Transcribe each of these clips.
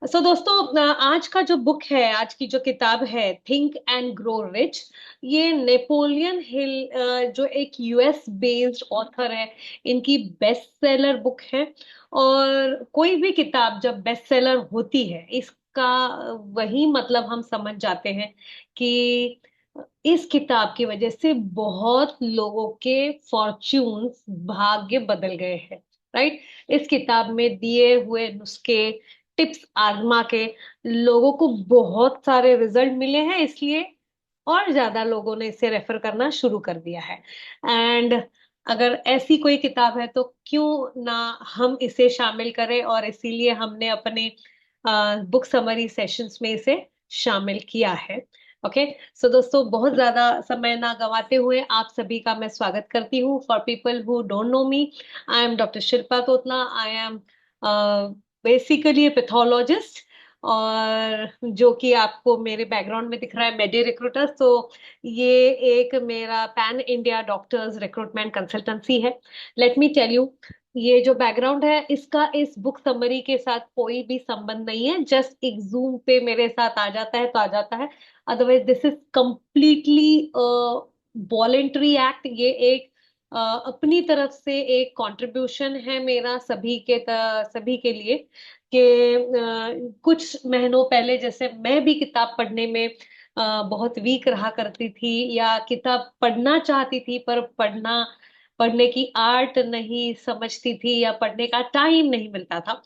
सो दोस्तों, आज का जो बुक है, आज की जो किताब है, थिंक एंड ग्रो रिच। ये नेपोलियन हिल, जो एक यूएस बेस्ड ऑथर है, इनकी बेस्ट सेलर बुक है। और कोई भी किताब जब बेस्ट सेलर होती है, इसका वही मतलब हम समझ जाते हैं कि इस किताब की वजह से बहुत लोगों के फॉर्च्यून्स, भाग्य बदल गए हैं। राइट। इस किताब में दिए हुए नुस्खे, टिप्स आजमा के लोगों को बहुत सारे रिजल्ट मिले हैं, इसलिए और ज्यादा लोगों ने इसे रेफर करना शुरू कर दिया है। एंड अगर ऐसी कोई किताब है तो क्यों ना हम इसे शामिल करें, और इसीलिए हमने अपने बुक समरी सेशंस में इसे शामिल किया है। ओके। सो दोस्तों, बहुत ज्यादा समय ना गवाते हुए आप सभी का मैं स्वागत करती हूँ। For people who don't know me, I am doctor Shilpa Totla. I am basically pathologist, और जो कि आपको मेरे बैकग्राउंड में दिख रहा है, मेडी रिक्रूटर। तो ये एक मेरा pan India doctors recruitment consultancy है। लेट मी टेल यू, ये जो बैकग्राउंड है इसका इस बुक समरी के साथ कोई भी संबंध नहीं है। जस्ट एक जूम पे मेरे साथ आ जाता है तो आ जाता है, otherwise this is completely voluntary act. ये एक अपनी तरफ से एक कंट्रीब्यूशन है मेरा सभी के लिए, कि कुछ महीनों पहले जैसे मैं भी किताब पढ़ने में बहुत वीक रहा करती थी, या किताब पढ़ना चाहती थी पर पढ़ने की आर्ट नहीं समझती थी, या पढ़ने का टाइम नहीं मिलता था।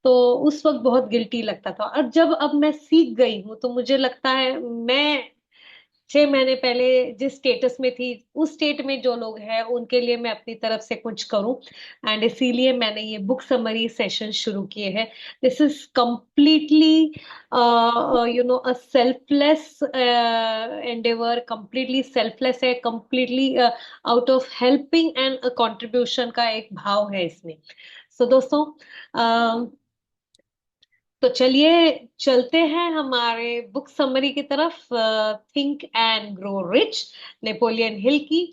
तो उस वक्त बहुत गिल्टी लगता था। और जब अब मैं सीख गई हूँ तो मुझे लगता है मैं 6 महीने पहले जिस स्टेटस में थी, उस स्टेट में जो लोग हैं उनके लिए मैं अपनी तरफ से कुछ करूं। एंड इसीलिए मैंने ये बुक समरी सेशन शुरू किए हैं। This is completely a selfless endeavour, completely selfless है, completely out of helping and contribution का एक भाव है इसमें। सो दोस्तों, तो चलिए चलते हैं हमारे बुक समरी की तरफ। Think and grow rich, Napoleon Hill की।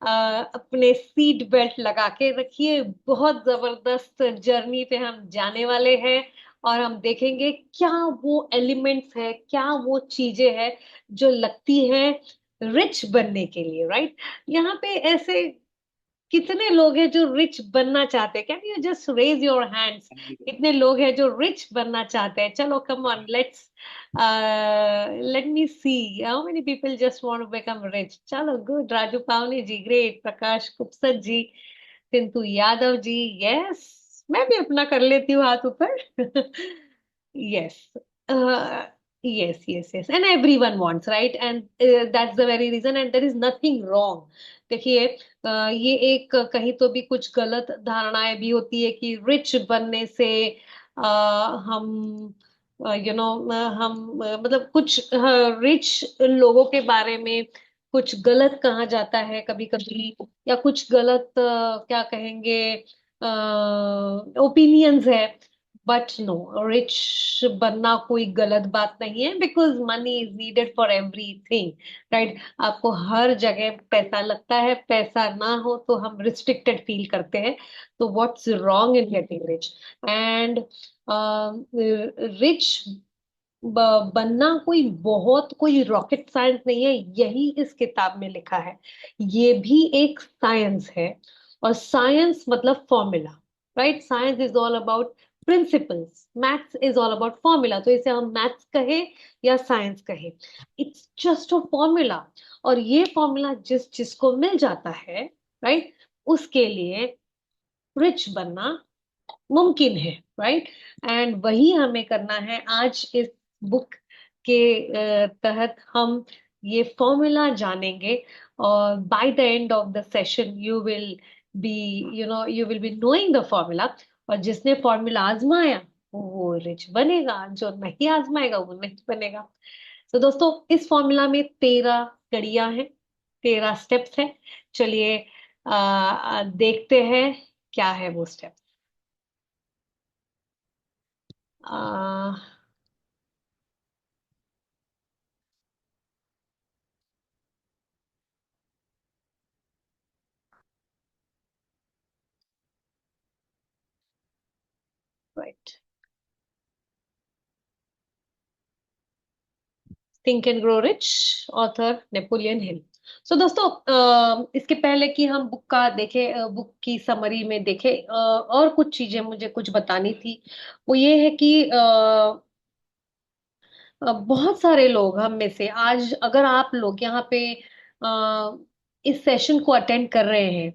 अ, अपने सीट बेल्ट लगा के रखिए, बहुत जबरदस्त जर्नी पे हम जाने वाले हैं। और हम देखेंगे क्या वो एलिमेंट्स है, क्या वो चीजें हैं जो लगती हैं रिच बनने के लिए। राइट। यहाँ पे ऐसे कितने लोग हैं जो रिच बनना चाहते हैं? Can you just raise your hands? कितने लोग हैं जो रिच बनना चाहते हैं? चलो, come on, let me see how many people just want to become rich. चलो, good. Raju Pavani ji, great. Prakash Kupsat ji, Sintu Yadav ji, yes. मैं भी अपना कर लेती हूँ हाथ ऊपर। Yes, yes, yes, yes, and everyone wants, right? And that's the very reason, and there is nothing wrong. देखिए, ये एक कहीं तो भी कुछ गलत धारणाएं भी होती है कि रिच बनने से हम हम मतलब कुछ रिच लोगों के बारे में कुछ गलत कहा जाता है कभी कभी, या कुछ गलत क्या कहेंगे, ओपिनियंस है। बट नो, रिच बनना कोई गलत बात नहीं है, because money is needed for everything. Right. आपको हर जगह पैसा लगता है, पैसा ना हो तो हम रिस्ट्रिक्टेड फील करते हैं। तो what's wrong in getting rich? And rich बनना कोई रॉकेट साइंस नहीं है, यही इस किताब में लिखा है। ये भी एक साइंस है, और साइंस मतलब formula. Right. Science is all about principles, maths is all about formula. तो इसे हम मैथ्स कहे या साइंस कहे, इट्स जस्ट अ फॉर्मूला। और ये फॉर्मूला जिसको मिल जाता है, राइट, उसके लिए रिच बनना मुमकिन है। राइट। एंड वही हमें करना है आज इस बुक के तहत। हम ये फॉर्मूला जानेंगे, और by the end of the session be you will be knowing the formula. और जिसने फॉर्मूला आजमाया वो रिच बनेगा, जो नहीं आजमाएगा वो नहीं बनेगा। तो दोस्तों, इस फॉर्मूला में 13 कड़ियां हैं, 13 स्टेप्स हैं। चलिए देखते हैं क्या है वो step. Right. Think and grow rich, author Napoleon Hill. So दोस्तों, इसके पहले कि हम बुक का देखें, बुक की समरी में देखें, और कुछ चीजें मुझे कुछ बतानी थी। वो ये है कि बहुत सारे लोग हम में से, आज अगर आप लोग यहाँ पे इस सेशन को अटेंड कर रहे हैं,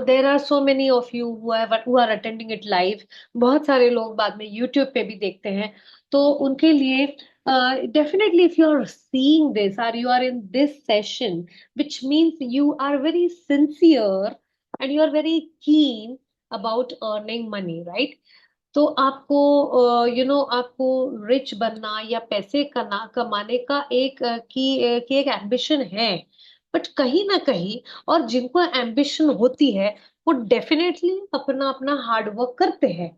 there are so many of you who are attending it live. बहुत सारे लोग बाद में यूट्यूब पे भी देखते हैं, तो उनके लिए definitely if you are seeing this और you are in this session, which means you are very sincere and you are very keen about earning money, right? तो आपको आपको रिच बनना या पैसे कमाने का की एक एम्बिशन है। बट कहीं ना कहीं, और जिनको एम्बिशन होती है, वो डेफिनेटली अपना अपना हार्ड वर्क करते हैं।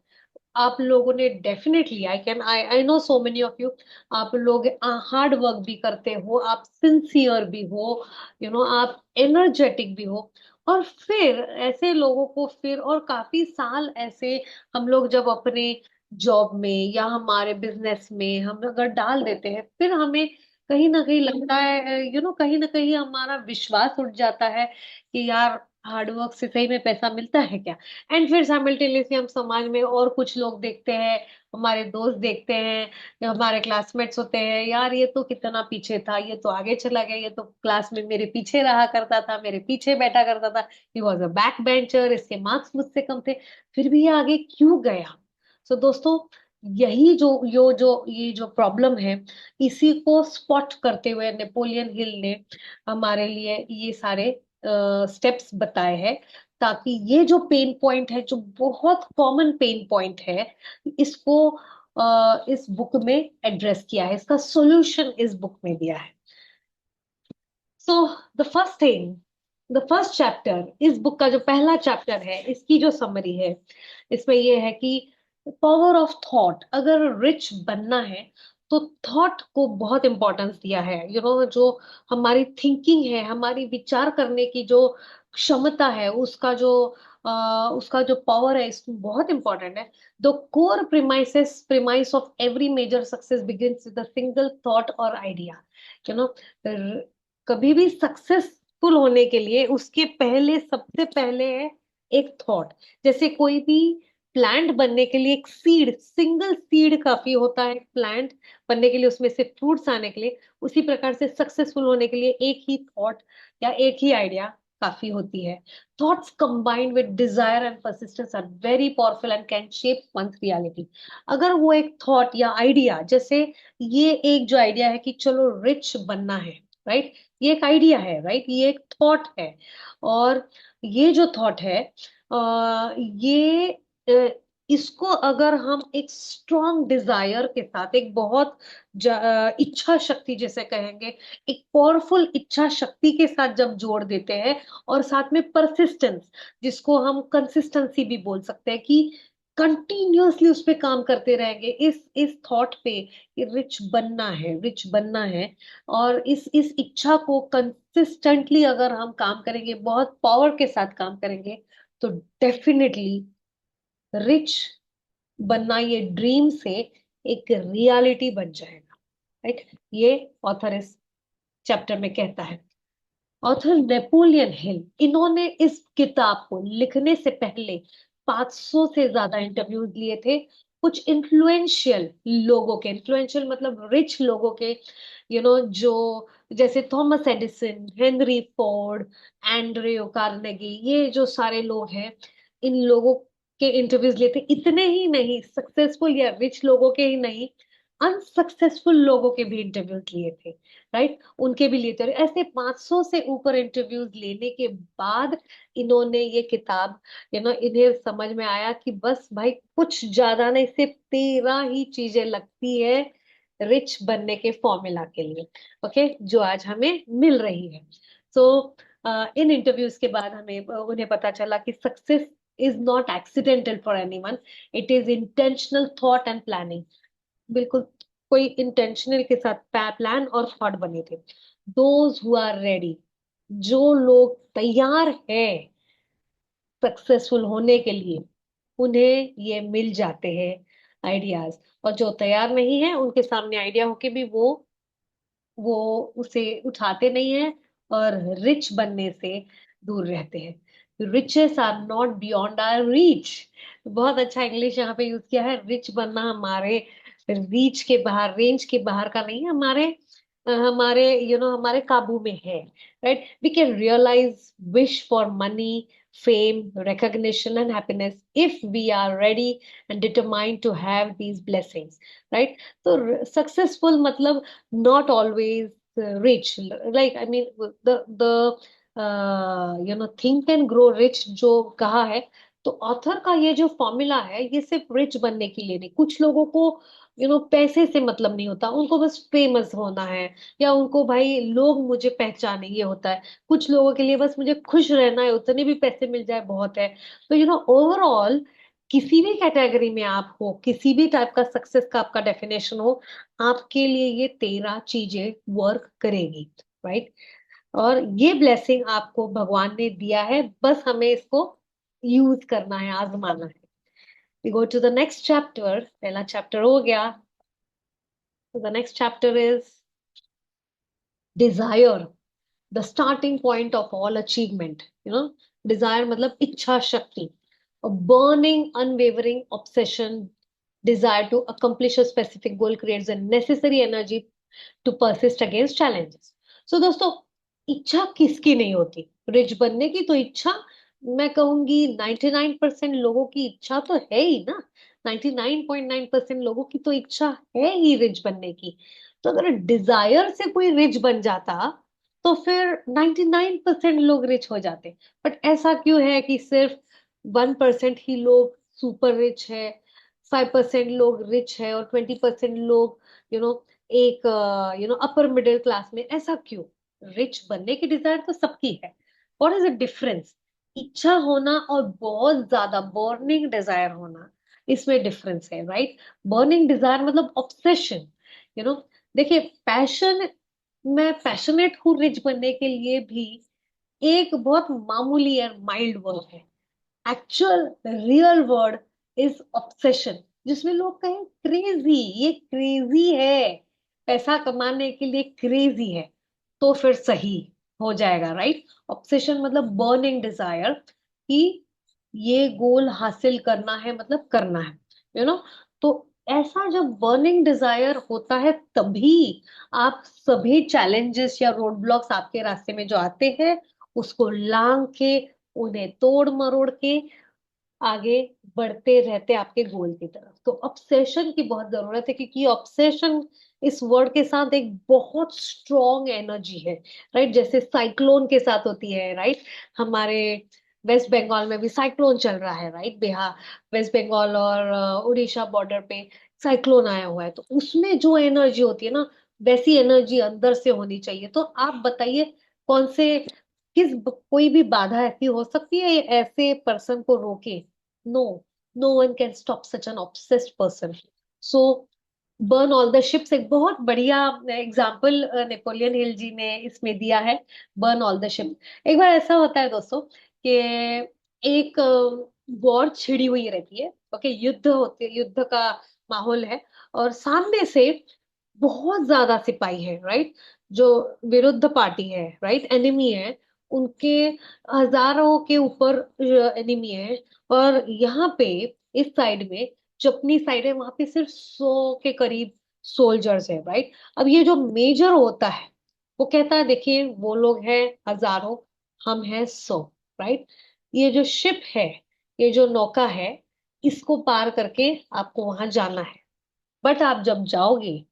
आप लोगों ने definitely, I know so many of you, आप लोग हार्ड वर्क भी करते हो, आप सिंसियर भी हो, आप एनर्जेटिक भी हो। और फिर ऐसे लोगों को, फिर और काफी साल ऐसे हम लोग जब अपने जॉब में या हमारे बिजनेस में हम अगर डाल देते हैं, फिर हमें कहीं ना कहीं लगता है, कहीं ना कहीं हमारा विश्वास उठ जाता है कि यार, हार्डवर्क से सही में पैसा मिलता है क्या? एंड फिर साइमल्टेनियसली हम समाज में और कुछ लोग देखते हैं, हमारे दोस्त देखते हैं या हमारे क्लासमेट्स होते हैं, यार ये तो कितना पीछे था, ये तो आगे चला गया, ये तो क्लास में मेरे पीछे रहा करता था, मेरे पीछे बैठा करता था, he was a back bencher, इसके मार्क्स मुझसे कम थे, फिर भी ये आगे क्यों गया? सो दोस्तों, यही ये जो प्रॉब्लम है, इसी को स्पॉट करते हुए नेपोलियन हिल ने हमारे लिए ये सारे स्टेप्स बताए हैं, ताकि ये जो पेन पॉइंट है, जो बहुत कॉमन पेन पॉइंट है, इसको इस बुक में एड्रेस किया है, इसका सॉल्यूशन इस बुक में दिया है। So the first thing, the first chapter, इस बुक का जो पहला चैप्टर है, इसकी जो समरी है, इसमें ये है कि पावर ऑफ थॉट। अगर रिच बनना है तो थॉट को बहुत इंपॉर्टेंस दिया है। जो हमारी थिंकिंग है, हमारी विचार करने की जो क्षमता है, उसका जो पावर है, इसमें बहुत इंपॉर्टेंट है। The core premise of every major success begins with a single thought और आइडिया। यू नो कभी भी सक्सेसफुल होने के लिए उसके पहले, सबसे पहले है एक थॉट। जैसे कोई भी प्लांट बनने के लिए एक सीड, सिंगल सीड काफी होता है प्लांट बनने के लिए, उसमें से फ्रूट्स आने के लिए। उसी प्रकार से सक्सेसफुल होने के लिए एक ही थॉट या एक ही आइडिया काफी होती है। Thoughts combined with desire and persistence are very powerful and can shape one's reality. अगर वो एक थॉट या आइडिया, जैसे ये एक जो आइडिया है कि चलो रिच बनना है, राइट? ये एक आइडिया है, राइट? ये एक थॉट है। और ये जो थॉट है, ये इसको अगर हम एक स्ट्रॉन्ग डिजायर के साथ, एक बहुत इच्छा शक्ति जिसे कहेंगे, एक पावरफुल इच्छा शक्ति के साथ जब जोड़ देते हैं, और साथ में परसिस्टेंस, जिसको हम कंसिस्टेंसी भी बोल सकते हैं, कि कंटिन्यूअसली उस पे काम करते रहेंगे, इस थॉट पे कि रिच बनना है, रिच बनना है, और इस इच्छा को कंसिस्टेंटली अगर हम काम करेंगे, बहुत पावर के साथ काम करेंगे, तो डेफिनेटली रिच बनना, ये ड्रीम से एक रियलिटी बन जाएगा, राइट? ये ऑथर इस चैप्टर में कहता है। ऑथर नेपोलियन हिल, इन्होंने इस किताब को लिखने से पहले 500 से ज्यादा इंटरव्यूज लिए थे, कुछ इन्फ्लुएंशियल लोगों के, इन्फ्लुएंशियल मतलब रिच लोगों के, जो जैसे Thomas Edison, Henry Ford, Andre Carnegie, ये जो सारे लोग हैं, इन लोगों के इंटरव्यूज लिए थे। इतने ही नहीं, सक्सेसफुल या रिच लोगों के ही नहीं, अनसक्सेसफुल लोगों के भी इंटरव्यूज लिए थे, राइट? उनके भी लिए थे। और ऐसे 500 से ऊपर इंटरव्यूज लेने के बाद इन्होंने ये किताब, इन्हें समझ में आया कि बस भाई, कुछ ज्यादा नहीं, सिर्फ 13 ही चीजें लगती है रिच बनने के फॉर्मूला के लिए, ओके, जो आज हमें मिल रही है। सो इन इंटरव्यूज के बाद हमें उन्हें पता चला कि success is not accidental for anyone, it is intentional thought and planning. बिल्कुल, कोई इंटेंशनल के साथ प्लान और थॉट बने थे। दोज हु आर रेडी, जो लोग तैयार हैं सक्सेसफुल होने के लिए, उन्हें ये मिल जाते हैं आइडियाज। और जो तैयार नहीं है, उनके सामने आइडिया होके भी वो वो उसे उठाते नहीं है और रिच बनने से दूर रहते हैं। Riches are not beyond our reach. बहुत अच्छा इंग्लिश यहाँ पे यूज किया है। रिच बनना हमारे रीच के बाहर, रेंज के बाहर का नहीं है, हमारे हमारे काबू में है। Right, we can realise wish for money, fame, recognition, and happiness if we are ready and determined to have these blessings, right? तो successful मतलब not always rich, like I mean the think and grow rich जो कहा है, तो author का ये जो formula है ये सिर्फ रिच बनने के लिए नहीं। कुछ लोगों को पैसे से मतलब नहीं होता, उनको बस फेमस होना है, या उनको भाई लोग मुझे पहचाने ये होता है। कुछ लोगों के लिए बस मुझे खुश रहना है, उतने भी पैसे मिल जाए बहुत है। तो ओवरऑल किसी भी कैटेगरी में आप हो, किसी भी टाइप का सक्सेस का आपका डेफिनेशन हो, आपके लिए ये 13 चीजें वर्क करेगी। राइट, और ये ब्लेसिंग आपको भगवान ने दिया है, बस हमें इसको यूज करना है, आजमाना है। We go to the next chapter. पहला चैप्टर हो गया। The next chapter is desire, the starting point of all achievement. Desire मतलब इच्छा शक्ति, a burning unwavering obsession, desire to accomplish a specific goal creates a necessary energy to persist against challenges. So दोस्तों, इच्छा किसकी नहीं होती? Rich बनने की तो इच्छा, मैं कहूंगी 99% लोगों की इच्छा तो है ही ना। 99.9% लोगों की तो इच्छा है ही रिच बनने की। तो अगर डिजायर से कोई रिच बन जाता तो फिर 99% लोग रिच हो जाते। बट ऐसा क्यों है कि सिर्फ 1% ही लोग सुपर रिच है, 5% लोग रिच है और 20% लोग एक अपर मिडिल क्लास में? ऐसा क्यों? रिच बनने की डिजायर तो सबकी है। What is the difference? इच्छा होना और बहुत ज्यादा बर्निंग डिजायर होना, इसमें डिफरेंस है। राइट, बर्निंग डिजायर मतलब ऑब्सेशन। यू नो देखिए, पैशन, मैं पैशनेट हूँ रिच बनने के लिए भी, एक बहुत मामूली और माइल्ड वर्ड है। Actual real word is obsession, जिसमें लोग कहें क्रेजी, ये क्रेजी है, पैसा कमाने के लिए क्रेजी है, तो फिर सही हो जाएगा। राइट, ऑब्सेशन मतलब बर्निंग डिजायर कि ये गोल हासिल करना है, मतलब करना है। तो ऐसा जब बर्निंग डिजायर होता है तभी आप सभी चैलेंजेस या रोड ब्लॉक्स आपके रास्ते में जो आते हैं उसको लांग के, उन्हें तोड़ मरोड़ के आगे बढ़ते रहते आपके गोल की तरफ। तो ऑब्सेशन की बहुत जरूरत है, क्योंकि ऑब्सेशन इस वर्ड के साथ एक बहुत स्ट्रॉन्ग एनर्जी है। राइट, जैसे साइक्लोन के साथ होती है। राइट, हमारे वेस्ट बंगाल में भी साइक्लोन चल रहा है। राइट, बिहार, वेस्ट बंगाल और उड़ीसा बॉर्डर पे साइक्लोन आया हुआ है, तो उसमें जो एनर्जी होती है ना, वैसी एनर्जी अंदर से होनी चाहिए। तो आप बताइए, कौन से कोई भी बाधा ऐसी हो सकती है ऐसे पर्सन को रोके? No, no one can stop such an obsessed person. So burn all the ships एक बहुत बढ़िया एग्जाम्पल नेपोलियन हिल जी ने इसमें दिया है। Burn all the ships. एक बार ऐसा होता है दोस्तों कि एक वॉर छिड़ी हुई रहती है। ओके, युद्ध होते, युद्ध का माहौल है, और सामने से बहुत ज्यादा सिपाही है। राइट, जो विरुद्ध पार्टी है, राइट, एनिमी है, उनके हजारों के ऊपर एनिमी है। और यहाँ पे इस साइड में, जो अपनी साइड है, वहां पे सिर्फ 100 के करीब सोल्जर्स है। राइट, अब ये जो मेजर होता है वो कहता है देखिए वो लोग हैं हजारों, हम हैं 100। राइट, ये जो शिप है, ये जो नौका है, इसको पार करके आपको वहां जाना है। बट आप जब जाओगे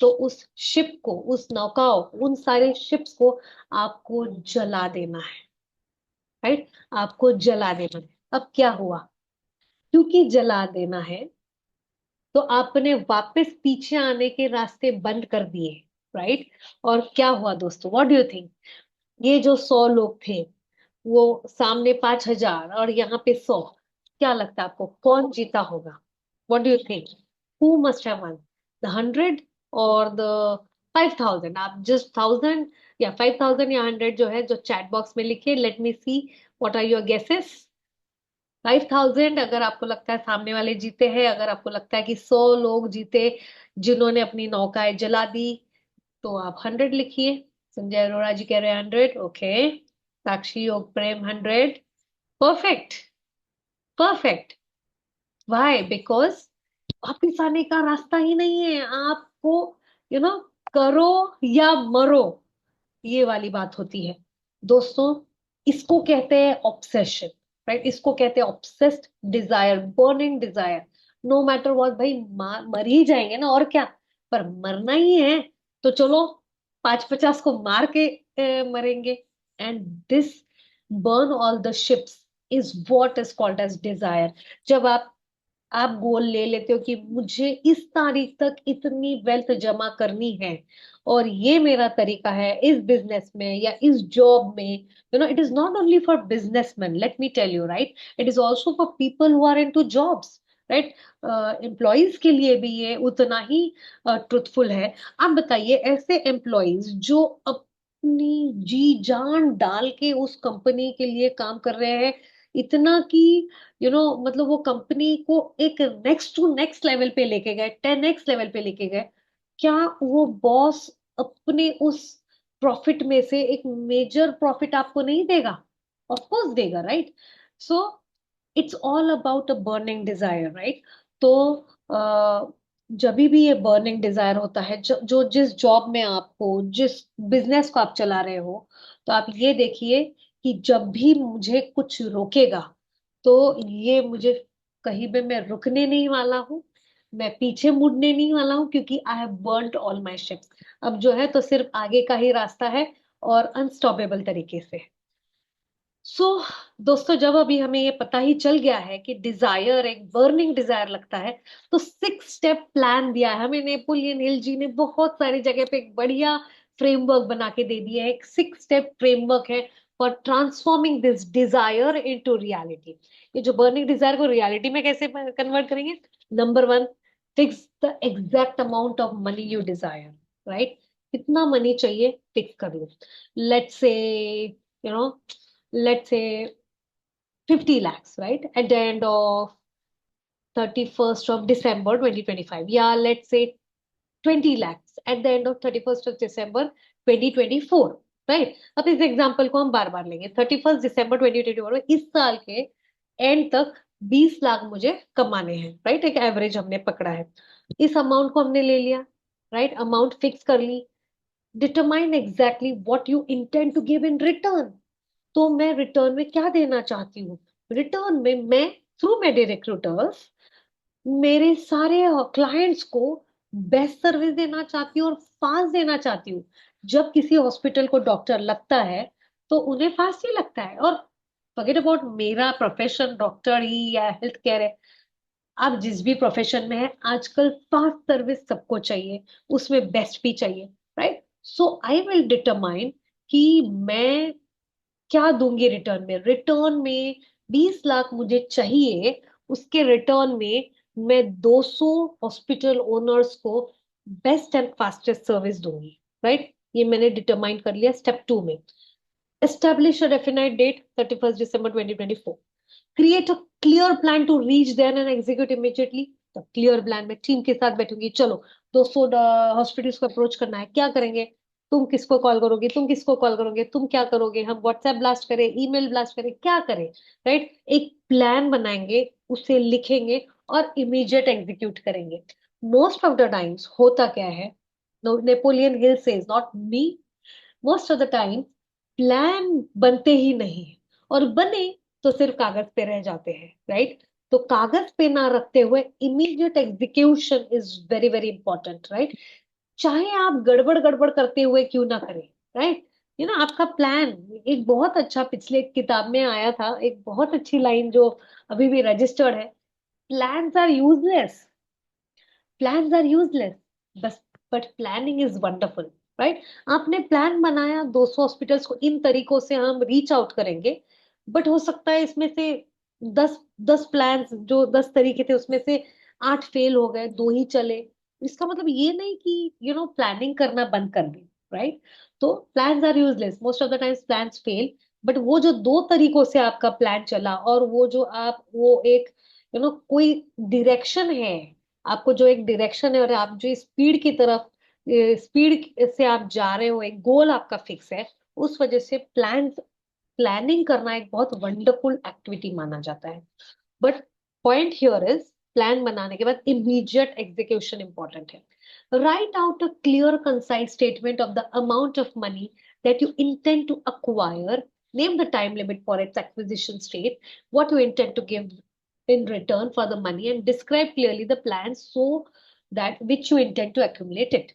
तो उस शिप को, उस नौका, उन सारे शिप्स को आपको जला देना है। राइट, आपको जला देना है। अब क्या हुआ? क्योंकि जला देना है तो आपने वापस पीछे आने के रास्ते बंद कर दिए। राइट, और क्या हुआ दोस्तों? What do you think? ये जो 100 लोग थे, वो सामने 5,000 और यहाँ पे 100, क्या लगता है आपको कौन जीता होगा? What do you think? Who must have one, the 100 और द 5,000? आप जस्ट 1000 या 5,000 या 100 जो है, जो चैट बॉक्स में लिखिए, let me see what are your guesses. 5,000 अगर आपको लगता है सामने वाले जीते हैं, अगर आपको लगता है कि 100 लोग जीते जिन्होंने अपनी नौकाएं जला दी, तो आप 100 लिखिए। संजय अरोड़ा जी कह रहे हैं 100, okay. Sakshi Yog Prem 100। Perfect. Perfect. Y? Because वापिस आने का रास्ता ही नहीं है आपको। यू नो करो या मरो, ये वाली बात होती है दोस्तों। इसको कहते हैं ऑब्सेशन। राइट, इसको कहते हैं obsessed desire, burning desire. No matter what भाई, मर ही जाएंगे ना, और क्या। पर मरना ही है तो चलो 5-50 को मार के मरेंगे। And this burn all the ships is what is called as desire. जब आप गोल ले लेते हो कि मुझे इस तारीख तक इतनी वेल्थ जमा करनी है, और ये मेरा तरीका है इस बिजनेस में या इस जॉब में। It is not only for businessman, let me tell you, right. It is also for people who are into jobs, right. Employees के लिए भी ये उतना ही ट्रुथफुल है। आप बताइए, ऐसे एम्प्लॉयज जो अपनी जी जान डाल के उस कंपनी के लिए काम कर रहे हैं, इतना कि मतलब वो कंपनी को एक नेक्स्ट टू नेक्स्ट लेवल पे लेके गए, 10x लेवल पे लेके गए। क्या वो बॉस अपने उस प्रॉफिट में से एक मेजर प्रॉफिट आपको नहीं देगा? ऑफ कोर्स देगा, right. So it's all about a burning desire, right. तो जब भी ये बर्निंग डिजायर होता है, जो जिस जॉब में आपको, जिस बिजनेस को आप चला रहे हो, तो आप ये देखिए कि जब भी मुझे कुछ रोकेगा, तो ये मुझे कहीं पे मैं रुकने नहीं वाला हूँ, मैं पीछे मुड़ने नहीं वाला हूँ, क्योंकि I have burned all my ships. अब जो है तो सिर्फ आगे का ही रास्ता है, और अनस्टॉपेबल तरीके से। सो दोस्तों, जब अभी हमें ये पता ही चल गया है कि डिजायर एक बर्निंग डिजायर लगता है, तो 6 स्टेप प्लान दिया है हमें नेपोलियन हिल जी ने। बहुत सारी जगह पे एक बढ़िया फ्रेमवर्क बना के दे दिया है। एक 6 स्टेप फ्रेमवर्क है for transforming this desire into reality. ये जो बर्निंग डिजायर को रियलिटी में कैसे कन्वर्ट करेंगे? Number 1, fix the exact amount of money you desire, right. कितना मनी चाहिए, फिक्स कर लो। Let's say, you know let's say 50 lakhs, right, at the end of 31st of December 2025, या let's say 20 lakhs at the end of 31st of December 2024, right. अब इस example को हम बार बार लेंगे। 31st दिसंबर 2024 में, इस साल के एंड तक 20 लाख मुझे कमाने हैं, राइट। एक एवरेज हमने पकड़ा है। इस अमाउंट को हमने ले लिया, राइट, अमाउंट फिक्स कर ली। Determine exactly what you intend to give in return. तो मैं रिटर्न में क्या देना चाहती हूँ? रिटर्न में मैं, थ्रू मेरे रिक्रूटर्स, मेरे सारे क्लाइंट्स को बेस्ट सर्विस देना चाहती हूँ और फास्ट देना चाहती हूँ। जब किसी हॉस्पिटल को डॉक्टर लगता है, तो उन्हें फास्ट ही लगता है। और फॉरगेट अबाउट मेरा प्रोफेशन डॉक्टर ही या हेल्थ केयर है, आप जिस भी प्रोफेशन में है, आजकल फास्ट सर्विस सबको चाहिए, उसमें बेस्ट भी चाहिए, right. So I will determine कि मैं क्या दूंगी रिटर्न में। रिटर्न में 20 लाख मुझे चाहिए, उसके रिटर्न में मैं 200 हॉस्पिटल ओनर्स को बेस्ट एंड फास्टेस्ट सर्विस दूंगी, राइट। ये मैंने डिटरमाइन कर लिया स्टेप 2 में। एस्टेब्लिश अ डेफिनाइट डेट, 31 दिसंबर 2024। Create a clear plan to reach there and execute immediately. तो क्लियर प्लान में टीम के साथ बैठूंगी, चलो 200 हॉस्पिटल्स को अप्रोच करना है, क्या करेंगे? तुम किसको कॉल करोगे, तुम किसको कॉल करोगे, तुम क्या करोगे, हम व्हाट्सएप ब्लास्ट करें, ईमेल ब्लास्ट करें, क्या करें, राइट। एक प्लान बनाएंगे, उसे लिखेंगे और इमीडिएट एग्जीक्यूट करेंगे। मोस्ट ऑफ द टाइम्स होता क्या है, Napoleon Hill says, not me, most of the time plan बनते ही नहीं है, और बने तो सिर्फ कागज पे रह जाते हैं, राइट। तो कागज पे ना रखते हुए immediate execution is very very important, right. चाहे आप गड़बड़ गड़बड़ करते हुए क्यों ना करें, राइट। आपका प्लान, एक बहुत अच्छा पिछले किताब में आया था, एक बहुत अच्छी लाइन जो अभी भी रजिस्टर्ड है, plans are useless, plans are useless, बस but planning is wonderful, right. आपने प्लान बनाया 200 हॉस्पिटल्स को इन तरीकों से हम रीच आउट करेंगे, बट हो सकता है इसमें से 10 10 प्लान्स, जो 10 तरीके थे उसमें से 8 फेल हो गए, 2 ही चले। इसका मतलब ये नहीं कि प्लानिंग करना बंद कर दी, राइट। तो plans are useless, most of the times plans fail. But वो जो 2 तरीकों से आपका प्लान चला, और वो जो आप वो एक कोई डायरेक्शन है, आपको जो एक डायरेक्शन है और आप जो स्पीड की तरफ स्पीड से आप जा रहे हो, एक गोल आपका फिक्स है, उस वजह से प्लानिंग करना एक बहुत वंडरफुल एक्टिविटी माना जाता है। But point here is, plan बनाने के बाद इमीडिएट एग्जीक्यूशन इंपॉर्टेंट है। Right out a clear concise statement of the amount of money that you intend to acquire. Name the time limit for its acquisition state, what you intend to give in return for the money, and describe clearly the plan so that which you intend to accumulate it.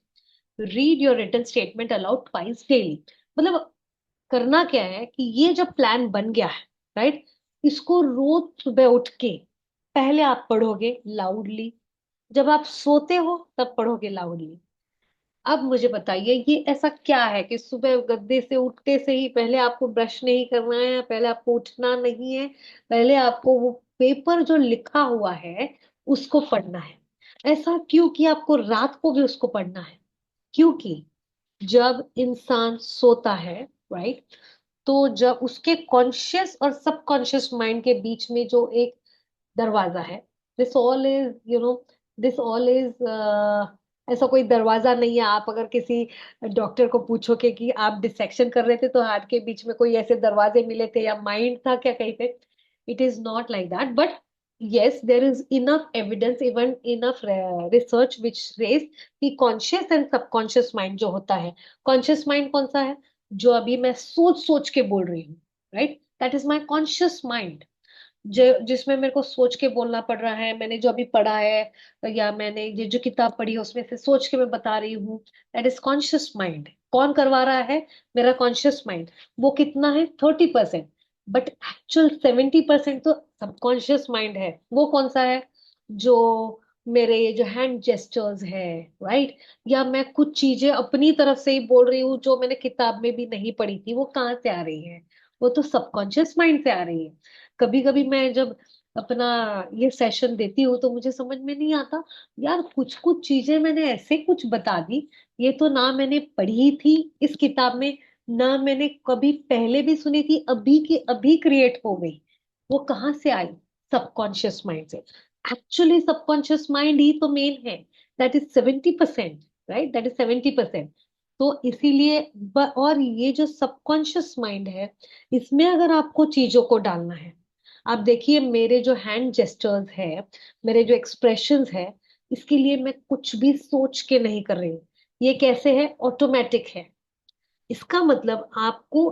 Read your written statement aloud twice daily. मतलब करना क्या है कि ये जब plan बन गया है, राइट, इसको रोज सुबह उठ के पहले आप पढ़ोगे लाउडली, जब आप सोते हो तब पढ़ोगे लाउडली। अब मुझे बताइए ये ऐसा क्या है कि सुबह गद्दे से उठते से ही पहले आपको ब्रश नहीं करना है, पहले आपको उठना नहीं है, पहले आपको वो पेपर जो लिखा हुआ है उसको पढ़ना है? ऐसा क्यों कि आपको रात को भी उसको पढ़ना है? क्योंकि जब इंसान सोता है, राइट, तो जब उसके कॉन्शियस और सबकॉन्शियस माइंड के बीच में जो एक दरवाजा है, this all is this all is ऐसा कोई दरवाजा नहीं है। आप अगर किसी डॉक्टर को पूछोगे कि आप डिसेक्शन कर रहे थे तो हाथ के बीच में कोई ऐसे दरवाजे मिले थे या माइंड था क्या कहीं पे? It is not like that, but yes, there is enough evidence, even enough research which says कि कॉन्शियस एंड सबकॉन्शियस माइंड जो होता है, कॉन्शियस माइंड कौन सा है? जो अभी मैं सोच सोच के बोल रही हूँ, right, that is my conscious mind. जिसमें मेरे को सोच के बोलना पड़ रहा है, मैंने जो अभी पढ़ा है या मैंने ये जो किताब पढ़ी है उसमें से सोच के मैं बता रही हूँ, दैट इज कॉन्शियस माइंड। कौन करवा रहा है? मेरा कॉन्शियस माइंड। वो कितना है? 30%। बट एक्चुअल 70% तो सबकॉन्शियस माइंड है। वो कौन सा है? जो मेरे ये जो हैंड जेस्चर्स है, राइट, या मैं कुछ चीजें अपनी तरफ से ही बोल रही हूँ जो मैंने किताब में भी नहीं पढ़ी थी, वो कहाँ से आ रही है? वो तो सबकॉन्शियस माइंड से आ रही है। कभी कभी मैं जब अपना ये सेशन देती हूँ तो मुझे समझ में नहीं आता, यार कुछ कुछ चीजें मैंने ऐसे कुछ बता दी, ये तो ना मैंने पढ़ी थी इस किताब में, ना मैंने कभी पहले भी सुनी थी, अभी की अभी क्रिएट हो गई। वो कहाँ से आई? सबकॉन्शियस माइंड से। एक्चुअली सबकॉन्शियस माइंड ही तो मेन है, that is 70%, right, that is 70%। तो इसीलिए और ये जो सबकॉन्शियस माइंड है, इसमें अगर आपको चीजों को डालना है, आप देखिए मेरे जो हैंड जेस्चर्स है, मेरे जो एक्सप्रेशंस है, इसके लिए मैं कुछ भी सोच के नहीं कर रही हूँ। ये कैसे है? ऑटोमेटिक है। इसका मतलब आपको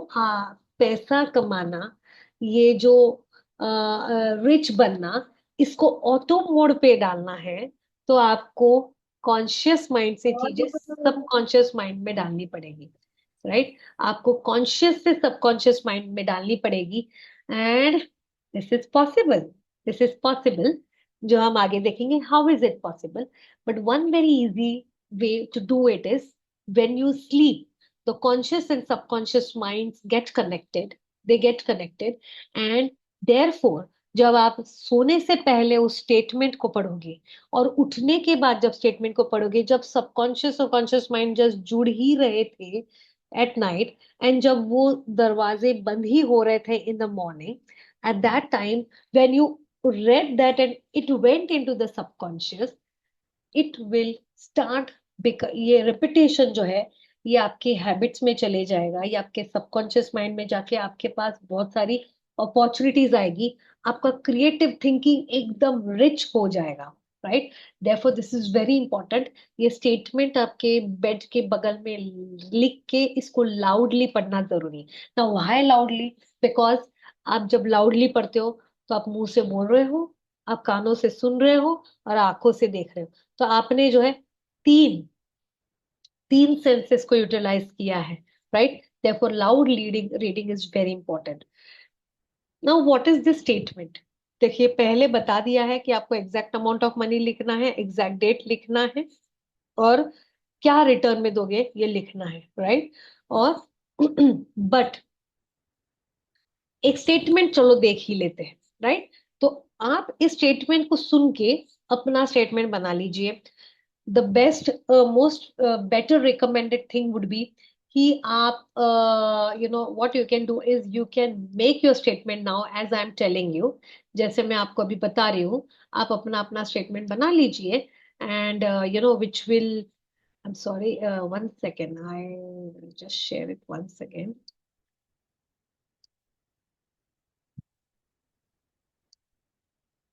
पैसा कमाना, ये जो रिच बनना, इसको ऑटो मोड पे डालना है, तो आपको कॉन्शियस माइंड से चीजें सबकॉन्शियस माइंड में डालनी पड़ेगी, राइट। आपको कॉन्शियस से सबकॉन्शियस माइंड में डालनी पड़ेगी। And this is possible, this is possible, जो हम आगे देखेंगे how is it possible. But one very easy way to do it is, when you sleep the conscious and subconscious minds get connected, they get connected, and therefore जब आप सोने से पहले उस स्टेटमेंट को पढ़ोगे और उठने के बाद जब स्टेटमेंट को पढ़ोगे, जब सबकॉन्शियस और कॉन्शियस माइंड जस्ट जुड़ ही रहे थे एट नाइट, एंड जब वो दरवाजे बंद ही हो रहे थे in the morning, at that time when you read that and it went into the subconscious, it will start, ये रिपीटेशन जो है ये आपके हैबिट्स में चले जाएगा, ये आपके सबकॉन्शियस माइंड में जाके आपके पास बहुत सारी अपॉर्चुनिटीज आएगी, आपका क्रिएटिव थिंकिंग एकदम रिच हो जाएगा, right. Therefore this is very important. ये स्टेटमेंट आपके बेड के बगल में लिख के इसको लाउडली पढ़ना जरूरी है ना। Why loudly? बिकॉज आप जब लाउडली पढ़ते हो तो आप मुंह से बोल रहे हो, आप कानों से सुन रहे हो और आंखों से देख रहे हो, तो आपने जो है तीन तीन सेंसेस को यूटिलाइज किया है, right. Therefore loud reading reading is very important. Now what is this statement? देखिए पहले बता दिया है कि आपको एग्जैक्ट अमाउंट ऑफ मनी लिखना है, एग्जैक्ट डेट लिखना है, और क्या रिटर्न में दोगे ये लिखना है, राइट। और बट एक स्टेटमेंट चलो देख ही लेते हैं, राइट। तो आप इस स्टेटमेंट को सुन के अपना स्टेटमेंट बना लीजिए। The best most better recommended thing would be कि आप what you can do is you can make your statement now as I am telling you. जैसे मैं आपको अभी बता रही हूँ, आप अपना अपना स्टेटमेंट बना लीजिए, and which will I'm sorry, 1 second. I just share it once again.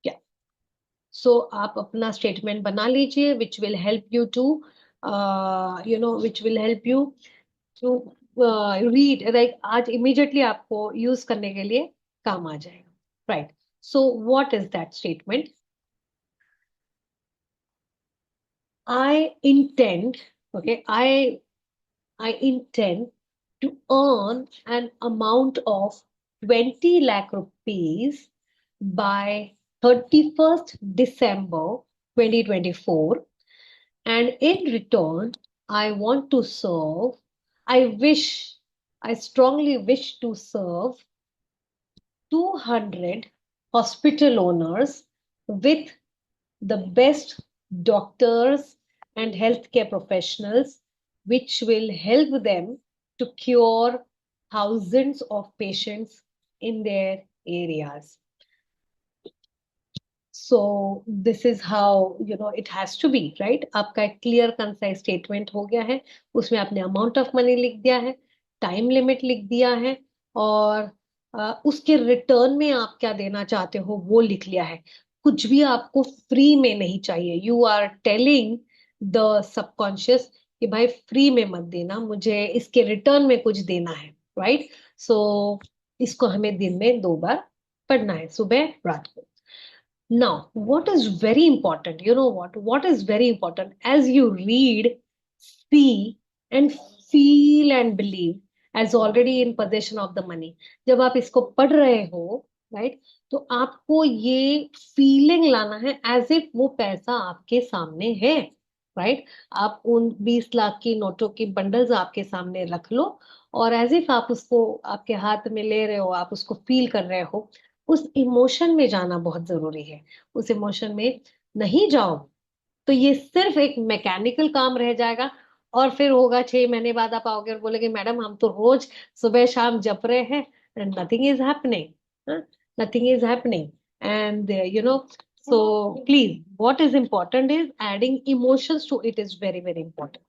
Yeah. So आप अपना स्टेटमेंट बना लीजिए, which will help you to, which will help you to read, like आज immediately आपको यूज करने के लिए काम आ जाएगा, right? So what is that statement? I intend, okay, I intend to earn an amount of 20 lakh rupees by 31st December 2024. And in return, I want to serve, I wish, I strongly wish to serve 200 hospital owners with the best doctors and healthcare professionals, which will help them to cure thousands of patients in their areas. So this is how it has to be, right? आपका एक clear concise statement हो गया है, उसमें आपने amount of money लिख दिया है, टाइम लिमिट लिख दिया है, और उसके रिटर्न में आप क्या देना चाहते हो वो लिख लिया है। कुछ भी आपको फ्री में नहीं चाहिए। You are telling the subconscious कि भाई फ्री में मत देना, मुझे इसके रिटर्न में कुछ देना है, राइट? सो इसको हमें दिन में 2 बार पढ़ना है, सुबह रात को। Now, what is very important, you know what? What is very important as you read, see, and feel and believe as already in possession of the money. जब आप इसको पढ़ रहे हो, right? तो आपको ये फीलिंग लाना है एज इफ वो पैसा आपके सामने है, राइट? आप उन 20 लाख की नोटों की बंडल्स आपके सामने रख लो, और एज इफ आप उसको आपके हाथ में ले रहे हो, आप उसको फील कर रहे हो। उस इमोशन में जाना बहुत जरूरी है। उस इमोशन में नहीं जाओ तो ये सिर्फ एक मैकेनिकल काम रह जाएगा, और फिर होगा 6 महीने बाद आप आओगे और बोलेगे मैडम हम तो रोज सुबह शाम जप रहे हैं, nothing is happening, nothing is happening. And so please, what is important is adding emotions to it is very very important.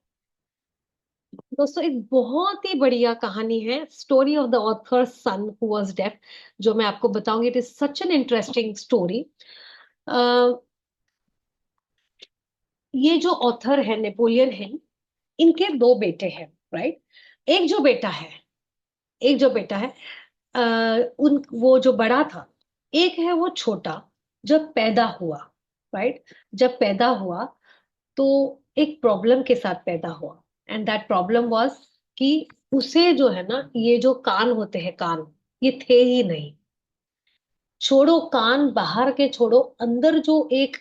दोस्तों एक बहुत ही बढ़िया कहानी है, story of the author son who was deaf, जो मैं आपको बताऊंगी। It is such an interesting story. ये जो ऑथर है नेपोलियन हिल, इनके 2 बेटे हैं, राइट? एक जो बेटा है एक जो बेटा है उन वो जो बड़ा था, एक है वो छोटा, जब पैदा हुआ, राइट? जब पैदा हुआ तो एक प्रॉब्लम के साथ पैदा हुआ, एंड दैट प्रॉब्लम वाज कि उसे जो है ना, ये जो कान होते हैं, कान ये थे ही नहीं। छोड़ो कान बाहर के, छोड़ो, अंदर जो एक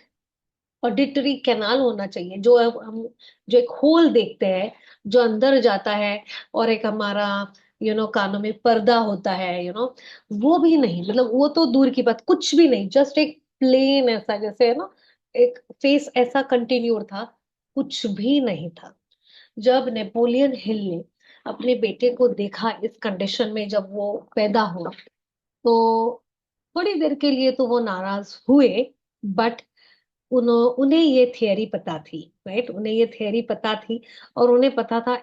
ऑडिटरी कैनाल होना चाहिए, जो हम जो एक होल देखते हैं जो अंदर जाता है, और एक हमारा कानों में पर्दा होता है, वो भी नहीं, मतलब वो तो दूर की बात, कुछ भी नहीं, जस्ट एक प्लेन ऐसा, जैसे है ना, एक फेस ऐसा कंटिन्यू था, कुछ भी नहीं था। जब नेपोलियन हिल ने अपने बेटे को देखा इस कंडीशन में, जब वो पैदा हुआ, तो थोड़ी देर के लिए तो वो नाराज हुए, बट उन्हें ये थियरी पता थी, राइट? उन्हें ये थियरी पता थी, और उन्हें पता था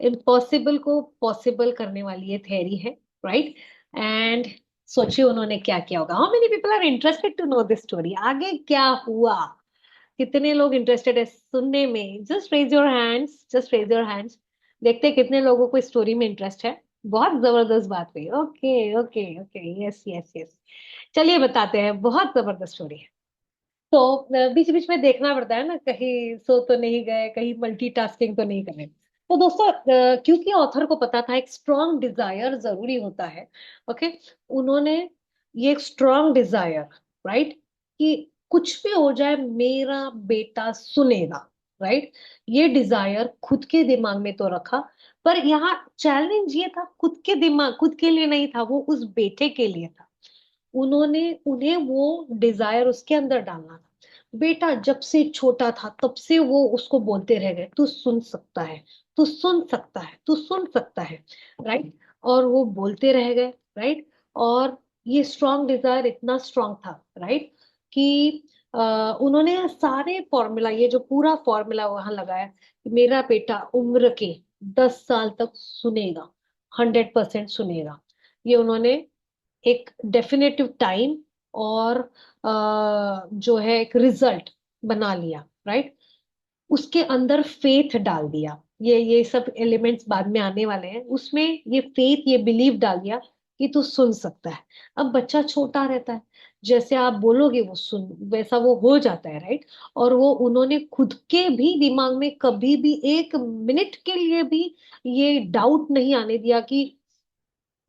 इम्पॉसिबल को पॉसिबल करने वाली ये थियरी है, राइट? एंड सोचिए उन्होंने क्या किया होगा। How many people are interested to know this story? आगे क्या हुआ? कितने लोग इंटरेस्टेड है सुनने में? Just raise your hands, just raise your hands. देखते हैं कितने लोगों को इस स्टोरी में इंटरेस्ट है। बहुत जबरदस्त बात हुई। Okay okay okay, yes yes yes. चलिए बताते हैं, बहुत जबरदस्त स्टोरी है। तो बीच बीच में देखना पड़ता है ना, कहीं सो तो नहीं गए, कहीं मल्टीटास्किंग तो नहीं कर रहे। तो दोस्तों क्योंकि ऑथर को पता था एक स्ट्रॉन्ग डिजायर जरूरी होता है, ओके, उन्होंने ये एक स्ट्रॉन्ग डिजायर, राइट, कि कुछ भी हो जाए मेरा बेटा सुनेगा, राइट? ये डिजायर खुद के दिमाग में तो रखा, पर यहाँ चैलेंज ये था, खुद के दिमाग, खुद के लिए नहीं था, वो उस बेटे के लिए था। उन्होंने उन्हें वो डिजायर उसके अंदर डालना था। बेटा जब से छोटा था तब से वो उसको बोलते रह गए, तू सुन सकता है, तू सुन सकता है, तू सुन सकता है, राइट? और वो बोलते रह गए, राइट? और ये स्ट्रॉन्ग डिजायर इतना स्ट्रॉन्ग था, राइट, कि उन्होंने सारे फॉर्मूला, ये जो पूरा फॉर्मूला वहां लगाया कि मेरा बेटा उम्र के 10 साल तक सुनेगा, 100% सुनेगा। ये उन्होंने एक डेफिनेटिव टाइम और जो है एक रिजल्ट बना लिया, राइट। उसके अंदर फेथ डाल दिया। ये सब एलिमेंट्स बाद में आने वाले हैं, उसमें ये फेथ, ये बिलीव डाल दिया कि तू सुन सकता है। अब बच्चा छोटा रहता है, जैसे आप बोलोगे वो सुन, वैसा वो हो जाता है, राइट। और वो उन्होंने खुद के भी दिमाग में कभी भी 1 मिनट के लिए भी ये डाउट नहीं आने दिया कि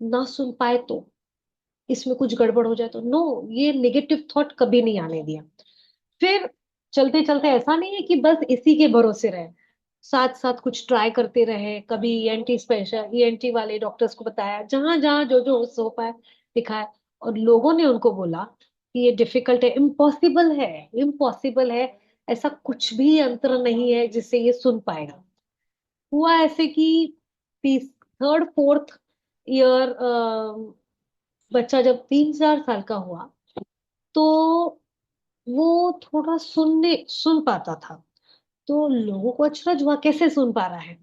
ना सुन पाए तो इसमें कुछ गड़बड़ हो जाए तो। नो, ये नेगेटिव थॉट कभी नहीं आने दिया। फिर चलते चलते ऐसा नहीं है कि बस इसी के भरोसे रहे, साथ साथ कुछ ट्राई करते रहे। कभी ईएनटी स्पेशल, ईएनटी वाले डॉक्टर्स को बताया, जहां जहां जो जो हो पाए दिखाया। और लोगों ने उनको बोला कि ये डिफिकल्ट है, इम्पॉसिबल है, इम्पॉसिबल है, ऐसा कुछ भी यंत्र नहीं है जिससे ये सुन पाएगा। हुआ ऐसे कि थर्ड फोर्थ ईयर बच्चा जब 3-4 साल का हुआ, तो वो थोड़ा सुन पाता था। तो लोगों को अचरज हुआ, कैसे सुन पा रहा है।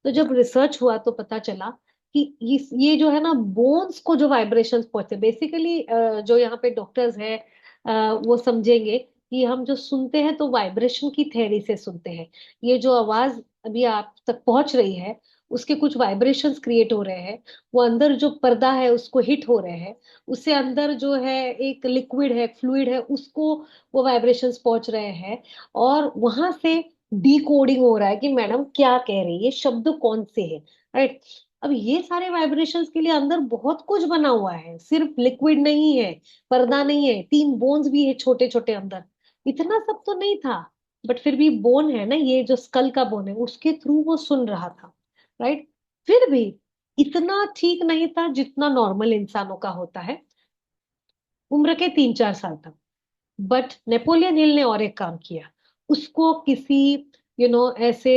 तो जब रिसर्च हुआ तो पता चला कि ये जो है ना, बोन्स को जो वाइब्रेशंस पहुंचते, बेसिकली जो यहाँ पे डॉक्टर्स हैं वो समझेंगे कि हम जो सुनते हैं तो वाइब्रेशन की थ्योरी से सुनते हैं। ये जो आवाज अभी आप तक पहुंच रही है, उसके कुछ वाइब्रेशंस क्रिएट हो रहे हैं। वो अंदर जो पर्दा है उसको हिट हो रहे हैं, उससे अंदर जो है एक लिक्विड है, फ्लूइड है, उसको वो वाइब्रेशंस पहुंच रहे हैं। और वहां से डिकोडिंग हो रहा है कि मैडम क्या कह रही है, ये शब्द कौन से है, राइट। अब ये सारे वाइब्रेशंस के लिए अंदर बहुत कुछ बना हुआ है, सिर्फ लिक्विड नहीं है, पर्दा नहीं है, 3 बोन्स भी है छोटे छोटे अंदर। इतना सब तो नहीं था, बट फिर भी बोन है ना, ये जो स्कल का बोन है, उसके थ्रू वो सुन रहा था, राइट। फिर भी इतना ठीक नहीं था जितना नॉर्मल इंसानों का होता है उम्र के 3-4 साल तक। बट नेपोलियन हिल ने और एक काम किया। उसको किसी ऐसे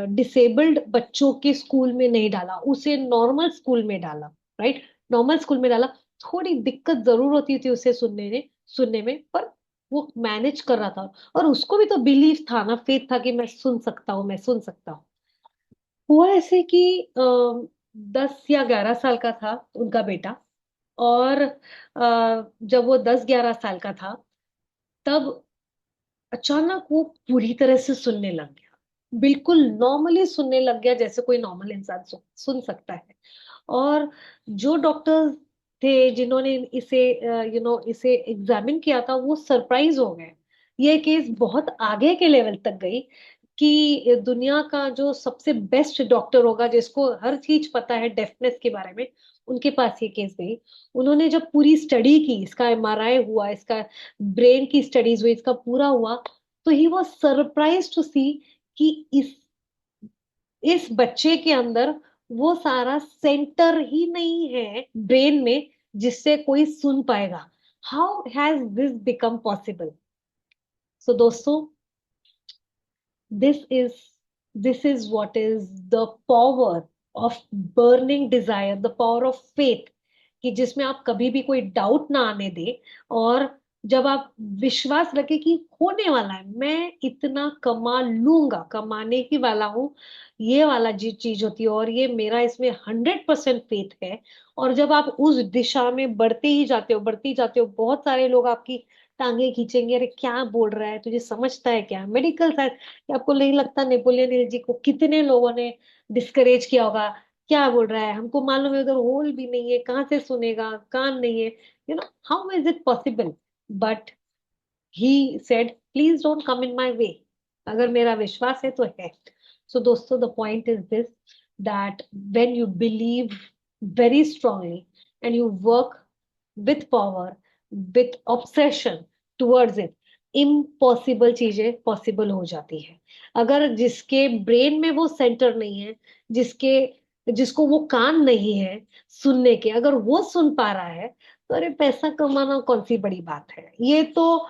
डिसेबल्ड बच्चों के स्कूल में नहीं डाला, उसे नॉर्मल स्कूल में डाला, राइट। नॉर्मल स्कूल में डाला। थोड़ी दिक्कत जरूर होती थी उसे सुनने में, पर वो मैनेज कर रहा था। और उसको भी तो बिलीव था ना, फेथ था कि मैं सुन सकता हूँ, मैं सुन सकता हूँ। हुआ ऐसे कि 10 या 11 साल का था उनका बेटा। और जब वो 10-11 साल का था, तब अचानक वो पूरी तरह से सुनने लग गया। बिल्कुल नॉर्मली सुनने लग गया, जैसे कोई नॉर्मल इंसान सुन सकता है। और जो डॉक्टर्स थे जिन्होंने इसे इसे एग्जामिन किया था, वो सरप्राइज हो गए। ये केस बहुत आगे के लेवल तक गई कि दुनिया का जो सबसे बेस्ट डॉक्टर होगा, जिसको हर चीज पता है डेफनेस के बारे में, उनके पास ये केस गई। उन्होंने जब पूरी स्टडी की, इसका एमआरआई हुआ, इसका ब्रेन की स्टडीज हुई, इसका पूरा हुआ, तो ही वाज सरप्राइज टू सी कि इस बच्चे के अंदर वो सारा सेंटर ही नहीं है ब्रेन में जिससे कोई सुन पाएगा। How has this become possible. So दोस्तों, this is this is what is the power of burning desire, the power of faith, कि जिसमें आप कभी भी कोई डाउट ना आने दे। और जब आप विश्वास रखें कि होने वाला है, मैं इतना कमा लूंगा, कमाने की वाला हूँ, ये वाला जी चीज होती है, और ये मेरा इसमें 100% फेथ है। और जब आप उस दिशा में बढ़ते ही जाते हो, बढ़ते ही जाते हो, बहुत सारे लोग आपकी टांगे खींचेंगे, अरे क्या बोल रहा है, तुझे समझता है क्या मेडिकल साइंस। आपको नहीं लगता नेपोलियन हिल जी को कितने लोगों ने डिस्करेज किया होगा, क्या बोल रहा है, हमको मालूम है उधर होल भी नहीं है, कहाँ से सुनेगा, कान नहीं है, how is it possible. But he said please don't come in my way, अगर मेरा विश्वास है तो है। सो दोस्तों, the point is this, that when you believe very strongly and you work with power, with obsession towards it, impossible चीजें possible हो जाती है। अगर जिसके ब्रेन में वो सेंटर नहीं है, जिसके जिसको वो कान नहीं है सुनने के, अगर वो सुन पा रहा है, तो अरे पैसा कमाना कौन सी बड़ी बात है। ये तो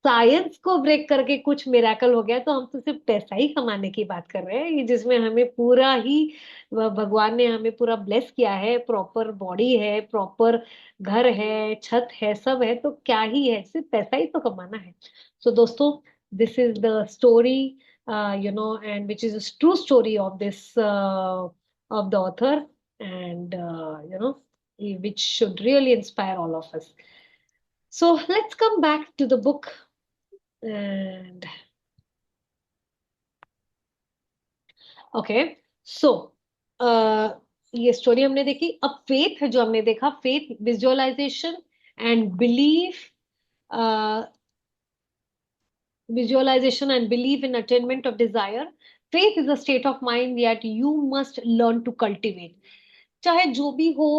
साइंस को ब्रेक करके कुछ मिराकल हो गया, तो हम तो सिर्फ पैसा ही कमाने की बात कर रहे हैं, ये जिसमें हमें पूरा ही भगवान ने हमें पूरा ब्लेस किया है, प्रॉपर बॉडी है, प्रॉपर घर है, छत है, सब है, तो क्या ही है, सिर्फ पैसा ही तो कमाना है। सो दोस्तों, this is the story, and which is a true story of this of the author, and which should really inspire all of us. So let's come back to the book. And okay, so ये story हमने देखी। अब faith है जो हमने देखा, faith, visualisation and belief, visualization and belief in attainment of desire. Faith is a state of mind that you must learn to cultivate. चाहे जो भी हो,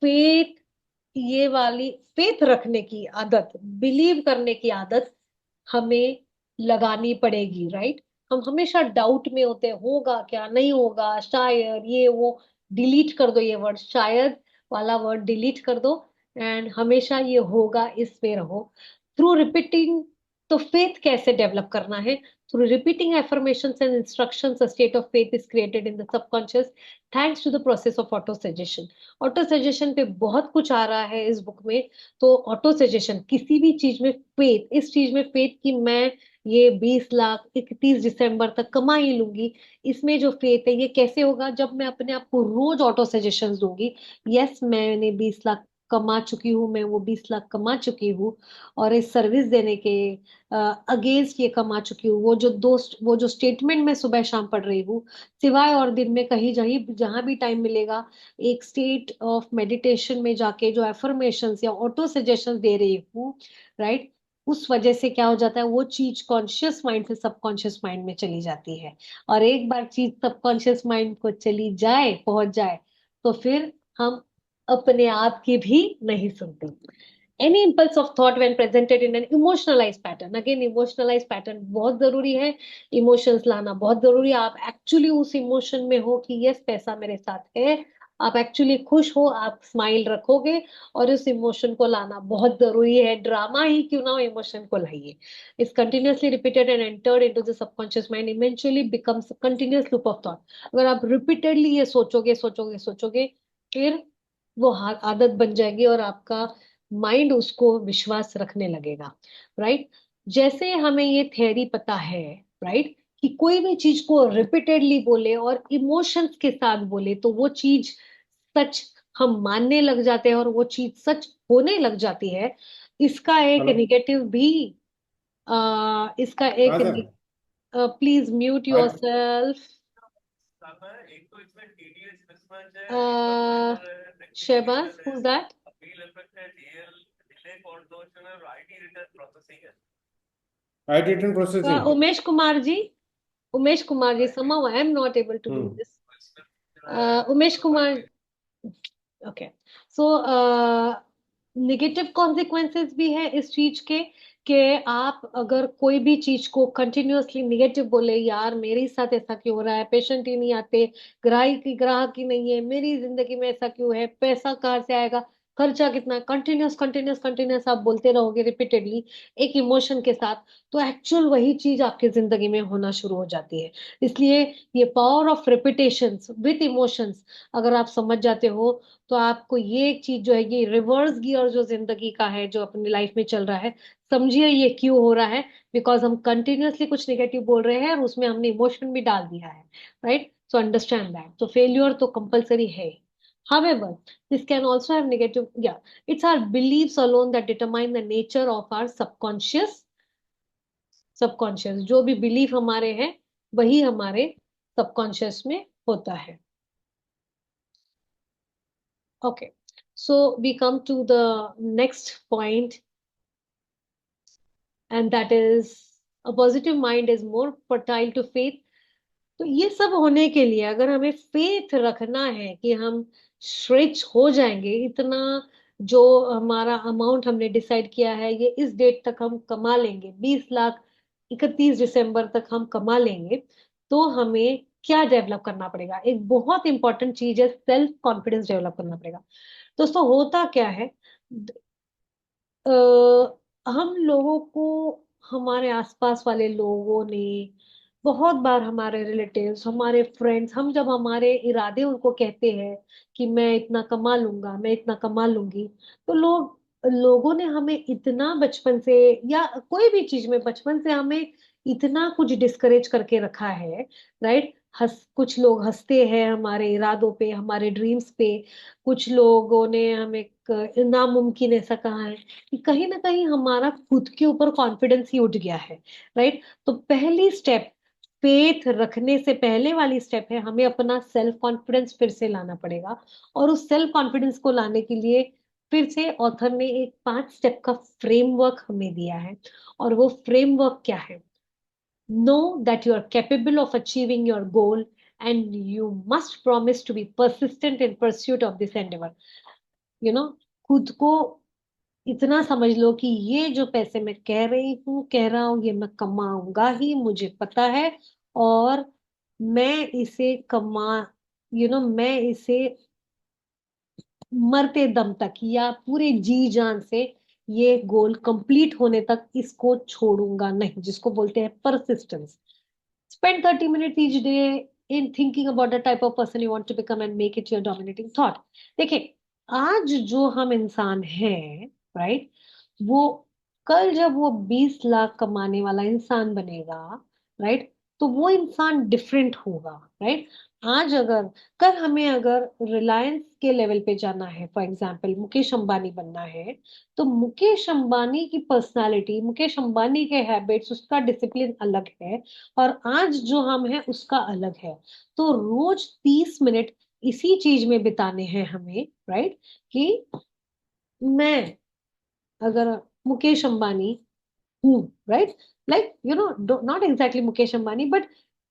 फेथ, ये वाली फेथ रखने की आदत, बिलीव करने की आदत हमें लगानी पड़ेगी, राइट। हम हमेशा डाउट में होते हैं, होगा क्या, नहीं होगा, शायद, ये वो। डिलीट कर दो ये वर्ड, शायद वाला वर्ड डिलीट कर दो, एंड हमेशा ये होगा, इस पे रहो। थ्रू रिपीटिंग, तो फेथ कैसे डेवलप करना है? Through repeating affirmations and instructions, a state of faith is created in the subconscious, thanks to the process of auto suggestion. Auto suggestion पे बहुत कुछ आ रहा है इस बुक में। तो ऑटो सजेशन, किसी भी चीज में फेथ, इस चीज में फेथ कि मैं ये 20 लाख 31 दिसंबर तक कमा ही लूंगी, इसमें जो फेथ है, ये कैसे होगा? जब मैं अपने आप को रोज ऑटो सजेशन दूंगी, यस मैंने 20 लाख कमा चुकी हूँ, मैं वो 20 लाख कमा चुकी हूँ, और इस सर्विस देने के अगेंस्ट ये कमा चुकी हूँ। वो जो स्टेटमेंट मैं सुबह शाम पढ़ रही हूँ, सिवाय और दिन में कहीं जहीं जहां भी टाइम मिलेगा, एक स्टेट ऑफ मेडिटेशन में जाके जो एफर्मेशंस या ऑटो सजेशंस दे रही हूँ, राइट, उस वजह से क्या हो जाता है, वो चीज कॉन्शियस माइंड से सबकॉन्शियस माइंड में चली जाती है। और एक बार चीज सबकॉन्शियस माइंड को चली जाए, पहुंच जाए, तो फिर हम अपने आप की भी नहीं सुनते। any impulse of thought when presented in an emotionalized pattern, again emotionalized pattern बहुत जरूरी है, इमोशंस लाना बहुत जरूरी है। आप एक्चुअली उस इमोशन में हो कि यस पैसा मेरे साथ है, आप एक्चुअली खुश हो, आप स्माइल रखोगे, और उस इमोशन को लाना बहुत जरूरी है। ड्रामा ही क्यों ना हो, इमोशन को लाइए। इस continuously repeated and entered into the subconscious mind eventually becomes continuous loop of thought. अगर आप रिपीटेडली ये सोचोगे सोचोगे सोचोगे, फिर वो आदत बन जाएगी, और आपका माइंड उसको विश्वास रखने लगेगा, राइट। जैसे हमें ये थ्योरी पता है, राइट, कि कोई भी चीज को रिपीटेडली बोले और इमोशंस के साथ बोले, तो वो चीज सच हम मानने लग जाते हैं, और वो चीज सच होने लग जाती है। इसका एक हेलो। निगेटिव भी, इसका एक, हाँ सर। प्लीज म्यूट योर हाँ। Self. Shahbaz, who's that? I return processing. Umesh Kumar ji, Umesh Kumar ji, somehow I am not able to do hmm. this. Umesh Kumar, okay. So negative consequences भी है इस चीज के, कि आप अगर कोई भी चीज को कंटिन्यूअसली निगेटिव बोले, यार मेरे साथ ऐसा क्यों हो रहा है, पेशेंट ही नहीं आते, ग्राहक ही नहीं है, मेरी जिंदगी में ऐसा क्यों है, पैसा कहाँ से आएगा, खर्चा कितना, कंटिन्यूअस कंटिन्यूअस कंटिन्यूअस आप बोलते रहोगे रिपीटेडली एक इमोशन के साथ, तो एक्चुअल वही चीज आपकी जिंदगी में होना शुरू हो जाती है। इसलिए ये power of repetitions with emotions अगर आप समझ जाते हो, तो आपको ये एक चीज जो है, ये रिवर्स गियर जो जिंदगी का है, जो अपनी लाइफ में चल रहा है, समझिए ये क्यों हो रहा है। बिकॉज हम कंटिन्यूअसली कुछ नेगेटिव बोल रहे हैं, और उसमें हमने इमोशन भी डाल दिया है, राइट। So understand that. तो फेल्योर तो कंपलसरी है। However, this can also have negative, yeah, it's our beliefs alone that determine the nature of our subconscious, जो भी बिलीफ हमारे हैं, वही हमारे सबकॉन्शियस में होता है। Okay, so we come to the next point, and that is a positive mind is more fertile to faith. तो ये सब होने के लिए अगर हमें फेथ रखना है कि हम श्रेष्ठ हो जाएंगे, इतना जो हमारा अमाउंट हमने डिसाइड किया है, ये इस डेट तक हम कमा लेंगे, 20 लाख 31 दिसंबर तक हम कमा लेंगे, तो हमें क्या डेवलप करना पड़ेगा? एक बहुत इंपॉर्टेंट चीज है, सेल्फ कॉन्फिडेंस डेवलप करना पड़ेगा। दोस्तों, होता क्या है, हम लोगों को हमारे आसपास वाले लोगों ने, बहुत बार हमारे रिलेटिव्स, हमारे फ्रेंड्स, हम जब हमारे इरादे उनको कहते हैं कि मैं इतना कमा लूंगा, मैं इतना कमा लूंगी, तो लोगों ने हमें इतना बचपन से, या कोई भी चीज में बचपन से हमें इतना कुछ डिस्करेज करके रखा है, राइट। कुछ लोग हंसते हैं हमारे इरादों पे, हमारे ड्रीम्स पे। कुछ लोगों ने हमें नामुमकिन ऐसा कहा है कि कहीं ना कहीं हमारा खुद के ऊपर कॉन्फिडेंस ही उठ गया है, राइट। तो पहली स्टेप, फेथ रखने से पहले वाली स्टेप है, हमें अपना सेल्फ कॉन्फिडेंस फिर से लाना पड़ेगा। और उस सेल्फ कॉन्फिडेंस को लाने के लिए फिर से ऑथर ने एक 5 स्टेप का फ्रेमवर्क हमें दिया है। और वो फ्रेमवर्क क्या है? No that you are capable of achieving your goal, and you must promise to be persistent in pursuit of this endeavour. You know, खुद को इतना समझ लो कि ये जो पैसे मैं कह रहा हूँ, ये मैं कमाऊंगा ही, मुझे पता है। और मैं इसे मैं इसे मरते दम तक या पूरे जी जान से ये गोल कंप्लीट होने तक इसको छोड़ूंगा नहीं, जिसको बोलते हैं persistence. Spend 30 minutes each day in thinking about the type of person you want to become and make it your dominating thought. देखिए, आज जो हम इंसान हैं, राइट, वो कल जब वो 20 लाख कमाने वाला इंसान बनेगा, राइट, तो वो इंसान डिफरेंट होगा, राइट। आज अगर कल हमें अगर रिलायंस के लेवल पे जाना है, फॉर एग्जाम्पल मुकेश अंबानी बनना है, तो मुकेश अंबानी की पर्सनालिटी, मुकेश अंबानी के हैबिट्स, उसका डिसिप्लिन अलग है। और आज जो हम हैं उसका अलग है। तो रोज 30 मिनट इसी चीज में बिताने हैं हमें, राइट। कि मैं अगर मुकेश अंबानी हूँ, right, like not exactly Mukesh Ambani, but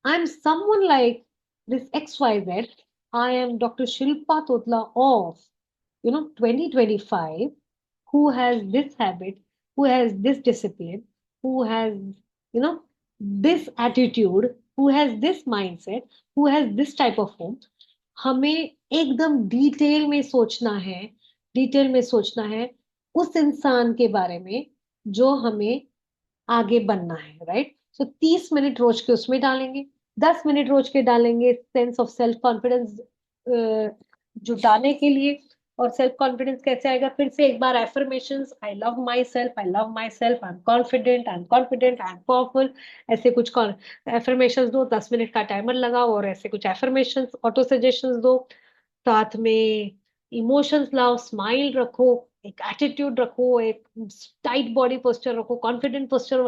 I am someone like this XYZ। I am doctor Shilpa Totla of 2025, who has this habit, who has this discipline, who has, you know, this attitude, who has this mindset, who has this type of home। हमें एकदम detail में सोचना है उस इंसान के बारे में जो हमें आगे बनना है, राइट। सो 30 मिनट रोज के उसमें डालेंगे, 10 मिनट रोज के डालेंगे सेंस ऑफ सेल्फ कॉन्फिडेंस जुटाने के लिए। और सेल्फ कॉन्फिडेंस कैसे आएगा? फिर से एक बार affirmations, I love myself, I love myself, I am confident, I am confident, I am powerful. ऐसे कुछ एफर्मेशंस दो, 10 मिनट का टाइमर लगाओ और ऐसे कुछ एफर्मेशंस, ऑटो सजेशंस दो। साथ में इमोशंस लाओ, स्माइल रखो, एक एटीट्यूड रखो, एक टाइट बॉडी पोस्चर रखो, कॉन्फिडेंट पोस्चर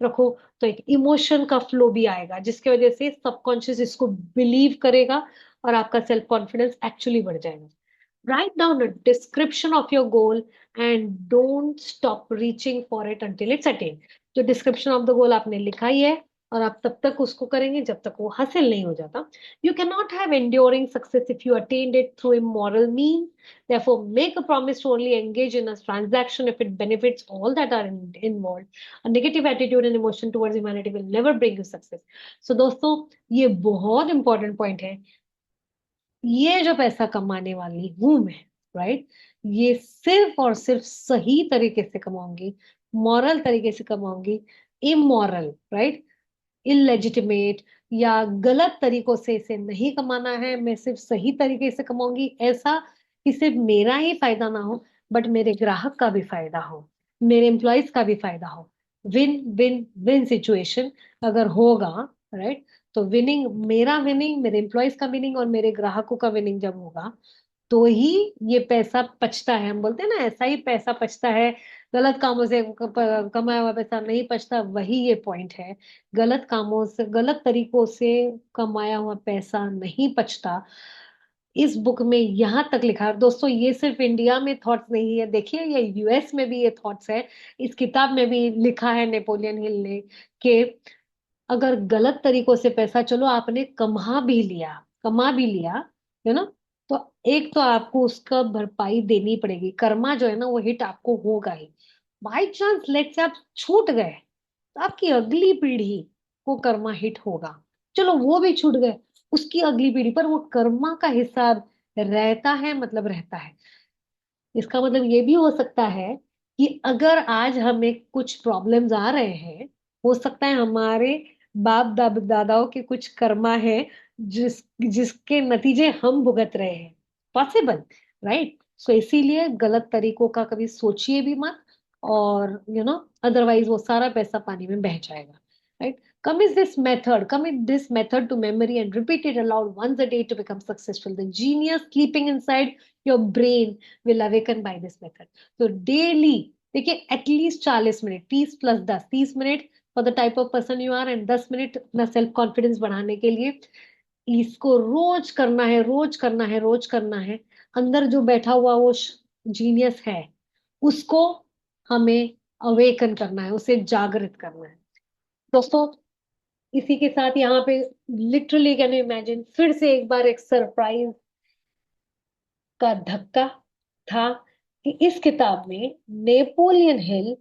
रखो। तो एक इमोशन का फ्लो भी आएगा, जिसकी वजह से सबकॉन्शियस इसको बिलीव करेगा और आपका सेल्फ कॉन्फिडेंस एक्चुअली बढ़ जाएगा। Write down a description of your goal and don't stop reaching for it until it's attained। जो डिस्क्रिप्शन ऑफ द गोल आपने लिखा ही है, और आप तब तक उसको करेंगे जब तक वो हासिल नहीं हो जाता। You cannot have enduring success if you attained it through immoral means। Therefore, make a promise to only engage in a transaction if it benefits all that are involved। A negative attitude and emotion towards humanity will never bring you success। So दोस्तों, ये बहुत important point है। ये जो पैसा कमाने वाली हूं मैं, राइट, ये सिर्फ और सिर्फ सही तरीके से कमाऊंगी, मॉरल तरीके से कमाऊंगी। इमोरल, राइट, इलेजिटिमेट या गलत तरीकों से इसे नहीं कमाना है। मैं सिर्फ सही तरीके से कमाऊंगी, ऐसा कि सिर्फ मेरा ही फायदा ना हो, बट मेरे ग्राहक का भी फायदा हो, मेरे एम्प्लॉयज का भी फायदा हो। विन विन विन सिचुएशन अगर होगा, राइट, तो विनिंग, मेरे एम्प्लॉयज का विनिंग और मेरे ग्राहकों का विनिंग जब होगा, तो ही ये पैसा पचता है। हम बोलते हैं ना, ऐसा ही पैसा पचता है, गलत कामों से कमाया हुआ पैसा नहीं पचता। वही ये पॉइंट है, गलत कामों से, गलत तरीकों से कमाया हुआ पैसा नहीं पचता। इस बुक में यहाँ तक लिखा है दोस्तों। ये सिर्फ इंडिया में थॉट्स नहीं है, देखिए ये US में भी ये थॉट्स है। इस किताब में भी लिखा है नेपोलियन हिल ने कि अगर गलत तरीकों से पैसा, चलो आपने कमा भी लिया, है ना, तो एक तो आपको उसका भरपाई देनी पड़ेगी। कर्मा जो है ना, वो हिट आपको होगा ही। बाई चांस लेट से आप छूट गए, तो आपकी अगली पीढ़ी को कर्मा हिट होगा। चलो वो भी छूट गए, उसकी अगली पीढ़ी पर वो कर्मा का हिसाब रहता है, मतलब रहता है। इसका मतलब ये भी हो सकता है कि अगर आज हमें कुछ प्रॉब्लम्स आ रहे हैं, हो सकता है हमारे बाप दादाओं के कुछ कर्मा है जिसके नतीजे हम भुगत रहे हैं। Possible, right? सो इसीलिए गलत तरीकों का कभी सोचिए भी मत, और अदरवाइज वो सारा पैसा पानी में बह जाएगा, right? Commit this method to memory and repeat it aloud once a day to become successful. The genius sleeping inside your brain will awaken by this method. तो डेली देखिए, at least 40 minute, 30 + 10, 30 minute for the type of person you are, and 10 minute अपना self confidence बढ़ाने के लिए। इसको रोज करना है, रोज करना है, रोज करना है। अंदर जो बैठा हुआ वो जीनियस है, उसको हमें अवेकन करना है, उसे जागृत करना है। दोस्तों, इसी के साथ यहाँ पे लिटरली कैन यू इमेजिन, फिर से एक बार एक सरप्राइज का धक्का था कि इस किताब में नेपोलियन हिल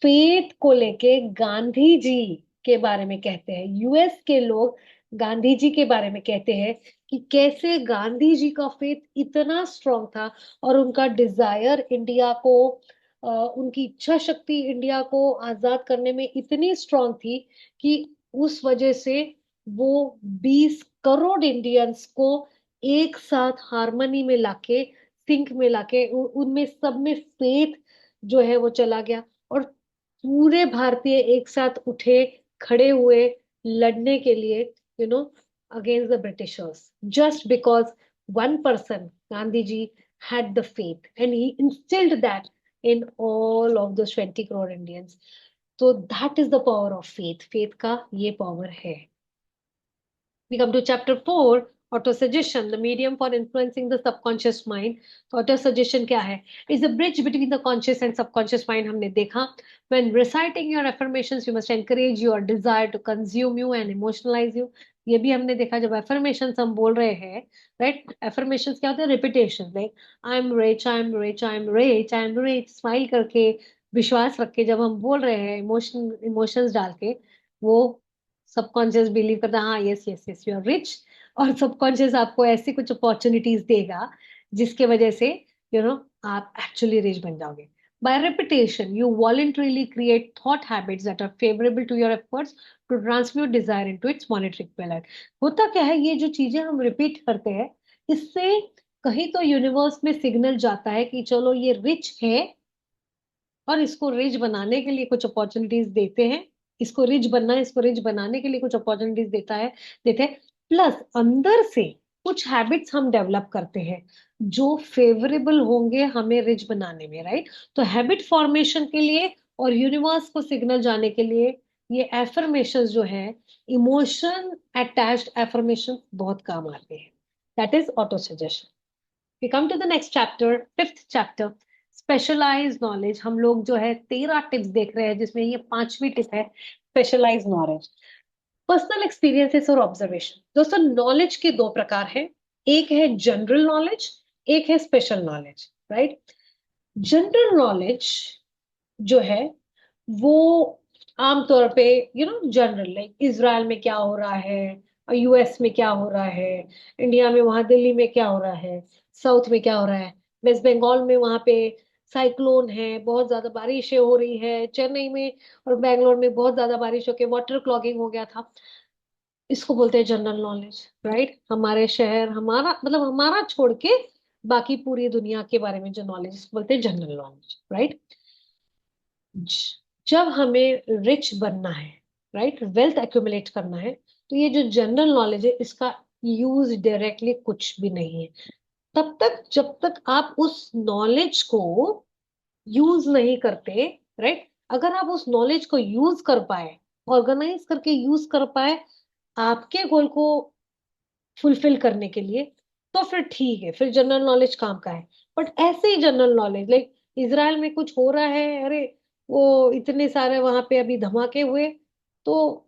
फेथ को लेके गांधी जी के बारे में कहते हैं। यूएस के लोग गांधी जी के बारे में कहते हैं कि कैसे गांधी जी का फेथ इतना स्ट्रांग था, और उनका डिजायर इंडिया को, उनकी इच्छा शक्ति इंडिया को आजाद करने में इतनी स्ट्रांग थी कि उस वजह से वो 20 करोड़ इंडियंस को एक साथ हारमोनी में लाके, सिंक में लाके, उनमें सब में फेथ जो है वो चला गया, और पूरे भारतीय एक साथ उठे, खड़े हुए लड़ने के लिए, against the Britishers, just because one person, Gandhi ji, had the faith and he instilled that in all of those 20 crore Indians. So that is the power of faith. Faith का ये power है। We come to chapter 4, auto-suggestion, the medium for influencing the subconscious mind. तो auto-suggestion क्या है? It's a bridge between the conscious and subconscious mind, हमने देखा। When reciting your affirmations, you must encourage your desire to consume you and emotionalize you. ये भी हमने देखा, जब affirmations हम बोल रहे हैं, right? Affirmations क्या होते हैं? Repetition, like I'm rich, I'm rich, I'm rich, I'm rich, smile करके, विश्वास रख के जब हम बोल रहे हैं, इमोशंस डाल के, वो सबकॉन्शियस बिलीव करता है, हाँ, yes yes yes, you are rich. और सबकॉन्शियस आपको ऐसी कुछ अपॉर्चुनिटीज देगा जिसके वजह से आप एक्चुअली रिच बन जाओगे। By repetition you voluntarily create thought habits that are favourable to your efforts to transmute desire into its monetary equivalent. होता क्या है, ये जो चीजें हम रिपीट करते हैं, इससे कहीं तो यूनिवर्स में सिग्नल जाता है कि चलो ये रिच है, और इसको रिच बनाने के लिए कुछ अपॉर्चुनिटीज देते हैं। इसको रिच बनना है, इसको रिच बनाने के लिए कुछ अपॉर्चुनिटीज देते हैं। प्लस अंदर से कुछ हैबिट्स हम डेवलप करते हैं जो फेवरेबल होंगे हमें रिच बनाने में, राइट? तो हैबिट फॉर्मेशन के लिए और यूनिवर्स को सिग्नल जाने के लिए ये एफर्मेशन जो है, इमोशन अटैच्ड एफर्मेशन, बहुत काम आते हैं। That is auto suggestion. We come to the next chapter, fifth chapter, specialise knowledge. हम लोग जो है 13 टिप्स देख रहे हैं, जिसमें ये 5वीं टिप है, स्पेशलाइज नॉलेज, पर्सनल एक्सपीरियंसेस और ऑब्जर्वेशन। दोस्तों, नॉलेज के दो प्रकार हैं, एक है जनरल नॉलेज, एक है special knowledge, right? General knowledge जो है वो आमतौर पे जनरल, लाइक इजराइल में क्या हो रहा है, यूएस में क्या हो रहा है, इंडिया में वहां दिल्ली में क्या हो रहा है, साउथ में क्या हो रहा है, वेस्ट बंगाल में वहां पे साइक्लोन है, बहुत ज्यादा बारिशें हो रही है, चेन्नई में और बैंगलोर में बहुत ज्यादा बारिश होके वाटर क्लॉगिंग हो गया था। इसको बोलते हैं जनरल नॉलेज, राइट? हमारे शहर, हमारा मतलब हमारा छोड़ के बाकी पूरी दुनिया के बारे में जो नॉलेज, इसको बोलते हैं जनरल नॉलेज, राइट? जब हमें रिच बनना है, राइट, वेल्थ एक्यूमुलेट करना है, तो ये जो जनरल नॉलेज है, इसका यूज डायरेक्टली कुछ भी नहीं है तब तक जब तक आप उस नॉलेज को यूज नहीं करते, राइट? अगर आप उस नॉलेज को यूज कर पाए, ऑर्गेनाइज करके यूज कर पाए आपके गोल को फुलफिल करने के लिए, तो फिर ठीक है, फिर जनरल नॉलेज काम का है। बट ऐसे ही जनरल नॉलेज, लाइक इसराइल में कुछ हो रहा है, अरे वो इतने सारे वहां पे अभी धमाके हुए, तो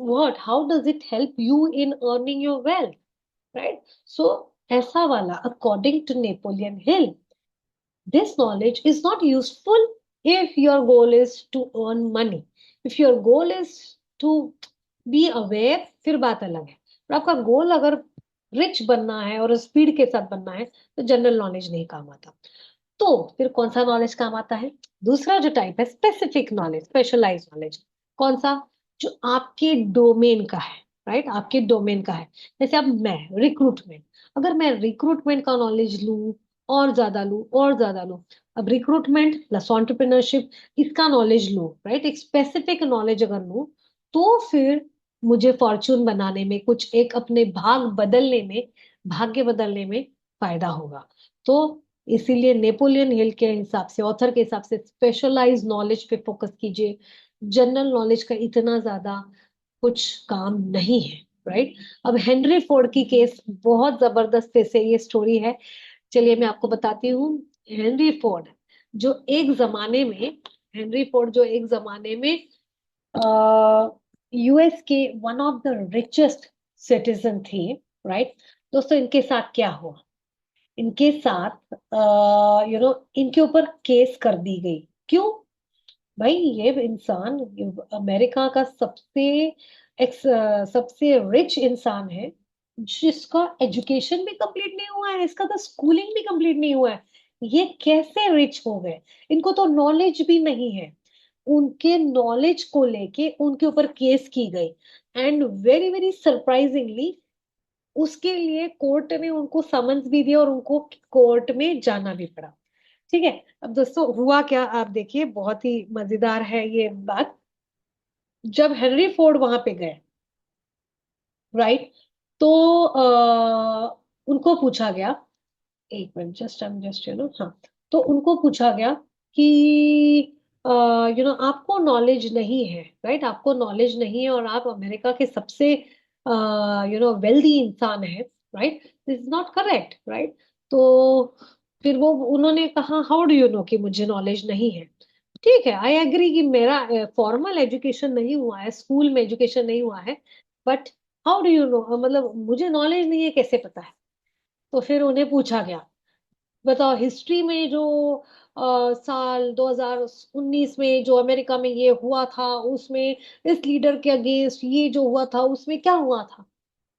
what, how does it help you in earning your wealth, right? So ऐसा वाला, according to Napoleon Hill, this knowledge is not useful if your goal is to earn money. If your goal is to be aware, फिर बात अलग है। पर आपका गोल अगर rich बनना है और स्पीड के साथ बनना है, तो जनरल नॉलेज नहीं काम आता। तो फिर कौन सा नॉलेज काम आता है? दूसरा जो टाइप है स्पेसिफिक नॉलेज, स्पेशलाइज नॉलेज। कौन सा? जो आपके डोमेन का है, राइट, आपके डोमेन का है। जैसे अब मैं रिक्रूटमेंट, अगर मैं रिक्रूटमेंट का नॉलेज लूं, और ज्यादा लूं और ज्यादा लूं, अब रिक्रूटमेंट प्लस एंटरप्रेन्योरशिप, इसका नॉलेज लूं, राइट, एक स्पेसिफिक नॉलेज अगर लूं, तो फिर मुझे फॉर्च्यून बनाने में, कुछ एक अपने भाग बदलने में, भाग्य बदलने में फायदा होगा। तो इसीलिए नेपोलियन हिल के हिसाब से, ऑथर के हिसाब से, स्पेशलाइज नॉलेज पे फोकस कीजिए। जनरल नॉलेज का इतना ज्यादा कुछ काम नहीं है, राइट। अब हेनरी फोर्ड की केस बहुत जबरदस्त से ये स्टोरी है। चलिए मैं आपको बताती हूँ। हेनरी फोर्ड जो एक जमाने में हेनरी फोर्ड जो एक जमाने में यूएस के one of the richest citizen थे, राइट। दोस्तों इनके साथ क्या हुआ? इनके साथ इनके ऊपर केस कर दी गई। क्यों? भाई ये इंसान अमेरिका का सबसे रिच इंसान है, जिसका एजुकेशन भी कंप्लीट नहीं हुआ है, इसका तो स्कूलिंग भी कंप्लीट नहीं हुआ है। ये कैसे रिच हो गए? इनको तो नॉलेज भी नहीं है। उनके नॉलेज को लेके उनके ऊपर केस की गई, एंड वेरी वेरी सरप्राइजिंगली उसके लिए कोर्ट ने उनको समन्स भी दिया और उनको कोर्ट में जाना भी पड़ा। ठीक है। अब दोस्तों हुआ क्या, आप देखिए, बहुत ही मजेदार है ये बात। जब हेनरी फोर्ड वहां पे गए, राइट, तो उनको पूछा गया, एक minute, just I am just हाँ, तो उनको पूछा गया कि आपको नॉलेज नहीं है, राइट, आपको नॉलेज नहीं है, और आप अमेरिका के सबसे वेल्दी इंसान है, right, this is not correct, right. तो फिर वो उन्होंने कहा, हाउ डू यू नो कि मुझे नॉलेज नहीं है? ठीक है, आई एग्री कि मेरा फॉर्मल एजुकेशन नहीं हुआ है, स्कूल में एजुकेशन नहीं हुआ है, but how do you know, मतलब मुझे नॉलेज नहीं है कैसे पता है? तो फिर उन्हें पूछा गया, बताओ हिस्ट्री में जो साल 2019 में जो अमेरिका में ये हुआ था, उसमें इस लीडर के अगेंस्ट ये जो हुआ था, उसमें क्या हुआ था?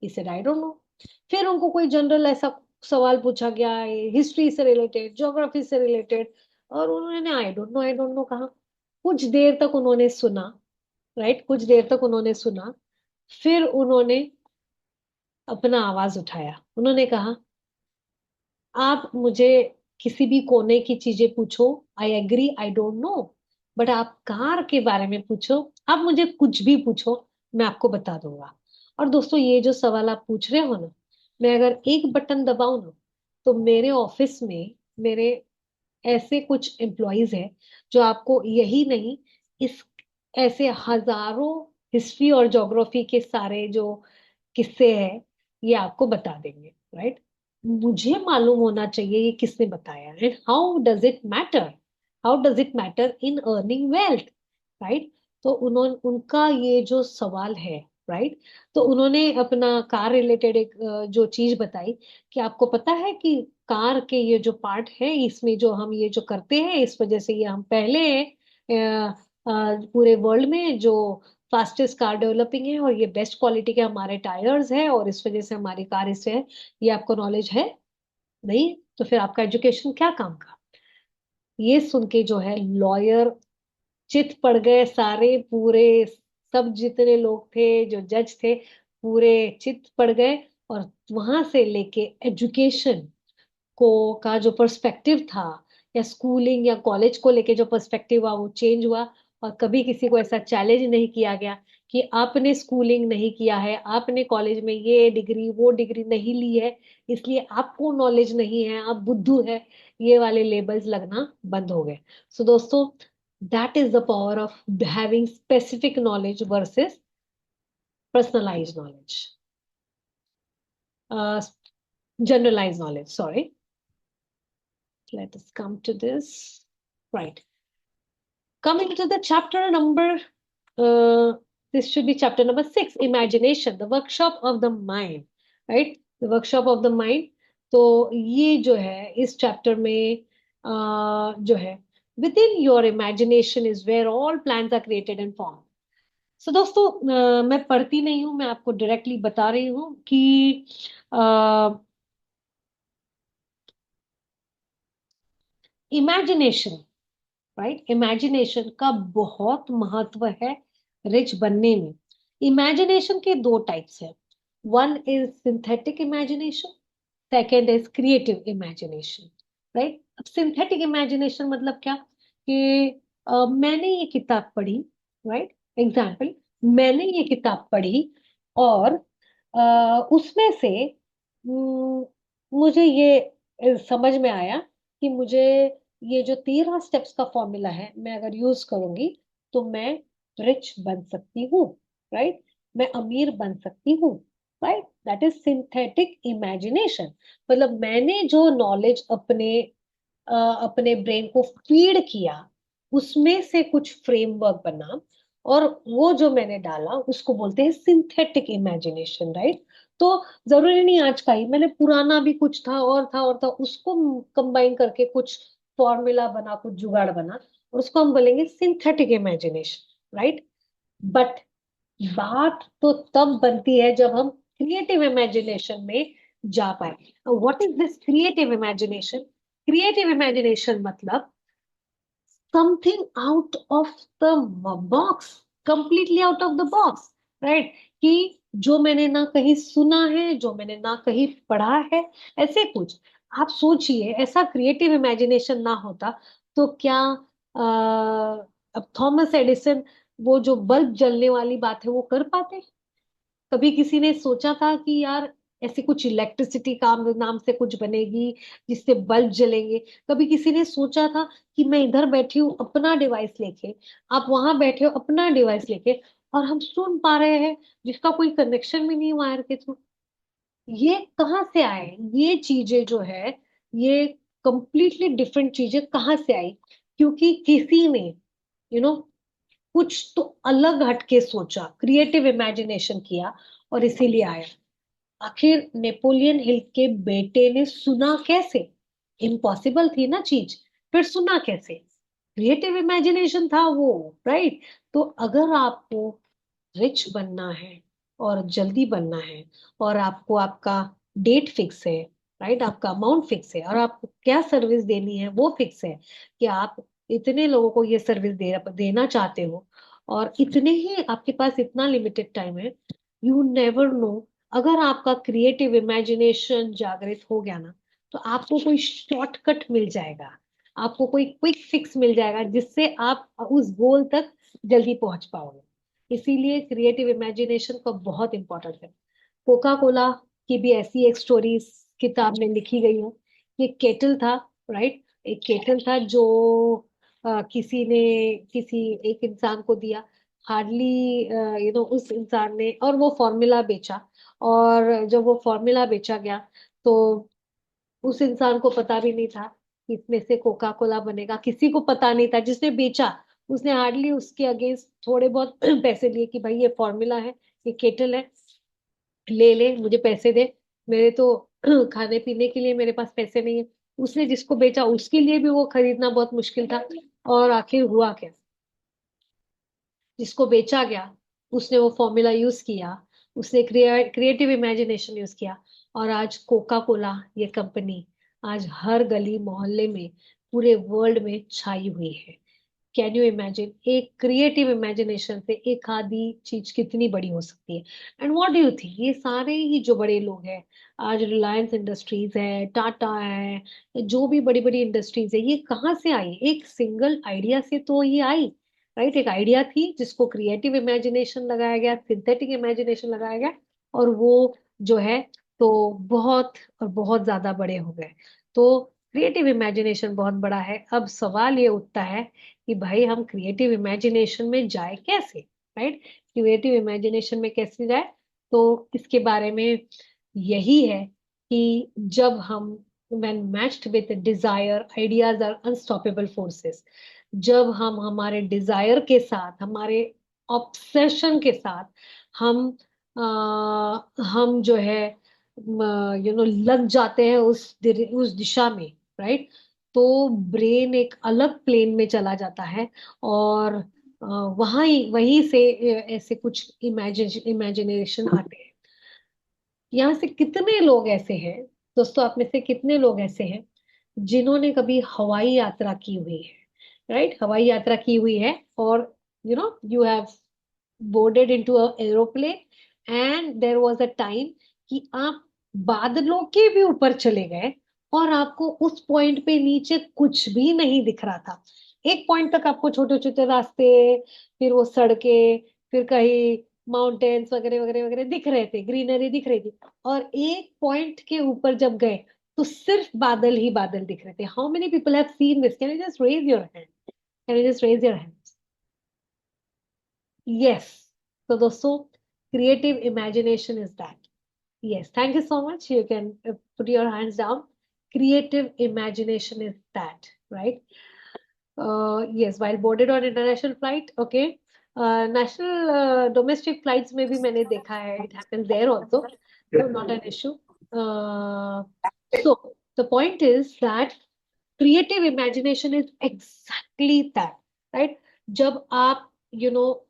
He said I don't no. फिर उनको कोई जनरल ऐसा सवाल पूछा गया, हिस्ट्री से रिलेटेड, ज्योग्राफी से रिलेटेड, और उन्होंने आई डोंट नो कहा। कुछ देर तक उन्होंने सुना, राइट, कुछ देर तक उन्होंने सुना। फिर उन्होंने अपना आवाज उठाया, उन्होंने कहा, आप मुझे किसी भी कोने की चीजें पूछो, I agree I don't know, but आप कार के बारे में पूछो, आप मुझे कुछ भी पूछो, मैं आपको बता दूंगा। और दोस्तों ये जो सवाल आप पूछ रहे हो ना, मैं अगर एक बटन दबाऊं ना, तो मेरे ऑफिस में मेरे ऐसे कुछ एम्प्लॉयज हैं जो आपको यही नहीं, इस ऐसे हजारों हिस्ट्री और ज्योग्राफी के सारे जो किस्से हैं, ये आपको बता देंगे, राइट। मुझे मालूम होना चाहिए ये किसने बताया, and how does it matter, how does it matter in earning wealth, right. तो उन्होंने, उनका ये जो सवाल है, राइट, तो उन्होंने अपना कार रिलेटेड एक जो चीज बताई, कि आपको पता है कि कार के ये जो पार्ट है, इसमें जो हम ये जो करते हैं, इस वजह से ये हम पहले पूरे वर्ल्ड में जो फास्टेस्ट कार डेवलपिंग है, और ये बेस्ट क्वालिटी के हमारे टायर्स है, और इस वजह से हमारी कार इससे है। ये आपको नॉलेज है? नहीं, तो फिर आपका एजुकेशन क्या काम का? ये सुन के जो है लॉयर चित पड़ गए, सारे पूरे, सब जितने लोग थे जो जज थे, पूरे चित पड़ गए। और वहां से लेके एजुकेशन को का जो पर्सपेक्टिव था, या स्कूलिंग या कॉलेज को लेके जो पर्सपेक्टिव हुआ, वो चेंज हुआ। और कभी किसी को ऐसा चैलेंज नहीं किया गया कि आपने स्कूलिंग नहीं किया है, आपने कॉलेज में ये डिग्री वो डिग्री नहीं ली है, इसलिए आपको नॉलेज नहीं है, आप बुद्धू है। ये वाले लेबल्स लगना बंद हो गए। सो दोस्तों, that is the power of having specific knowledge versus personalise knowledge, generalise knowledge, sorry. Let us come to this. Right. Coming to the chapter number, this should be chapter number 6, imagination, the workshop of the mind. Right? The workshop of the mind. तो ये जो है इस chapter में जो है, within your imagination is where all plans are created and formed. So दोस्तों, मैं पढ़ती नहीं हूँ, मैं आपको डायरेक्टली बता रही हूँ कि इमेजिनेशन, राइट, इमेजिनेशन का बहुत महत्व है रिच बनने में। इमेजिनेशन के दो टाइप्स है, one is synthetic imagination, second is creative imagination, right. अब सिंथेटिक इमेजिनेशन मतलब क्या, कि मैंने ये किताब पढ़ी, राइट, एग्जाम्पल, मैंने ये किताब पढ़ी और उसमें से मुझे ये समझ में आया कि मुझे ये जो 13 स्टेप्स का फॉर्मूला है, मैं अगर यूज करूंगी तो मैं रिच बन सकती हूँ, राइट, मैं अमीर बन सकती हूँ, right. That is synthetic imagination. मतलब मैंने जो नॉलेज अपने ब्रेन को फीड किया, उसमें से कुछ फ्रेमवर्क बना, और वो जो मैंने डाला उसको बोलते हैं सिंथेटिक इमेजिनेशन, राइट। तो जरूरी नहीं आज का ही, मैंने पुराना भी कुछ था और था और था, उसको कंबाइन करके कुछ फॉर्मूला बना, कुछ जुगाड़ बना, और उसको हम बोलेंगे सिंथेटिक इमेजिनेशन, राइट। बट बात तो तब बनती है जब हम क्रिएटिव इमेजिनेशन में जा पाए। What is this creative imagination? Creative imagination मतलब something out of the box, completely out of the box, right. कि जो मैंने ना कहीं सुना है, जो मैंने ना कहीं पढ़ा है, ऐसे कुछ। आप सोचिए, ऐसा क्रिएटिव इमेजिनेशन ना होता तो क्या अब थॉमस एडिसन वो जो बल्ब जलने वाली बात है वो कर पाते? कभी किसी ने सोचा था कि यार ऐसे कुछ इलेक्ट्रिसिटी काम नाम से कुछ बनेगी जिससे बल्ब जलेंगे? कभी किसी ने सोचा था कि मैं इधर बैठी हूँ अपना डिवाइस लेके, आप वहां बैठे हो अपना डिवाइस लेके, और हम सुन पा रहे हैं जिसका कोई कनेक्शन भी नहीं वायर के थ्रू? ये कहाँ से आए ये चीजें जो है, ये कंप्लीटली डिफरेंट चीजें कहाँ से आई? क्योंकि किसी ने यू नो कुछ तो अलग हटके सोचा, क्रिएटिव इमेजिनेशन किया, और इसीलिए आया। आखिर नेपोलियन हिल के बेटे ने सुना कैसे? इम्पॉसिबल थी ना चीज, फिर सुना कैसे? क्रिएटिव इमेजिनेशन था वो, राइट। तो अगर आपको रिच बनना है और जल्दी बनना है, और आपको आपका डेट फिक्स है, राइट, आपका अमाउंट फिक्स है, और आपको क्या सर्विस देनी है वो फिक्स है, कि आप इतने लोगों को ये सर्विस देना चाहते हो, और इतने ही आपके पास इतना लिमिटेड टाइम है, यू नेवर नो। अगर आपका क्रिएटिव इमेजिनेशन जागृत हो गया ना, तो आपको कोई शॉर्टकट मिल जाएगा, आपको कोई क्विक फिक्स मिल जाएगा जिससे आप उस गोल तक जल्दी पहुंच पाओगे। इसीलिए क्रिएटिव इमेजिनेशन का बहुत इंपॉर्टेंट है। कोका कोला की भी ऐसी एक स्टोरी किताब में लिखी गई है। ये केटल था, राइट, एक केटल था जो किसी ने किसी एक इंसान को दिया, हार्डली उस इंसान ने, और वो फॉर्मूला बेचा, और जब वो फॉर्मूला बेचा गया तो उस इंसान को पता भी नहीं था कि इसमें से कोका कोला बनेगा, किसी को पता नहीं था। जिसने बेचा उसने हार्डली उसके अगेंस्ट थोड़े बहुत पैसे लिए कि भाई ये फॉर्मूला है, ये केटल है, ले ले, मुझे पैसे दे, मेरे तो खाने पीने के लिए मेरे पास पैसे नहीं है। उसने जिसको बेचा उसके लिए भी वो खरीदना बहुत मुश्किल था। और आखिर हुआ क्या? जिसको बेचा गया उसने वो फॉर्मूला यूज किया, उसने क्रिएटिव इमेजिनेशन यूज किया, और आज कोका कोला ये कंपनी आज हर गली मोहल्ले में, पूरे वर्ल्ड में छाई हुई है। कैन यू इमेजिन, एक क्रिएटिव इमेजिनेशन से एक आधी चीज कितनी बड़ी हो सकती है? And what do you think, ये सारे ही जो बड़े लोग हैं, आज रिलायंस इंडस्ट्रीज है, टाटा है, जो भी बड़ी बड़ी इंडस्ट्रीज है, ये कहाँ से आई? एक सिंगल आइडिया से तो ये आई, राइट। एक आइडिया थी जिसको क्रिएटिव इमेजिनेशन लगाया गया, सिंथेटिक इमेजिनेशन लगाया गया, और वो जो है तो बहुत और बहुत ज्यादा बड़े हो गए। तो क्रिएटिव इमेजिनेशन बहुत बड़ा है। अब सवाल ये उठता है कि भाई हम क्रिएटिव इमेजिनेशन में जाए कैसे, राइट, क्रिएटिव इमेजिनेशन में कैसे जाए? तो इसके बारे में यही है कि जब हम when matched with desire ideas are unstoppable forces, जब हम हमारे डिजायर के साथ, हमारे ऑब्सेशन के साथ हम हम जो है लग जाते हैं उस दिशा में, राइट, तो ब्रेन एक अलग प्लेन में चला जाता है, और वहां ही वहीं से ऐसे कुछ इमेजिनेशन आते हैं। यहाँ से कितने लोग ऐसे हैं दोस्तों, आप में से कितने लोग ऐसे हैं जिन्होंने कभी हवाई यात्रा की हुई है, राइट, हवाई यात्रा की हुई है, और you have boarded into a aeroplane and there was a time कि आप बादलों के भी ऊपर चले गए और आपको उस पॉइंट पे नीचे कुछ भी नहीं दिख रहा था। एक पॉइंट तक आपको छोटे छोटे रास्ते, फिर वो सड़कें, फिर कहीं माउंटेन्स वगैरह वगैरह वगैरह दिख रहे थे, ग्रीनरी दिख रही थी, और एक पॉइंट के ऊपर जब गए तो सिर्फ बादल ही बादल दिख रहे थे। How many people have seen this? Can you just raise your hand? Can you just raise your hand? Yes. तो दोस्तों, creative imagination is that. Yes, thank you so much. You can put your hands down. Creative imagination is that, right? Yes, while boarded on international flight, okay. National domestic flights में भी मैंने देखा है, it happens there also, so not an issue. So the point is that creative imagination is exactly that, right? जब आप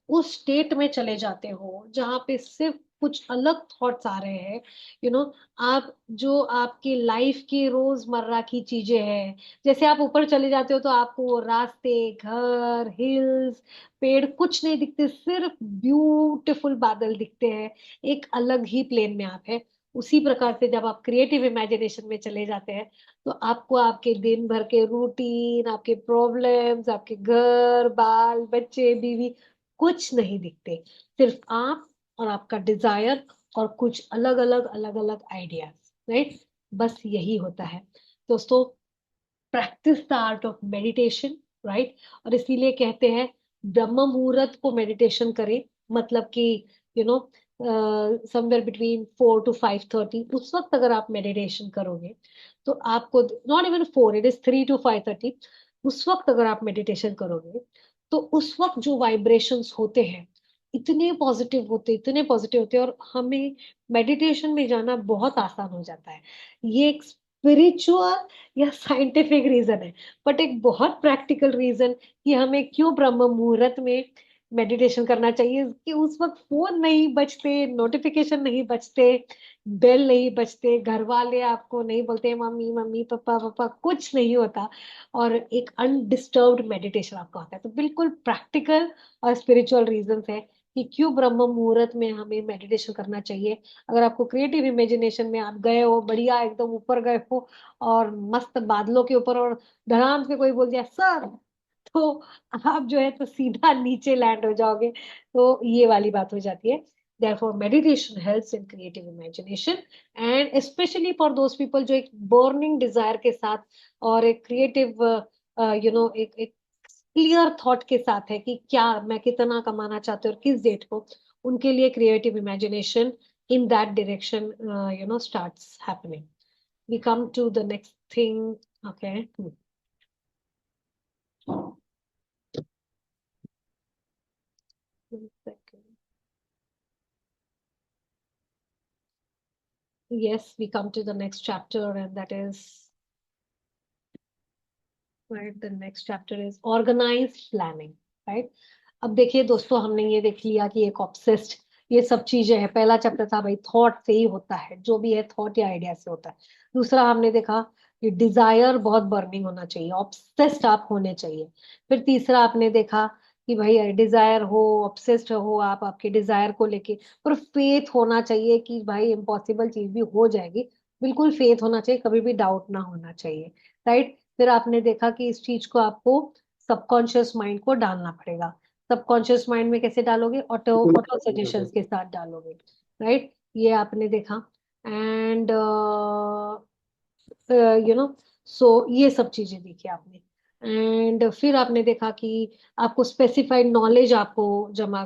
उस state में चले जाते हो जहां पे सिर्फ कुछ अलग थॉट्स आ रहे हैं, यू नो आप जो आपकी लाइफ की रोजमर्रा की चीजें हैं, जैसे आप ऊपर चले जाते हो तो आपको वो रास्ते, घर, हिल्स, पेड़ कुछ नहीं दिखते, सिर्फ ब्यूटीफुल बादल दिखते हैं, एक अलग ही प्लेन में आप है। उसी प्रकार से जब आप क्रिएटिव इमेजिनेशन में चले जाते हैं तो आपको आपके दिन भर के रूटीन, आपके प्रॉब्लम्स, आपके घर बाल बच्चे बीवी कुछ नहीं दिखते, सिर्फ आप और आपका डिजायर और कुछ अलग अलग अलग अलग आइडियाज, राइट? बस यही होता है दोस्तों, practice the art of meditation, right? और इसीलिए कहते हैं ब्रह्म मुहूर्त को मेडिटेशन करें, मतलब कि you know somewhere between 4 to 5:30, उस वक्त अगर आप मेडिटेशन करोगे तो आपको, not even 4, it is 3 to 5:30, उस वक्त अगर आप मेडिटेशन करोगे तो उस वक्त जो वाइब्रेशंस होते हैं इतने पॉजिटिव होते, इतने पॉजिटिव होते हैं, और हमें मेडिटेशन में जाना बहुत आसान हो जाता है। ये एक स्पिरिचुअल या साइंटिफिक रीजन है, बट एक बहुत प्रैक्टिकल रीजन कि हमें क्यों ब्रह्म मुहूर्त में मेडिटेशन करना चाहिए, कि उस वक्त फोन नहीं बजते, नोटिफिकेशन नहीं बजते, बेल नहीं बजते, घर वाले आपको नहीं बोलते मम्मी मम्मी पापा पापा, कुछ नहीं होता, और एक अनडिस्टर्ब्ड मेडिटेशन आपका होता है। तो बिल्कुल प्रैक्टिकल और स्पिरिचुअल रीजंस है कि क्यों ब्रह्म मुहूर्त में हमें मेडिटेशन करना चाहिए। अगर आपको क्रिएटिव इमेजिनेशन में आप गए हो, बढ़िया एकदम ऊपर गए हो और मस्त बादलों के ऊपर, और धड़ाम से कोई बोल दिया सर, तो आप जो है तो सीधा नीचे लैंड हो जाओगे, तो ये वाली बात हो जाती है। therefore meditation helps in creative imagination, and especially for those people जो एक burning desire के साथ और एक creative एक क्लियर थॉट के साथ है कि क्या मैं कितना कमाना चाहती हूँ और किस डेट को, उनके लिए creative imagination in that direction starts happening. We come to the next thing. Okay. One second. Yes, we come to the next chapter, and that is, right, the next chapter is organized planning, right? अब देखिए दोस्तों, हमने ये देख लिया कि एक obsessed, ये सब चीजें हैं। पहला चैप्टर था भाई थॉट से ही होता है, जो भी है थॉट या आइडिया से होता है। दूसरा हमने देखा कि डिजायर बहुत बर्निंग होना चाहिए, ऑब्सेस्ड आप होने चाहिए। फिर तीसरा आपने देखा कि भाई डिजायर हो, ऑब्सेस्ड हो आप आपके डिजायर को लेके, पर फेथ होना चाहिए कि भाई इम्पॉसिबल चीज भी हो जाएगी, बिल्कुल फेथ होना चाहिए, कभी भी डाउट ना होना चाहिए, राइट? फिर आपने देखा कि इस चीज को आपको सबकॉन्शियस माइंड को डालना पड़ेगा। सबकॉन्शियस माइंड में कैसे डालोगे? ऑटो ऑटो सजेशंस के साथ डालोगे, राइट? ये आपने देखा। एंड सो ये सब चीजें देखी आपने। एंड फिर आपने देखा कि आपको स्पेसिफाइड नॉलेज आपको जमा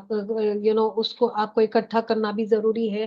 उसको आपको इकट्ठा करना भी जरूरी है,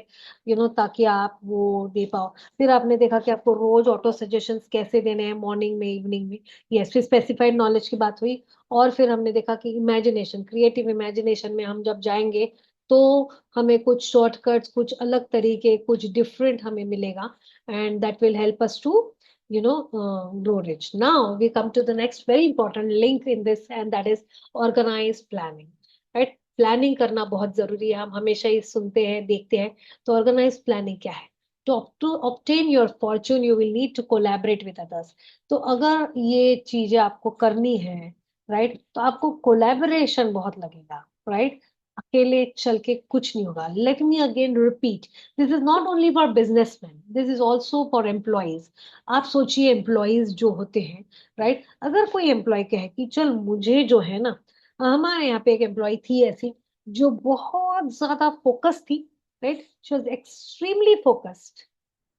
ताकि आप वो दे पाओ। फिर आपने देखा कि आपको रोज ऑटो सजेशंस कैसे देने हैं, मॉर्निंग में, इवनिंग में। यस, फिर स्पेसिफाइड नॉलेज की बात हुई। और फिर हमने देखा कि इमेजिनेशन, क्रिएटिव इमेजिनेशन में हम जब जाएंगे तो हमें कुछ शॉर्टकट्स, कुछ अलग तरीके, कुछ डिफरेंट हमें मिलेगा, and that will help us to grow rich. Now we come to the next very important link in this, and that is organized planning, right? Planning करना बहुत जरूरी है, हम हमेशा ही सुनते हैं देखते हैं। तो ऑर्गेनाइज प्लानिंग क्या है? to obtain your fortune you will need to collaborate with others. तो अगर ये चीजें आपको करनी है, राइट, तो आपको कोलैबोरेशन बहुत लगेगा, राइट। अकेले चल के कुछ नहीं होगा। Let me again repeat, this is not only for businessman, this is also for employees. आप सोचिए एम्प्लॉयज जो होते हैं, राइट, अगर कोई एम्प्लॉय कहे कि चल मुझे जो है ना, हमारे यहाँ पे एक एम्प्लॉय थी ऐसी जो बहुत ज्यादा फोकस थी, right? She was extremely focused,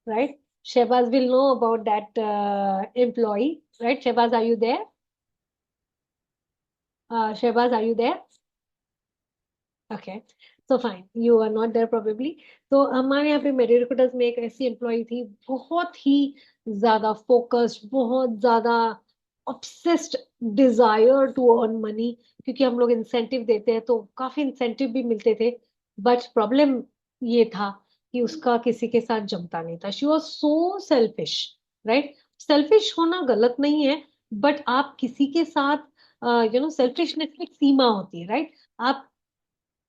right? Shehbaz will know about that employee, right? Shehbaz, are you there? Shehbaz, are you there? Okay, so fine. You are not there probably. तो हमारे यहाँ पे मेरे रिक्रूटर्स में एक ऐसी employ थी, बहुत ही ज्यादा फोकस्ड, बहुत ज्यादा obsessed, desire to earn money, क्योंकि हम लोग इंसेंटिव देते हैं तो काफी इंसेंटिव भी मिलते थे। बट प्रॉब्लम ये था कि उसका किसी के साथ जमता नहीं था। She was so selfish, right. Selfish होना गलत नहीं है, बट आप किसी के साथ सेल्फिशनेस की एक सीमा होती है, राइट। आप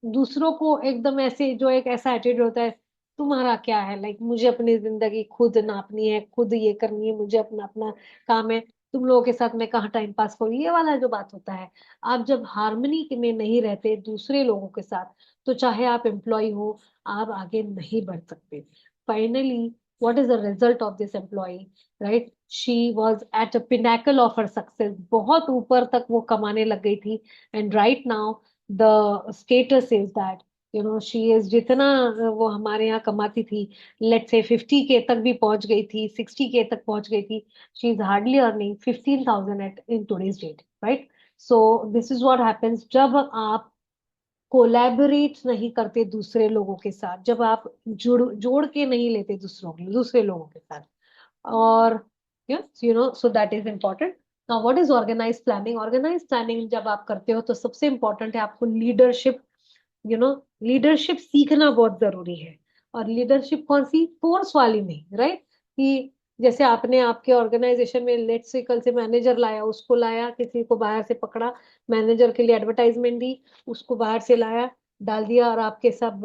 दूसरों को एकदम ऐसे, जो एक ऐसा एटीट्यूड होता है, तुम्हारा क्या है, लाइक मुझे अपनी जिंदगी खुद नापनी है, खुद ये करनी है, मुझे अपना अपना काम है, तुम लोगों के साथ मैं कहाँ टाइम पास करूँ, ये वाला जो बात होता है। आप जब हार्मनी में नहीं रहते दूसरे लोगों के साथ, तो चाहे आप एम्प्लॉय हो, आप आगे नहीं बढ़ सकते। Finally what is the result of this employee, right? She was at a pinnacle of her success, बहुत ऊपर तक वो कमाने लग गई थी। and right now the status is that she is जितना वो हमारे यहाँ कमाती थी, लेट से 50K तक भी पहुंच गई थी, 60K तक पहुंच गई थी। She is hardly earning 15,000 at in today's date, right. So this is what happens जब आप कोलैबोरेट नहीं करते दूसरे लोगों के साथ, जब आप जुड़ जोड़ के नहीं लेते दूसरे लोगों के साथ। और yes, so that is important. Now what is organise planning? Organise planning जब आप करते हो तो सबसे इंपॉर्टेंट है आपको लीडरशिप, लीडरशिप सीखना बहुत जरूरी है। और लीडरशिप कौन सी? फोर्स वाली नहीं, राइट। कि जैसे आपने आपके ऑर्गेनाइजेशन में लेट्स से कल से मैनेजर लाया, उसको लाया, किसी को बाहर से पकड़ा, मैनेजर के लिए एडवर्टाइजमेंट दी, उसको बाहर से लाया, डाल दिया, और आपके सब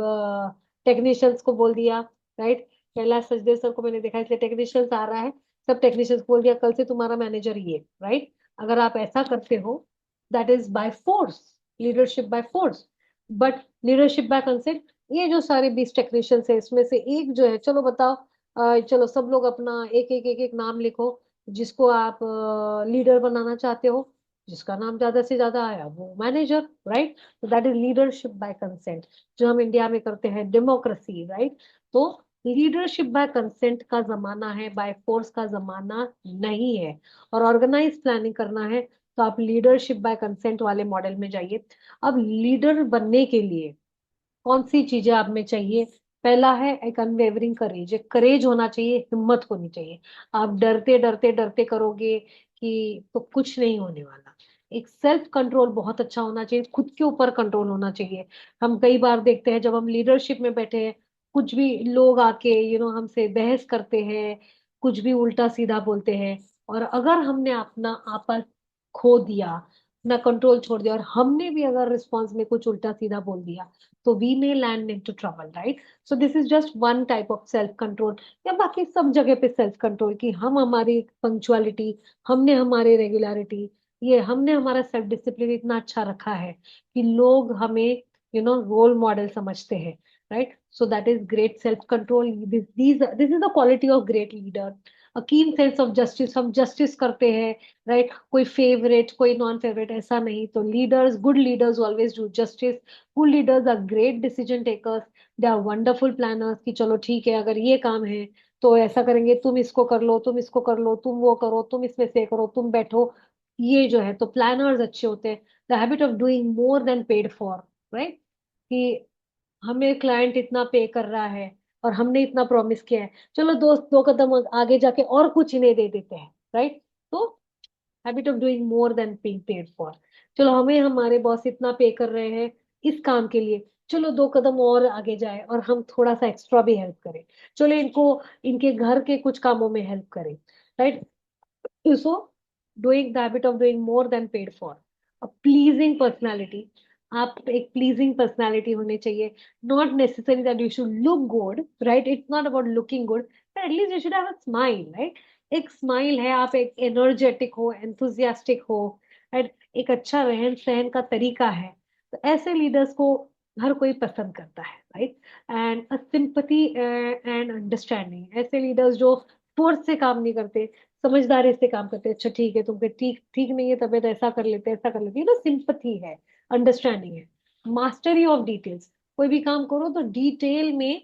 टेक्नीशियंस को बोल दिया, राइट। कैलाश सचदेव सर को मैंने देखा, इसलिए टेक्नीशियंस आ रहा है, सब टेक्नीशियंस को बोल दिया कल से तुम्हारा मैनेजर ये, राइट। अगर आप ऐसा करते हो, that is by force, leadership by force. But leadership bye consent, ये जो सारे 20 टेक्नीशियंस है, इसमें से एक जो है, चलो बताओ, चलो सब लोग अपना एक एक एक एक नाम लिखो जिसको आप लीडर बनाना चाहते हो, जिसका नाम ज्यादा से ज्यादा आया वो मैनेजर, राइट। तो that is leadership bye consent, जो हम इंडिया में करते हैं, डेमोक्रेसी, राइट। तो लीडरशिप बाय कंसेंट का जमाना है, बाय फोर्स का जमाना नहीं है। और ऑर्गेनाइज प्लानिंग करना है तो आप लीडरशिप बाय कंसेंट वाले मॉडल में जाइए। अब लीडर बनने के लिए कौन सी चीजें आप में चाहिए? पहला है एक अनवेवरिंग करेज, एक करेज होना चाहिए, हिम्मत होनी चाहिए। आप डरते डरते डरते करोगे कि तो कुछ नहीं होने वाला। एक सेल्फ कंट्रोल बहुत अच्छा होना चाहिए, खुद के ऊपर कंट्रोल होना चाहिए। हम कई बार देखते हैं जब हम लीडरशिप में बैठे हैं, कुछ भी लोग आके हमसे बहस करते हैं, कुछ भी उल्टा सीधा बोलते हैं, और अगर हमने अपना आपा खो दिया, अपना कंट्रोल छोड़ दिया, और हमने भी अगर रिस्पॉन्स में कुछ उल्टा सीधा बोल दिया, तो we may land into trouble, right. So this is just one type of self control. या बाकी सब जगह पे सेल्फ कंट्रोल, कि हम हमारी पंक्चुअलिटी, हमने हमारी रेगुलरिटी, ये हमने हमारा सेल्फ डिसिप्लिन इतना अच्छा रखा है कि लोग हमें रोल मॉडल समझते हैं, right. So that is great self control. This is the quality of great leader. अ कीन सेंस ऑफ जस्टिस, हम जस्टिस करते हैं, राइट। कोई फेवरेट कोई नॉन फेवरेट ऐसा नहीं। तो leaders, good leaders always do justice. Good leaders are great decision takers, they are wonderful planners, कि चलो ठीक है, अगर ये काम है तो ऐसा करेंगे, तुम इसको कर लो, तुम इसको कर लो, तुम वो करो, तुम इसमें से करो, तुम बैठो, ये जो है। तो प्लानर्स अच्छे होते हैं। The habit of doing more than paid for, right. कि हमें क्लाइंट इतना पे कर रहा है और हमने इतना प्रॉमिस किया है, चलो दोस्त 2 कदम आगे जाके और कुछ इन्हें दे देते हैं, राइट। तो habit of doing more than being paid for. चलो हमें हमारे बॉस इतना पे कर रहे हैं इस काम के लिए, चलो 2 कदम और आगे जाए और हम थोड़ा सा एक्स्ट्रा भी हेल्प करें, चलो इनको इनके घर के कुछ कामों में हेल्प करें, right. So doing the habit of doing more than paid for. A pleasing personality, आप एक प्लीजिंग पर्सनालिटी होनी चाहिए. Not necessary that you should look good, right? It's not about looking good, but at least you should have a smile, right? एक smile है, आप एक energetic हो, enthusiastic हो, राइट? एक अच्छा रहन सहन का तरीका है. तो ऐसे लीडर्स को हर कोई पसंद करता है, right? And a sympathy and understanding, ऐसे लीडर्स जो फोर्स से काम नहीं करते, समझदारी से काम करते हैं. अच्छा ठीक है, तुमको ठीक ठीक नहीं है तबियत, ऐसा कर लेते हैं, ऐसा कर लेते हैं, ना सिंपथी है, अंडरस्टैंडिंग है. मास्टरी ऑफ डिटेल्स, कोई भी काम करो तो डिटेल में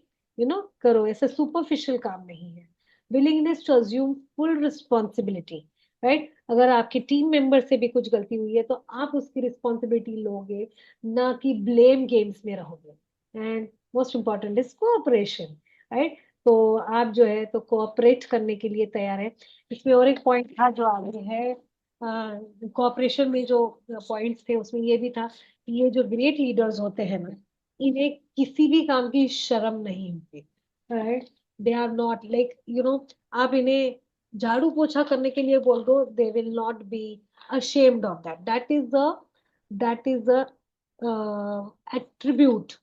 करो, ऐसे सुपरफिशियल काम नहीं है. Willingness to assume full responsibility, right? अगर आपके टीम मेंबर से भी कुछ गलती हुई है तो आप उसकी रिस्पॉन्सिबिलिटी लोगे, ना कि ब्लेम गेम्स में रहोगे. And most important is cooperation, right? तो आप जो है तो कोऑपरेट करने के लिए तैयार है. इसमें और एक पॉइंट था जो आगे है, कोऑपरेशन में जो पॉइंट्स थे उसमें ये भी था कि ये जो ग्रेट लीडर्स होते हैं ना, इन्हें किसी भी काम की शर्म नहीं होती, right? They are not like आप इन्हें झाड़ू पोछा करने के लिए बोल दो, they will not be ashamed of that. That is the attribute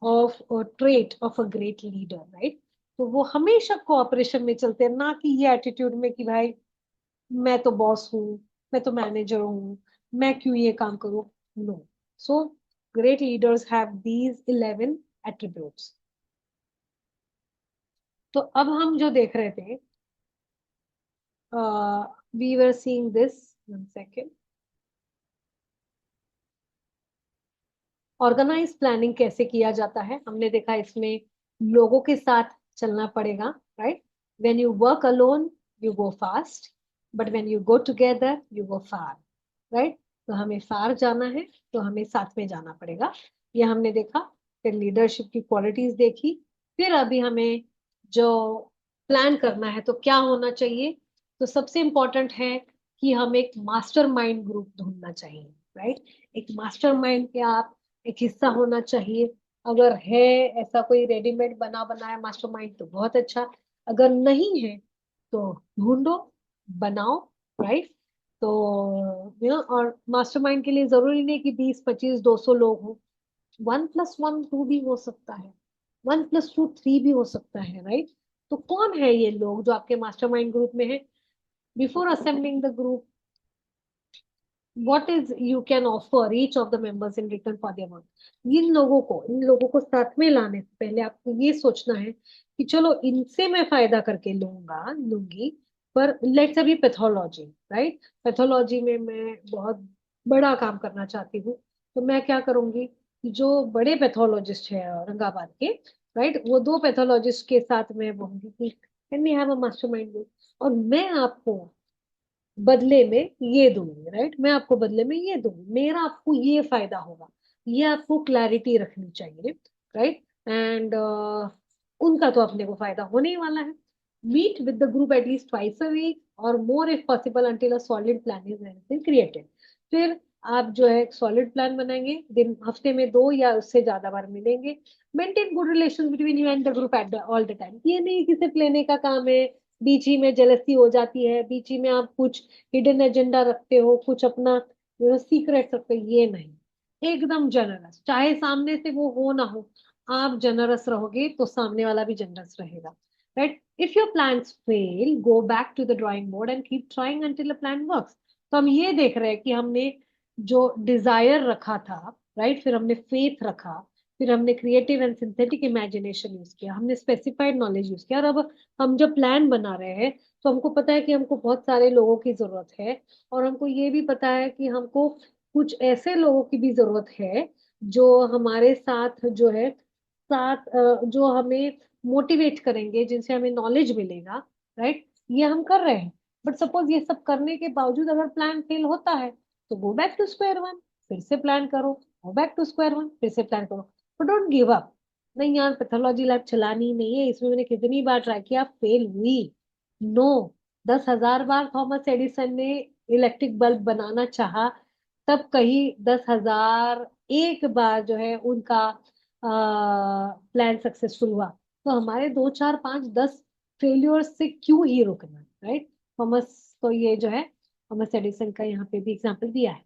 of a trait of a great leader, right? तो वो हमेशा कोऑपरेशन में चलते हैं, ना कि ये एटीट्यूड में कि भाई मैं तो बॉस हूँ, मैं तो मैनेजर हूँ, मैं क्यों ये काम करूँ. No. So great leaders have these 11 attributes. तो अब हम जो देख रहे थे, we were seeing this, one second. Organise planning कैसे किया जाता है हमने देखा. इसमें लोगों के साथ चलना पड़ेगा, right? When you work alone you go fast, but when you go together you go far, right? तो हमें फार जाना है तो हमें साथ में जाना पड़ेगा. ये हमने देखा. फिर लीडरशिप की क्वालिटीज देखी. फिर अभी हमें जो प्लान करना है तो क्या होना चाहिए. तो सबसे इम्पोर्टेंट है कि हम एक मास्टर माइंड ग्रुप ढूंढना चाहिए, राइट? एक मास्टर माइंड के आप एक हिस्सा होना चाहिए. अगर है ऐसा कोई रेडीमेड बना बनाया मास्टरमाइंड तो बहुत अच्छा. अगर नहीं है तो ढूंढो, बनाओ, राइट? तो और मास्टरमाइंड के लिए जरूरी नहीं कि 20 25 200 लोग हो. 1+1 2 भी हो सकता है, 1+2 3 भी हो सकता है, राइट? तो कौन है ये लोग जो आपके मास्टरमाइंड ग्रुप में है? Before assembling the group, what is you can offer each of the members in return for their work. इन लोगों को साथ में लाने से पहले आपको ये सोचना है कि चलो इनसे मैं फायदा करके लूंगी. पर लेट्स अभी पैथोलॉजी, राइट? पैथोलॉजी में मैं बहुत बड़ा काम करना चाहती हूँ. तो मैं क्या करूंगी कि जो बड़े पैथोलॉजिस्ट है औरंगाबाद के, राइट, वो दो पैथोलॉजिस्ट के साथ मैं बोलूंगी कि can we have a mastermind group, और मैं आपको बदले में ये दूंगी, राइट? मैं आपको बदले में ये दूंगी, मेरा आपको ये फायदा होगा. ये आपको क्लैरिटी रखनी चाहिए, राइट? एंड उनका तो अपने को फायदा होने ही वाला है. Meet with the group at least twice a week और more if possible until a solid plan is been created. फिर आप जो है एक सॉलिड प्लान बनाएंगे, दिन हफ्ते में 2 या उससे ज्यादा बार मिलेंगे. Maintain good relation between you and the group at all the time. ये नहीं कि सिर्फ लेने का काम है, बीच ही में जेलसी हो जाती है, बीच ही में आप कुछ हिडन एजेंडा रखते हो, कुछ अपना सीक्रेट रखते हो. ये नहीं. एकदम जनरस, चाहे सामने से वो हो ना हो, आप जनरस रहोगे तो सामने वाला भी जनरस रहेगा, right? If your plans fail, go back to the drawing board and keep trying until the plan works. तो हम ये देख रहे हैं कि हमने जो डिजायर रखा था, राइट, फिर हमने फेथ रखा, फिर हमने creative and synthetic imagination use किया, हमने स्पेसिफाइड नॉलेज यूज किया, और अब हम जब प्लान बना रहे हैं तो हमको पता है कि हमको बहुत सारे लोगों की जरूरत है. और हमको ये भी पता है कि हमको कुछ ऐसे लोगों की भी जरूरत है जो हमारे साथ जो है, जो हमें मोटिवेट करेंगे, जिनसे हमें नॉलेज मिलेगा, राइट? ये हम कर रहे हैं. बट सपोज ये सब करने के बावजूद अगर प्लान फेल होता है तो go back to square one, फिर से प्लान करो. Go back to square one, फिर से प्लान करो. But don't give up. नहीं यार, पैथोलॉजी लैब चलानी ही नहीं है, इसमें मैंने कितनी बार ट्राई किया, फेल हुई. नो. 10,000 बार थॉमस एडिसन ने इलेक्ट्रिक बल्ब बनाना चाहा, तब कहीं 10,001 बार जो है उनका प्लान सक्सेसफुल हुआ. तो हमारे 2 4 5 10 फेल्यूर्स से क्यों ही रुकना, राइट? थॉमस, तो ये जो है थॉमस एडिसन का यहाँ पे भी एग्जाम्पल दिया है.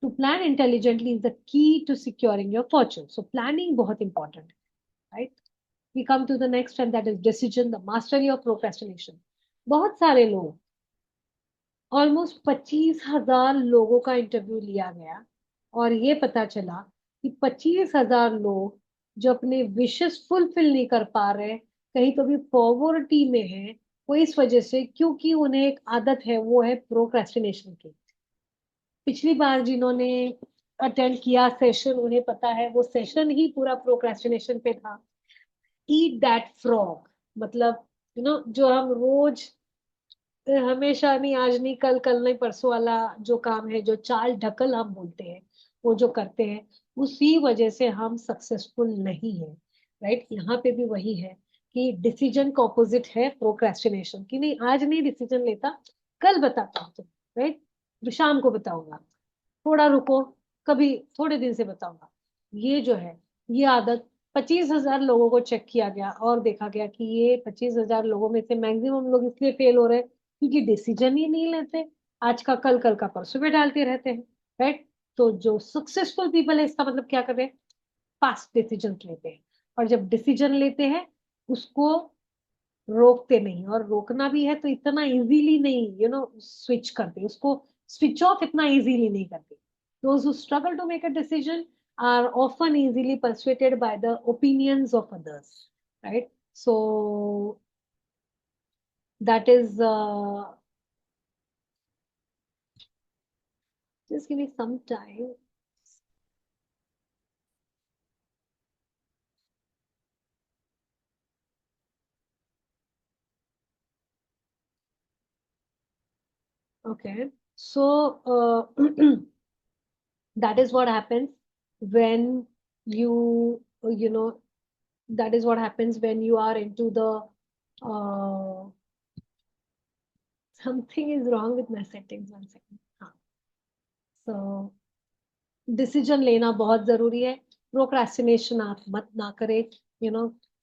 To plan intelligently is the key to securing your fortune. So planning बहुत important है, right? We come to the next and that is decision, the mastery of procrastination. बहुत सारे लोग, ऑलमोस्ट 25,000 लोगों का इंटरव्यू लिया गया और ये पता चला कि 25,000 लोग जो अपने विशेस फुलफिल नहीं कर पा रहे, कहीं तो भी पॉवर्टी में है, वो इस वजह से क्योंकि उन्हें एक आदत है, वो है प्रोक्रेस्टिनेशन की। पिछली बार जिन्होंने अटेंड किया सेशन, उन्हें पता है वो सेशन ही पूरा प्रोक्रेस्टिनेशन पे था। ईट दैट फ्रॉग, मतलब जो हम रोज हमेशा नहीं, आज नहीं कल, कल नहीं परसों वाला जो काम है, जो चाल ढकल हम बोलते हैं, वो जो करते हैं, उसी वजह से हम सक्सेसफुल नहीं है। राइट, यहाँ पे भी वही है कि डिसीजन का ऑपोजिट है प्रोक्रेस्टिनेशन, कि नहीं आज नहीं डिसीजन लेता, कल बताता हूँ तुम, राइट, शाम को बताऊंगा, थोड़ा रुको, कभी थोड़े दिन से बताऊंगा। ये जो है, ये आदत 25,000 लोगों को चेक किया गया और देखा गया कि ये 25,000 लोगों में से मैक्सिमम लोग इसलिए फेल हो रहे हैं क्योंकि डिसीजन ही नहीं लेते, आज का कल, कल का परसों में डालते रहते हैं। राइट, तो जो सक्सेसफुल पीपल है, इसका मतलब क्या कर रहे हैं, फास्ट डिसीजन लेते हैं, और जब डिसीजन लेते हैं उसको रोकते नहीं, और रोकना भी है तो इतना इजीली नहीं, स्विच करते, उसको स्विच ऑफ इतना इजीली नहीं करते। Those who struggle to make a decision are often easily persuaded by the opinions of others, right? So that is just give me some time. Okay, so that is what happens when you know that is what happens when you are into the something is wrong with my settings, 1 second. हाँ, so decision लेना बहुत जरूरी है, procrastination आप मत ना करें,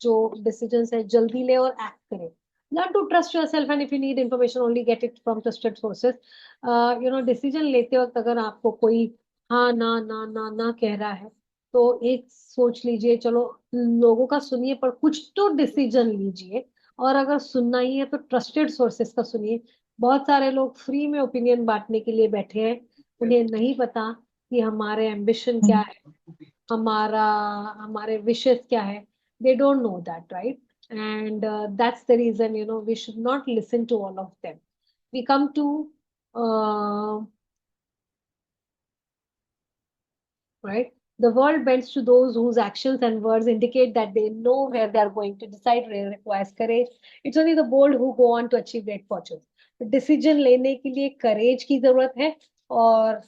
जो डिसीजन है जल्दी ले और एक्ट करें। Learn to trust yourself and if you need information only get it from trusted sources. Decision लेते वक्त अगर आपको कोई हाँ ना ना ना ना कह रहा है, तो एक सोच लीजिए, चलो लोगों का सुनिए पर कुछ तो डिसीजन लीजिए, और अगर सुनना ही है तो ट्रस्टेड सोर्सेस का सुनिए। बहुत सारे लोग फ्री में ओपिनियन बांटने के लिए बैठे हैं, उन्हें नहीं पता कि हमारे एम्बिशन क्या है, हमारा हमारे विशेस क्या है। They don't know that, right, and that's the reason we should not listen to all of them. We come to right, the world bends to those whose actions and words indicate that they know where they are going to. Decide requires courage. It's only the bold who go on to achieve great fortunes. तो decision लेने के लिए करेज की जरूरत है, और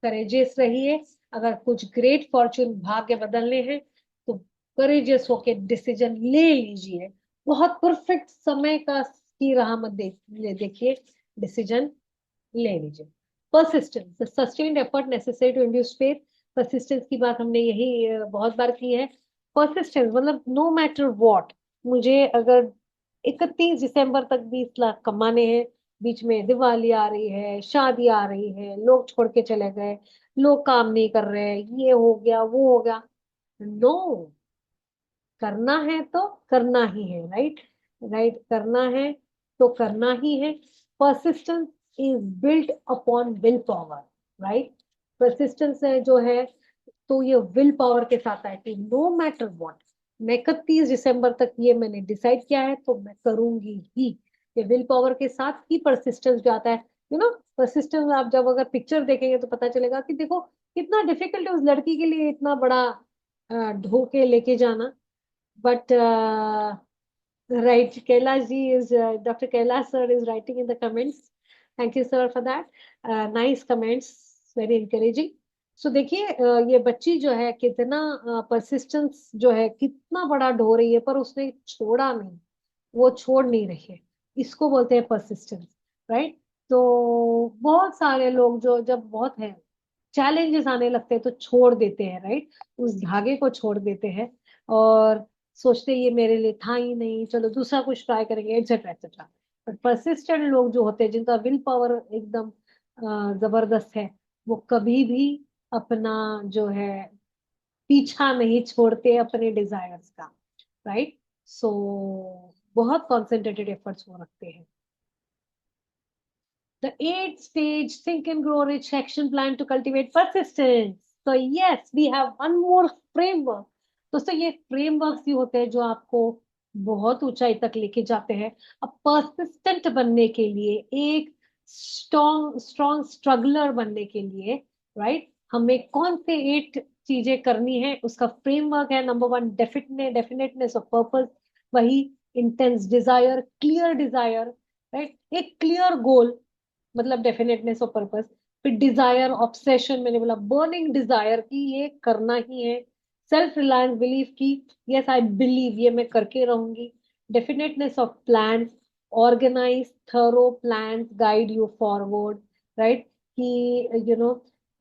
courageous रहिए। अगर कुछ ग्रेट फॉर्चून, भाग्य बदलने हैं, तो करेजियस होके डिसीजन ले लीजिए। बहुत परफेक्ट समय का की राह मत देखिए, डिसीजन ले लीजिए। Persistence, the sustained effort necessary to induce faith. Persistence की बात हमने यही बहुत बार की है। परसिस्टेंस मतलब नो मैटर व्हाट, मुझे अगर 31 दिसंबर तक 20 लाख कमाने हैं, बीच में दिवाली आ रही है, शादी आ रही है, लोग छोड़ के चले गए, लोग काम नहीं कर रहे हैं, ये हो गया वो हो गया, नो, करना है तो करना ही है, राइट, राइट, करना है तो करना ही है। Persistence is built upon will power, right, persistence है जो है, तो ये विल पावर के साथ है कि नो मैटर व्हाट, मैं 31 दिसंबर तक ये मैंने डिसाइड किया है तो मैं करूंगी ही। ये विल पावर के साथ ही परसिस्टेंस जो आता है, परसिस्टेंस आप जब अगर पिक्चर देखेंगे तो पता चलेगा कि देखो कितना डिफिकल्ट है उस लड़की के लिए इतना बड़ा ढो के लेके जाना। But right, Kailash ji is Dr. Kailash sir is writing in the comments. Thank you sir for that. Nice comments, very encouraging. So देखिए ये बच्ची जो है कितना परसिस्टेंस जो है, कितना बड़ा ढो रही है पर उसने छोड़ा नहीं, वो छोड़ नहीं रही है, इसको बोलते हैं परसिस्टेंस, राइट। तो बहुत सारे लोग जो जब बहुत है चैलेंजेस आने लगते हैं तो छोड़ देते हैं, राइट, उस धागे को छोड़ देते हैं और सोचते ये मेरे लिए था ही नहीं, चलो दूसरा कुछ ट्राई करेंगे, एक्सेट्रा एक्सेट्रा। बट परसिस्टेंट लोग जो होते हैं, जिनका विल पावर एकदम जबरदस्त है, वो कभी भी अपना जो है पीछा नहीं छोड़ते अपने डिजायर्स का, राइट? सो बहुत कॉन्सेंट्रेटेड एफर्ट्स वो रखते हैं. The eighth stage, think and grow rich action plan to cultivate persistence. So yes, we have one more framework. दोस्तों ये फ्रेमवर्क्स ही होते हैं जो आपको बहुत ऊंचाई तक लेके जाते हैं. अब पर्सिस्टेंट बनने के लिए, एक स्ट्रॉन्ग स्ट्रॉन्ग स्ट्रगलर बनने के लिए, राइट, हमें कौन से 8 चीजें करनी है, उसका फ्रेमवर्क है. Number 1, definiteness of purpose. वही intense desire, clear desire, right, एक क्लियर गोल, मतलब डेफिनेटनेस ऑफ पर्पस. फिर डिजायर, ऑब्सेशन, मैंने बोला बर्निंग डिजायर की ये करना ही है. सेल्फ रिलायंस, बिलीफ की यस आई बिलीव ये मैं करके रहूंगी. Definiteness of plans, organize thorough plans guide you forward, right, कि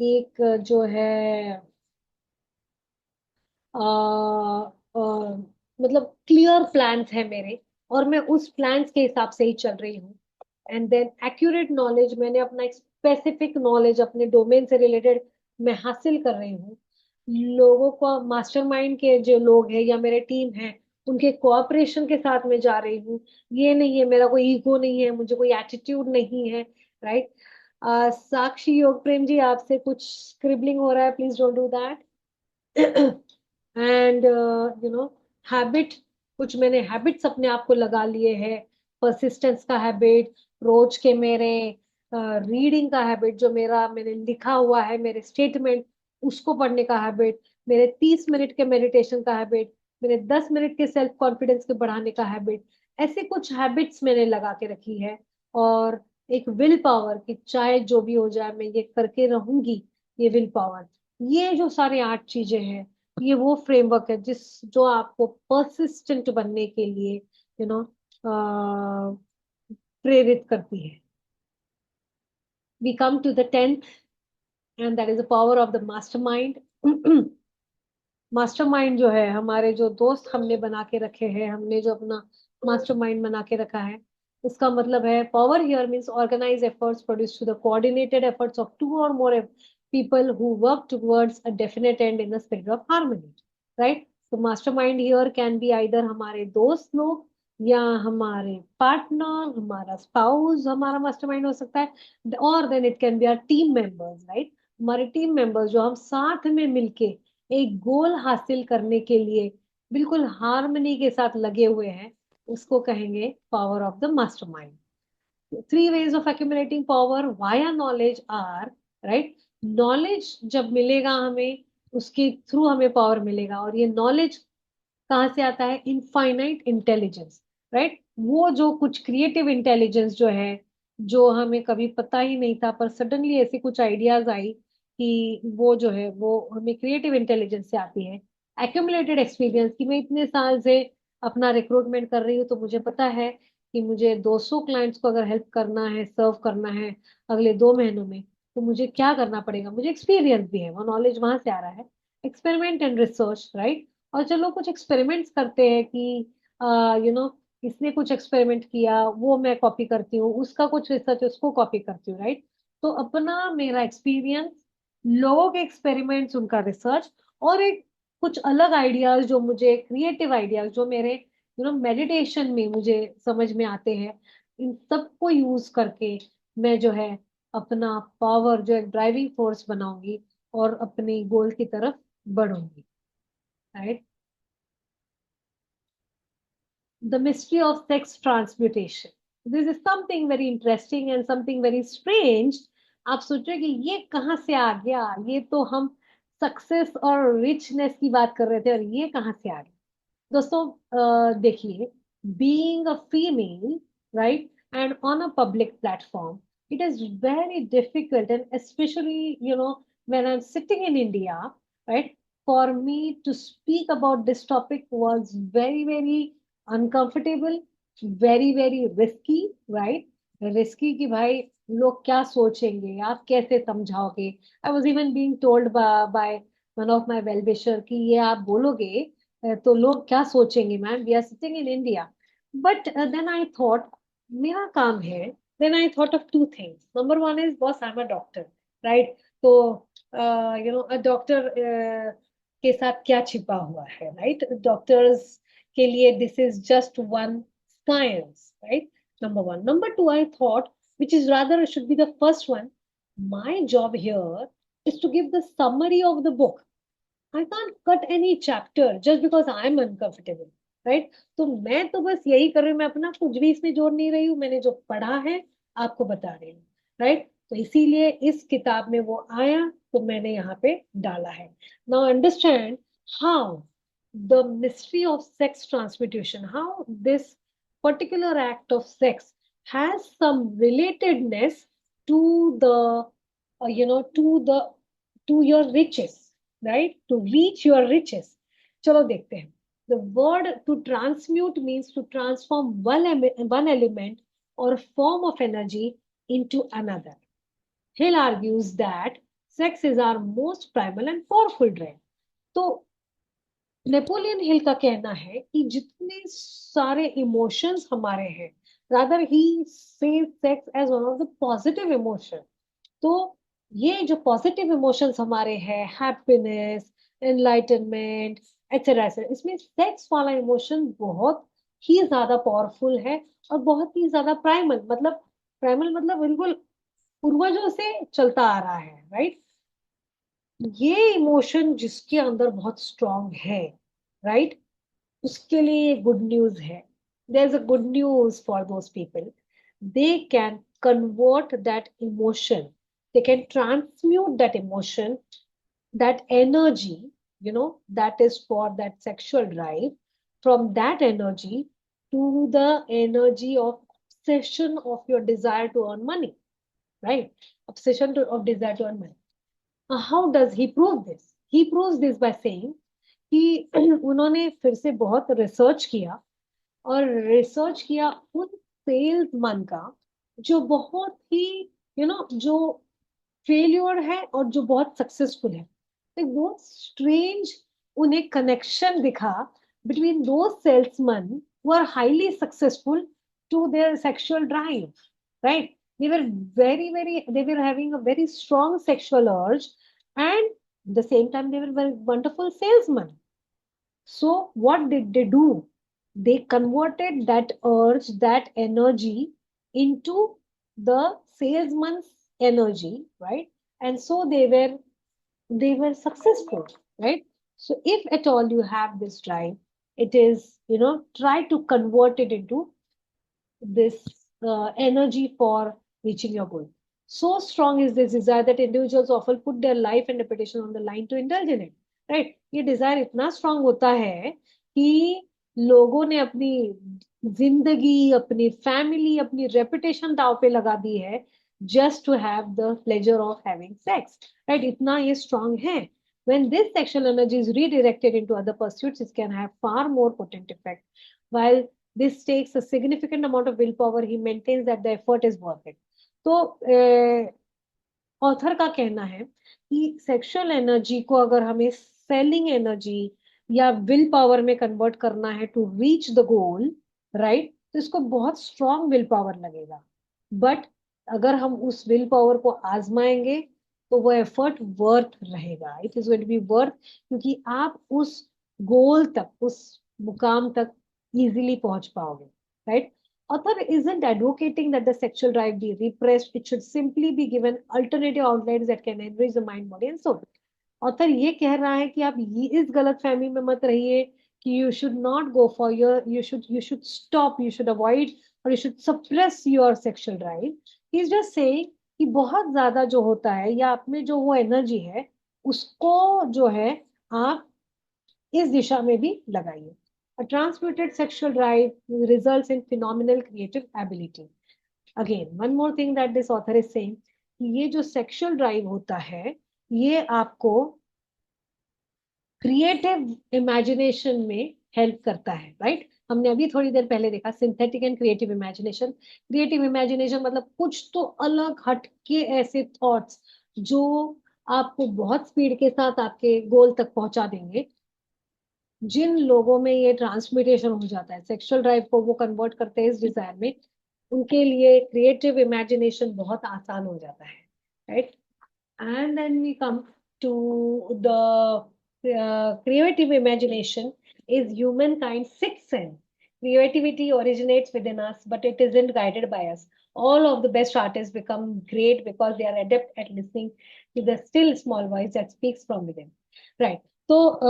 एक जो है मतलब क्लियर प्लान्स है मेरे, और मैं उस प्लान्स के हिसाब से ही चल रही हूँ. एंड देन एक्यूरेट नॉलेज, मैंने अपना एक स्पेसिफिक नॉलेज अपने डोमेन से रिलेटेड मैं हासिल कर रही हूँ. लोगों को, मास्टरमाइंड के जो लोग हैं या मेरे टीम है, उनके कोऑपरेशन के साथ मैं जा रही हूँ. ये नहीं है मेरा कोई ईगो नहीं है, मुझे कोई एटीट्यूड नहीं है, राइट. साक्षी योग प्रेम जी, आपसे कुछ स्क्रिबलिंग हो रहा है, please don't do that. And habit, कुछ मैंने हैबिट्स अपने आप को लगा लिए हैं. परसिस्टेंस का हैबिट, रोज के मेरे रीडिंग का हैबिट, जो मेरा मैंने लिखा हुआ है मेरे स्टेटमेंट, उसको पढ़ने का हैबिट, मेरे 30 मिनट के मेडिटेशन का हैबिट, मेरे 10 मिनट के सेल्फ कॉन्फिडेंस के बढ़ाने का हैबिट. ऐसे कुछ हैबिट्स मैंने लगा के रखी है. और एक विल पावर, कि चाहे जो भी हो जाए मैं ये करके रहूंगी, ये विल पावर. ये जो सारे 8 चीजें हैं, ये वो फ्रेमवर्क है जो आपको परसिस्टेंट बनने के लिए प्रेरित करती है. We come to the 10th, and that is the power of the mastermind. Mastermind जो है, हमारे जो दोस्त हमने बना के रखे हैं, हमने जो अपना मास्टरमाइंड बना के रखा है, इसका मतलब है power here means organise efforts produce to the coordinated efforts of 2 or more people who work towards a definite end in a spirit of harmony, right? तो mastermind here can be either हमारे दोस्त लोग, या हमारे partner, हमारा spouse हमारा mastermind हो सकता है, और then it can be our team members, right. हमारे टीम मेंबर्स जो हम साथ में मिलके एक गोल हासिल करने के लिए बिल्कुल हार्मनी के साथ लगे हुए हैं, उसको कहेंगे power of the mastermind. 3 ways of accumulating power via knowledge are, right, knowledge जब मिलेगा हमें, उसके थ्रू हमें पावर मिलेगा. और ये नॉलेज कहाँ से आता है? Infinite intelligence, right. वो जो कुछ क्रिएटिव इंटेलिजेंस जो है, जो हमें कभी पता ही नहीं था, पर सडनली ऐसी कुछ आइडियाज आई कि वो जो है वो हमें क्रिएटिव इंटेलिजेंस से आती है. एक्यूमुलेटेड एक्सपीरियंस, कि मैं इतने साल से अपना रिक्रूटमेंट कर रही हूँ, तो मुझे पता है कि मुझे 200 क्लाइंट्स को अगर हेल्प करना है, सर्व करना है अगले 2 महीनों में, तो मुझे क्या करना पड़ेगा. मुझे एक्सपीरियंस भी है, वो नॉलेज वहां से आ रहा है. Experiment and research, right. और चलो कुछ एक्सपेरिमेंट्स करते हैं कि इसने कुछ एक्सपेरिमेंट किया, वो मैं कॉपी करती हूँ, उसका कुछ रिसर्च उसको कॉपी करती हूँ, राइट. तो अपना मेरा एक्सपीरियंस, लोगों के एक्सपेरिमेंट्स, उनका रिसर्च, और एक कुछ अलग आइडियाज जो मुझे, क्रिएटिव आइडियाज जो मेरे मेडिटेशन में मुझे समझ में आते हैं, इन सबको यूज करके मैं जो है अपना पावर, जो एक ड्राइविंग फोर्स बनाऊंगी और अपने गोल की तरफ बढ़ूंगी, right. The mystery of sex transmutation. This is something very interesting and something very strange. आप सोचो कि ये कहाँ से आ गया, ये तो हम सक्सेस और रिचनेस की बात कर रहे थे, और ये कहाँ से आ गया. दोस्तों देखिए, being a female, right, and on a public platform, it is very difficult, and especially when I'm sitting in India, right, for me to speak about this topic was very very uncomfortable, very very risky, right. Risky कि भाई लोग क्या सोचेंगे, आप कैसे समझाओगे. I was even being told by one of my well-wisher कि ये आप बोलोगे तो लोग क्या सोचेंगे, ma'am, we are sitting in India. But then I thought, मेरा काम है. Then I thought of 2 things. Number 1 is, boss, I am a doctor, right. तो डॉक्टर के साथ क्या छिपा हुआ है, राइट? डॉक्टर्स के लिए this is just one science, right? Number one. Number two, I thought, which is rather should be the first one, my job here is to give the summary of the book. I can't cut any chapter just because I'm uncomfortable, right? तो मैं तो बस यही कर रही हूँ, मैं अपना कुछ भी इसमें जोड़ नहीं रही हूँ, मैंने जो पढ़ा है आपको बता रही हूँ, राइट? तो इसीलिए इस किताब में वो आया तो मैंने यहाँ पे डाला है. Now understand how the mystery of sex transmutation, how this particular act of sex has some relatedness to the to your riches, right? To reach your riches. चलो देखते हैं. The word to transmute means to transform one element or form of energy into another. Hill argues that sex is our most primal and powerful drive. तो Napoleon Hill का कहना है कि जितने सारे इमोशंस हमारे हैं, rather he says sex as one of the positive emotion. तो ये जो पॉजिटिव इमोशंस हमारे हैं, हैप्पीनेस, एनलाइटनमेंट, एटसेट्रा एटसेट्रा, इसमें सेक्स वाला इमोशन बहुत ही ज्यादा पावरफुल है और बहुत ही ज्यादा प्राइमल मतलब बिल्कुल पूर्वजों से चलता आ रहा है, राइट? ये इमोशन जिसके अंदर बहुत स्ट्रांग है, राइट, उसके लिए गुड न्यूज है. There is a good news for those people. They can convert that emotion, they can transmute that emotion, that energy, that is for that sexual drive, from that energy to the energy of obsession of your desire to earn money, right? Of desire to earn money. How does he prove this? He proves this by saying कि उन्होंने फिर से बहुत research किया और research किया उन salesman का जो बहुत ही जो फेलियर है और जो बहुत सक्सेसफुल है. एक बहुत स्ट्रेंज उन्हें कनेक्शन दिखा बिटवीन दो salesman who are highly successful to their sexual drive, right? They were they were having a very strong sexual urge, and at the same time they were very wonderful salesmen. So what did they do? They converted that urge, that energy into the salesman's energy, right? And so they were successful, right? So if at all you have this drive, it is, try to convert it into this energy for reaching your goal. So strong is this desire that individuals often put their life and reputation on the line to indulge in it. Right? ये desire इतना strong होता है कि लोगों ने अपनी जिंदगी, अपनी फैमिली, अपनी रेपुटेशन दांव पे लगा दी है just to have the pleasure of having sex. Right? इतना ये strong है. When this sexual energy is redirected into other pursuits, it can have far more potent effect. While this takes a significant amount of willpower, he maintains that the effort is worth it. तो author का कहना है कि sexual energy को अगर हमें selling energy या will power में कन्वर्ट करना है to reach the goal, right, तो इसको बहुत स्ट्रॉन्ग विल पावर लगेगा. बट अगर हम उस विल पावर को आजमाएंगे तो वो एफर्ट वर्थ रहेगा. It is going to be worth, क्योंकि आप उस गोल तक, उस मुकाम तक easily पहुंच पाओगे, right? Author isn't advocating that the sexual drive be repressed. It should simply be given alternative outlets that can enrich the mind, body and soul. Author ये कह रहा है कि आप ये इस गलत फहमी में मत रहिए कि you should not go for you should stop, you should avoid or you should suppress your sexual drive. He's just saying कि बहुत ज्यादा जो होता है या आप में जो वो एनर्जी है उसको जो है आप इस दिशा में भी लगाइए. A transmuted sexual drive results in phenomenal creative ability. Again, one more thing that this author is saying, कि ये जो sexual drive होता है ये आपको क्रिएटिव इमेजिनेशन में हेल्प करता है, राइट? हमने अभी थोड़ी देर पहले देखा synthetic and creative imagination. Creative imagination मतलब कुछ तो अलग हटके ऐसे थॉट्स जो आपको बहुत स्पीड के साथ आपके गोल तक पहुंचा देंगे. जिन लोगों में ये ट्रांसमिटेशन हो जाता है, सेक्सुअल ड्राइव को वो कन्वर्ट करते हैं इस डिजायर में, उनके लिए क्रिएटिव इमेजिनेशन बहुत आसान हो जाता है, right? And then we come to the creative imagination is humankind's sixth sense. Creativity originates within us, but it isn't guided by us. All of the best artists become great because they are adept at listening to the still small voice that speaks from within. Right. तो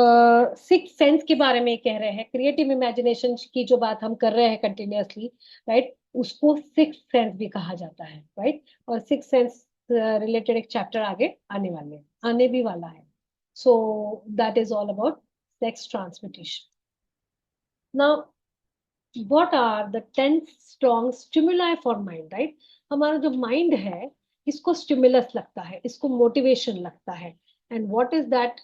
six sense के बारे में कह रहे हैं, creative imagination की जो बात हम कर रहे हैं कंटिन्यूअसली, राइट, उसको सिक्स सेंस भी कहा जाता है, राइट। और सिक्स सेंस रिलेटेड एक चैप्टर आगे आने भी वाला है। सो that is all about sex transmutation. Now what are the 10 strong stimuli for mind, right? हमारा जो माइंड है इसको स्टिमुलस लगता है, इसको मोटिवेशन लगता है। and what is that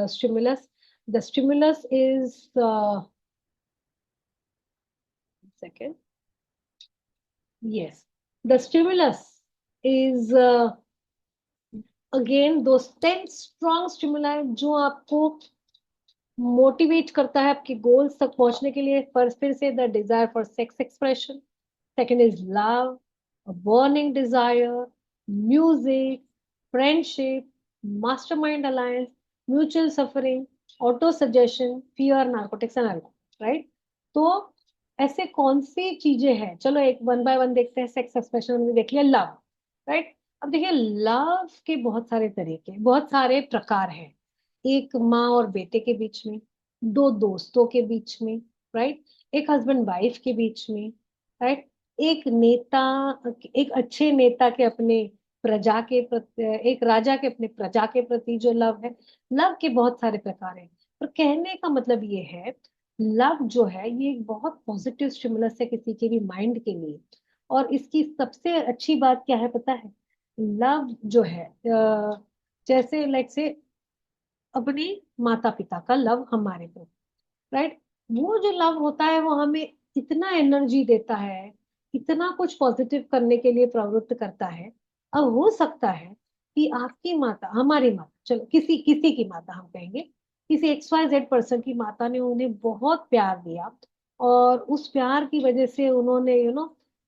stimulus? The stimulus is second, yes, the stimulus is again those 10 strong stimuli जो आपको मोटिवेट करता है आपके गोल्स तक पहुंचने के लिए। फर्स्ट फिर से the desire for sex expression, second is love, a burning desire, music, friendship, mastermind alliance, mutual suffering, auto suggestion, fear, narcotics and alcohol, right. तो ऐसे कौन सी चीजें हैं, चलो एक वन बाय वन देखते हैं। सेक्स एक्सप्रेशन हमने देख लिया, लव, राइट। अब देखिए लव के बहुत सारे तरीके, बहुत सारे प्रकार हैं। एक माँ और बेटे के बीच में, दो दोस्तों के बीच में, राइट, एक हस्बैंड वाइफ के बीच में, राइट, एक नेता, एक अच्छे नेता के अपने प्रजा के प्रति, एक राजा के अपने प्रजा के प्रति जो लव है। लव के बहुत सारे प्रकार हैं, पर कहने का मतलब ये है लव जो है ये एक बहुत पॉजिटिव स्टिमुलस है किसी के भी माइंड के लिए। और इसकी सबसे अच्छी बात क्या है पता है? लव जो है जैसे लाइक से अपने माता पिता का लव हमारे पे, राइट, वो जो लव होता है वो हमें इतना एनर्जी देता है, इतना कुछ पॉजिटिव करने के लिए प्रवृत्त करता है। अब हो सकता है कि आपकी माता, हमारी माता, चलो किसी किसी की माता हम कहेंगे, किसी XYZ पर्सन की माता ने उन्हें बहुत प्यार दिया और उस प्यार की वजह से उन्होंने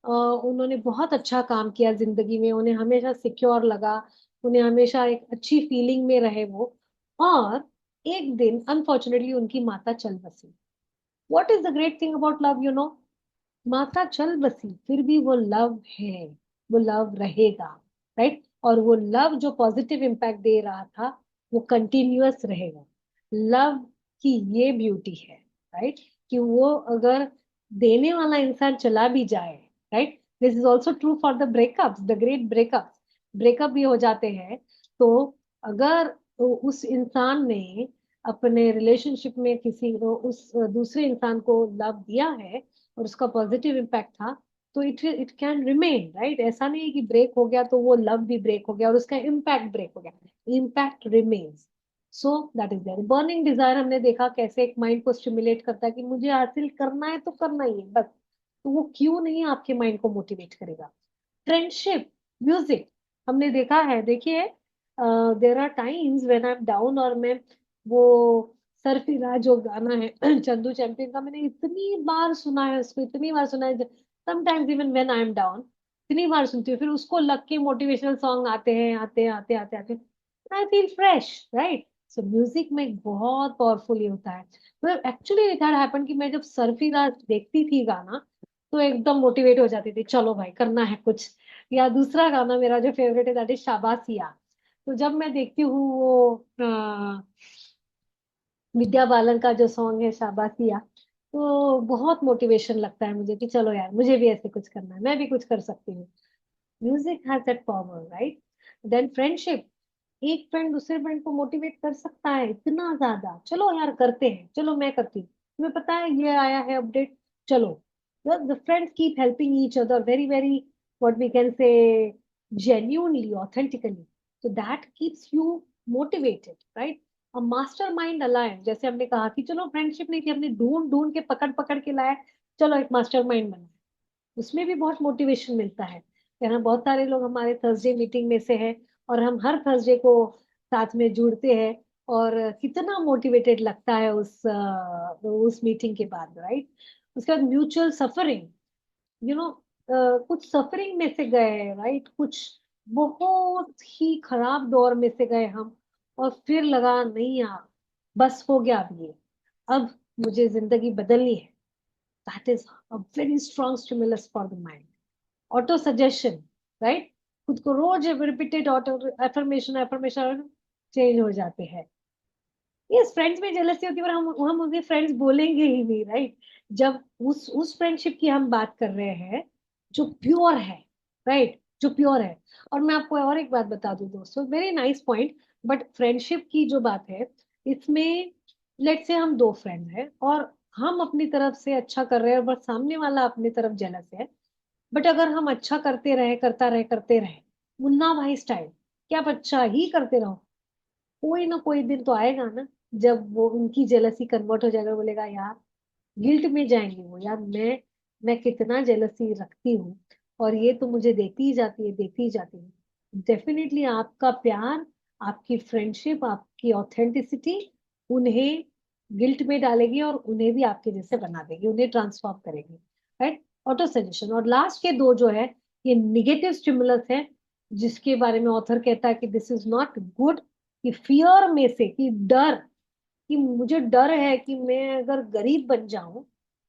उन्होंने बहुत अच्छा काम किया जिंदगी में, उन्हें हमेशा सिक्योर लगा, उन्हें हमेशा एक अच्छी फीलिंग में रहे वो। और एक दिन अनफॉर्चुनेटली उनकी माता चल बसी। What is the great thing about love, माता चल बसी फिर भी वो लव है, वो लव रहेगा, राइट। और वो लव जो पॉजिटिव इम्पैक्ट दे रहा था वो कंटिन्यूअस रहेगा। लव की ये ब्यूटी है, राइट, कि वो अगर देने वाला इंसान चला भी जाए, right, this is also true for the breakups, the great breakups, breakup भी हो जाते हैं। तो अगर उस इंसान ने अपने रिलेशनशिप में किसी को, उस दूसरे इंसान को लव दिया है और उसका पॉजिटिव इम्पैक्ट था, तो इट कैन रिमेन, राइट। ऐसा नहीं है कि ब्रेक हो गया तो वो लव भी ब्रेक हो गया और उसका इम्पैक्ट ब्रेक हो गया, impact remains. So that is there. Burning desire हमने देखा कैसे एक माइंड को स्टिमुलेट करता है कि मुझे हासिल करना है तो करना ही है बस, तो वो क्यों नहीं आपके माइंड को मोटिवेट करेगा। फ्रेंडशिप, म्यूजिक, हमने देखा है, देखिए there are times when I am down, और मैं वो सरफिरा जो गाना है चंदू चैंपियन का, मैंने इतनी बार सुना है उसको, इतनी बार सुना है, sometimes even when I am down इतनी बार सुनती हूँ, फिर उसको लग के मोटिवेशनल सॉन्ग आते हैं, आते आते आते आते I feel fresh, right. So music में बहुत पावरफुल ये होता है। मतलब एक्चुअली इट हैड हैपेंड कि मैं जब सरफिरा देखती थी गाना तो एकदम मोटिवेट हो जाती थी, चलो भाई करना है कुछ। या दूसरा गाना मेरा जो फेवरेट है दैट इज शाबासिया। तो जब मैं देखती हूँ वो विद्या बालन का जो सॉन्ग है शाबासिया, तो बहुत मोटिवेशन लगता है मुझे कि चलो यार मुझे भी ऐसे कुछ करना है, मैं भी कुछ कर सकती हूँ। Music has that power, right. Then friendship, एक फ्रेंड दूसरे फ्रेंड को मोटिवेट कर सकता है इतना ज्यादा, चलो यार करते हैं, चलो मैं करती हूँ, तुम्हें पता है ये आया है अपडेट, चलो। the friends keep helping each other very very, what we can say, genuinely, authentically, so that keeps you motivated, right? a mastermind alliance, जैसे हमने कहा कि चलो फ्रेंडशिप नहीं थी, हमने ढूंढ ढूंढ के पकड़ पकड़ के लाया, चलो एक मास्टरमाइंड बना, उसमें भी बहुत मोटिवेशन मिलता है। यहाँ बहुत सारे लोग हमारे थर्सडे मीटिंग में से हैं और हम हर थर्सडे को साथ में जुड़ते हैं, और कितना मोटिवेटेड लगता है उस मीटिंग के बाद, राइट। उसके बाद म्यूचुअल सफरिंग, यू नो कुछ सफरिंग में से गए, राइट, कुछ बहुत ही खराब दौर में से गए हम, और फिर लगा नहीं यार, बस हो गया अब ये, अब मुझे जिंदगी बदलनी है, that is a very strong stimulus for the mind. Auto suggestion, right, खुद को रोज repeated auto affirmation affirmation change हो जाते हैं। यस, फ्रेंड्स में जेलसी होती है, पर हम उनके फ्रेंड्स बोलेंगे ही नहीं, राइट। जब उस फ्रेंडशिप की हम बात कर रहे हैं जो प्योर है, राइट, जो प्योर है। और मैं आपको और एक बात बता दूं दोस्तों, very nice point, but friendship की जो बात है इसमें, लेट से हम दो फ्रेंड हैं और हम अपनी तरफ से अच्छा कर रहे हैं, और सामने वाला अपनी तरफ जेलस है, बट अगर हम अच्छा करते रहे मुन्ना भाई स्टाइल, क्या आप अच्छा ही करते रहो, कोई ना कोई दिन तो आएगा ना जब वो उनकी जेलसी कन्वर्ट हो जाएगा, बोलेगा यार, गिल्ट में जाएंगे वो, यार मैं कितना जेलसी रखती हूँ और ये तो मुझे देती ही जाती है। डेफिनेटली आपका प्यार, आपकी फ्रेंडशिप, आपकी ऑथेंटिसिटी उन्हें गिल्ट में डालेगी और उन्हें भी आपके जैसे बना देगी, उन्हें ट्रांसफॉर्म करेगी, राइट। Auto suggestion. और लास्ट के दो जो है, ये निगेटिव स्टिमुलस है, जिसके बारे में ऑथर कहता है कि दिस इज नॉट गुड। कि फियर में से, कि डर, कि मुझे डर है कि मैं अगर गरीब बन जाऊं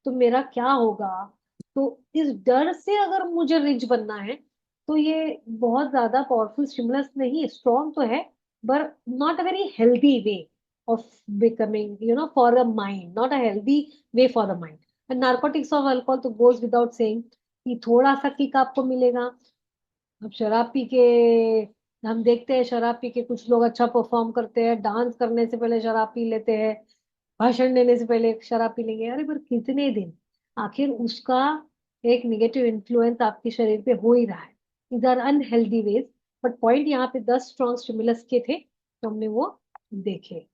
तो मेरा क्या होगा, तो इस डर से अगर मुझे रिच बनना है, तो ये बहुत ज्यादा पावरफुल स्टिमुलस नहीं, स्ट्रॉन्ग तो है, पर not a very healthy way of becoming, for the mind, not a healthy way for the mind. And narcotics of alcohol तो गोज विदाउट सेइंग कि थोड़ा सा किक आपको मिलेगा। अब शराब पी के, हम देखते हैं शराब पी के कुछ लोग अच्छा परफॉर्म करते हैं, डांस करने से पहले शराब पी लेते हैं, भाषण देने से पहले शराब पी लेंगे, अरे पर कितने दिन, आखिर उसका एक निगेटिव इन्फ्लुएंस आपके शरीर पे हो ही रहा है। Is are unhealthy ways. But point यहाँ पे 10 स्ट्रॉन्ग स्टिमुलस के थे, तो हमने वो देखे।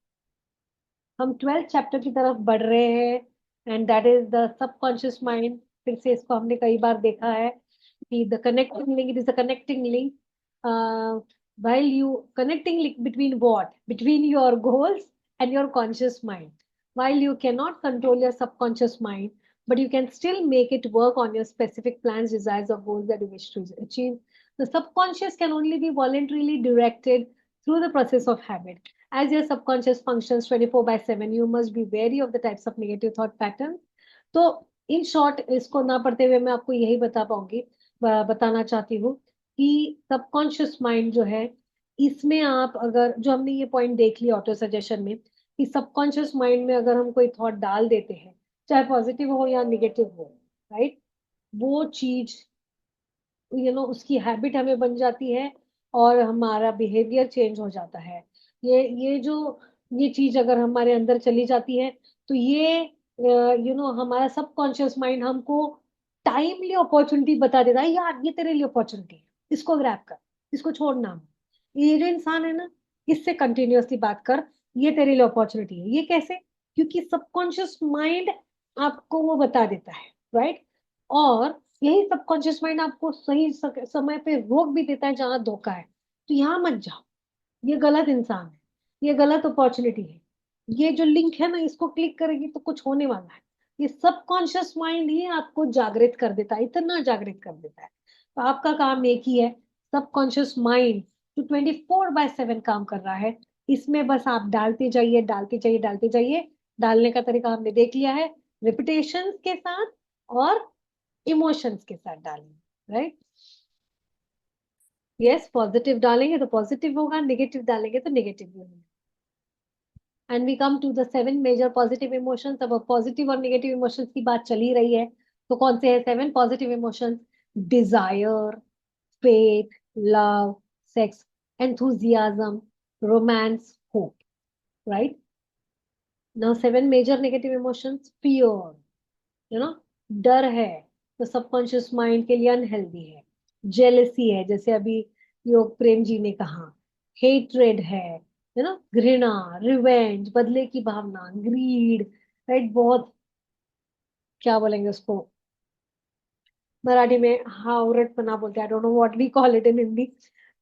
हम 12th चैप्टर की तरफ बढ़ रहे हैं, and that is the subconscious mind. फिर से इसको हमने कई बार देखा है कि the connecting link, it is the connecting link, while you connecting link between what, between your goals and your conscious mind. While you cannot control your subconscious mind, but you can still make it work on your specific plans, desires, or goals that you wish to achieve. The subconscious can only be voluntarily directed through the process of habit. As your subconscious functions 24/7, you must be wary of the types of negative thought patterns. तो in short, इसको ना पढ़ते हुए मैं आपको यही बता पाऊंगी, बताना चाहती हूँ कि सबकॉन्शियस माइंड जो है, इसमें आप अगर, जो हमने ये पॉइंट देख लिया ऑटो सजेशन में, कि सबकॉन्शियस माइंड में अगर हम कोई थॉट डाल देते हैं, चाहे पॉजिटिव हो या निगेटिव हो, राइट, वो चीज, उसकी हैबिट हमें बन जाती है और हमारा बिहेवियर चेंज हो जाता है। ये जो ये चीज अगर हमारे अंदर चली जाती है, तो ये हमारा सबकॉन्शियस माइंड हमको टाइमली अपॉर्चुनिटी बता देता है, यार ये तेरे लिए अपॉर्चुनिटी है, इसको ग्रैब कर, इसको छोड़ना मत। ये जो इंसान है ना, इससे कंटिन्यूअसली बात कर, ये तेरे लिए अपॉर्चुनिटी है। ये कैसे? क्योंकि सबकॉन्शियस माइंड आपको वो बता देता है, राइट। और यही सबकॉन्शियस माइंड आपको सही समय पे रोक भी देता है जहां धोखा है, तो यहाँ मत जाओ, ये गलत इंसान है, ये गलत अपॉर्चुनिटी है, ये जो लिंक है ना, इसको क्लिक करेगी तो कुछ होने वाला है। ये सबकॉन्शियस माइंड ही आपको जागृत कर देता है, इतना जागृत कर देता है। तो आपका काम एक ही है, सबकॉन्शियस माइंड जो 24/7 काम कर रहा है, इसमें बस आप डालते जाइए, डालते जाइए, डालते जाइए। डालने का तरीका हमने देख लिया है, रिपीटेशन के साथ और इमोशंस के साथ डालेंगे, राइट। यस, पॉजिटिव डालेंगे तो पॉजिटिव होगा, नेगेटिव डालेंगे तो नेगेटिव भी होगा। And we come to the 7 major positive emotions. अब पॉजिटिव और नेगेटिव इमोशंस की बात चली रही है, तो कौन से हैं 7 positive emotions? Desire, faith, love, sex, enthusiasm, romance, hope, right. Now 7 major negative emotions. Fear, you know डर है, तो सबकॉन्शियस माइंड के लिए अनहेल्दी है। जेलसी है, जैसे अभी योग प्रेम जी ने कहा। हेट्रेड है, घृणा, रिवेंज, बदले की भावना, ग्रीड, राइट, बहुत, क्या बोलेंगे उसको मराठी में, हावरटपना बोलते हैं, I don't know what we call it in Hindi.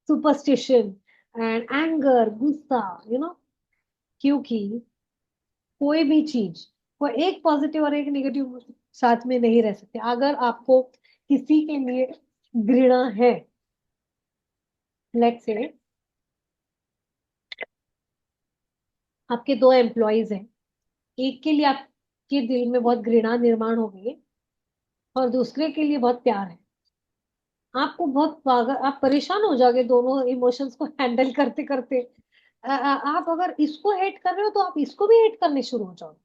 Superstition and anger, गुस्सा, क्योंकि कोई भी चीज, कोई एक पॉजिटिव और एक नेगेटिव साथ में नहीं रह सकते। अगर आपको किसी के लिए घृणा है, लेट्स से, आपके दो एम्प्लॉयज हैं, एक के लिए आपके दिल में बहुत घृणा निर्माण हो गई है और दूसरे के लिए बहुत प्यार है। आपको बहुत पागल, आप परेशान हो जाओगे दोनों इमोशंस को हैंडल करते करते। आप अगर इसको हेट कर रहे हो तो आप इसको भी हेट करने शुरू हो जाओगे,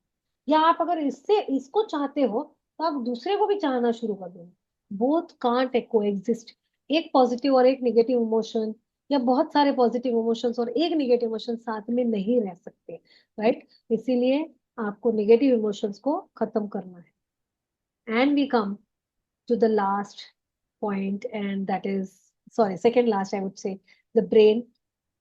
या आप अगर इससे इसको चाहते हो तो आप दूसरे को भी चाहना शुरू कर दोगे। Both can't coexist. एक पॉजिटिव और एक नेगेटिव इमोशन, या बहुत सारे पॉजिटिव इमोशंस और एक नेगेटिव इमोशन साथ में नहीं रह सकते, राइट। इसीलिए आपको नेगेटिव इमोशंस को खत्म करना है। And we come to the last point, and that is, sorry, second last, I would say, the brain,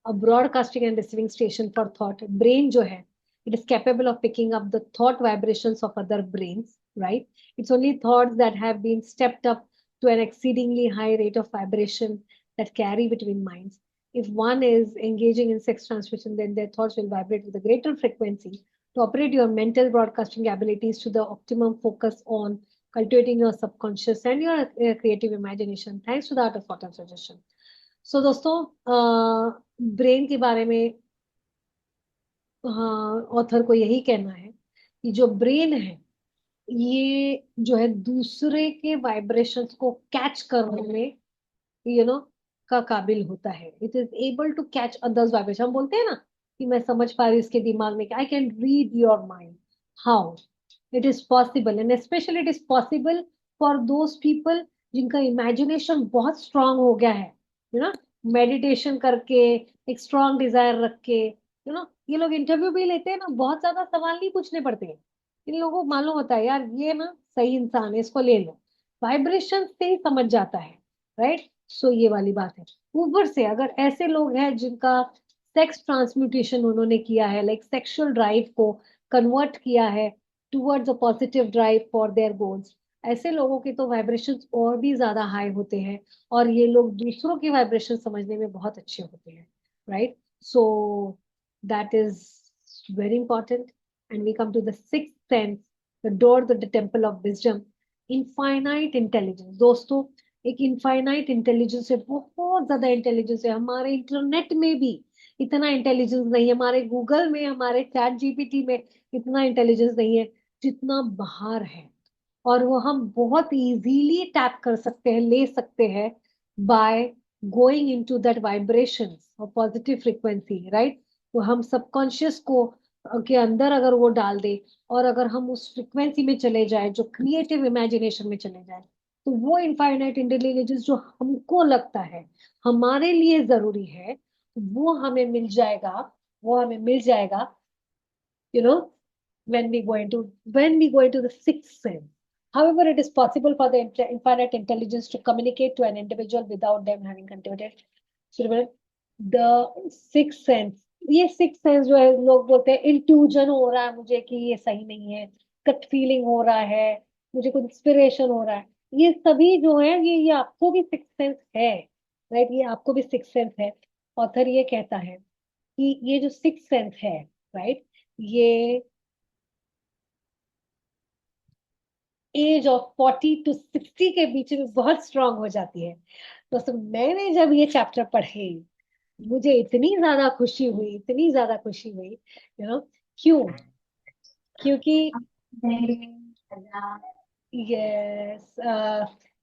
a broadcasting and receiving station for thought. Brain जो है, it is capable of picking up the thought vibrations of other brains, right? It's only thoughts that have been stepped up to an exceedingly high rate of vibration that carry between minds. If one is engaging in sex transmission, then their thoughts will vibrate with a greater frequency to operate your mental broadcasting abilities to the optimum focus on cultivating your subconscious and your creative imagination, thanks to the art of thought and suggestion. So दोस्तों, brain के बारे में author को यही कहना है कि जो ब्रेन है, ये जो है दूसरे के वाइब्रेशंस को कैच करने में का काबिल होता है। It is able to catch others vibration. हम बोलते हैं ना कि मैं समझ पा रही हूँ इसके दिमाग में, I can read your mind. How it is possible, and specially it is possible for those people जिनका इमेजिनेशन बहुत स्ट्रांग हो गया है, मेडिटेशन करके, एक स्ट्रांग डिजायर रख के। ये लोग इंटरव्यू भी लेते हैं ना, बहुत ज्यादा सवाल नहीं पूछने पड़ते हैं। इन लोगों को मालूम होता है यार ये ना सही इंसान है, इसको ले लो। वाइब्रेशन से ही समझ जाता है, राइट। सो ये वाली बात है। ऊपर से अगर ऐसे लोग हैं जिनका सेक्स ट्रांसम्यूटेशन उन्होंने किया है, लाइक सेक्सुअल ड्राइव को कन्वर्ट किया है towards a positive drive for their goals, ऐसे लोगों के तो वाइब्रेशंस और भी ज्यादा हाई होते हैं, और ये लोग दूसरों के वाइब्रेशन समझने में बहुत अच्छे होते हैं, right. So that is very important. And we come to the sixth sense, the door, the temple of wisdom, infinite intelligence. दोस्तों, एक इनफाइनाइट इंटेलिजेंस है, बहुत ज्यादा इंटेलिजेंस है। हमारे इंटरनेट में भी इतना इंटेलिजेंस नहीं है, हमारे गूगल में, हमारे चैट जीपीटी में इतना इंटेलिजेंस नहीं है जितना बाहर है। और वो हम बहुत इजीली टैप कर सकते हैं, ले सकते हैं, by going into that vibration और पॉजिटिव फ्रीक्वेंसी, राइट। तो हम सबकॉन्शियस को के अंदर अगर वो डाल दे, और अगर हम उस फ्रीक्वेंसी में चले जाए, जो क्रिएटिव इमेजिनेशन में चले जाए, तो वो इनफाइनाइट इंटेलिजेंस जो हमको लगता है हमारे लिए जरूरी है, वो हमें मिल जाएगा। वो हमें मिल जाएगा, you know, when we go into the sixth sense. However, it is possible for the infinite intelligence to communicate to an individual without them having cultivated the sixth sense. ये सिक्स सेंस जो है, लोग बोलते हैं intuition हो रहा है मुझे कि ये सही नहीं है, कट फीलिंग हो रहा है, मुझे कुछ इंस्पिरेशन हो रहा है, ये सभी जो है ये आपको भी सिक्स सेंस है, राइट। ये आपको भी सिक्स सेंस है। ऑथर ये कहता है कि ये जो सिक्स सेंस है, राइट, ये एज ऑफ 40 to 60 के बीच में बहुत स्ट्रांग हो जाती है। दोस्तों, मैंने जब ये चैप्टर पढ़े, मुझे इतनी ज्यादा खुशी हुई, इतनी ज्यादा खुशी हुई, क्यों? क्योंकि यस,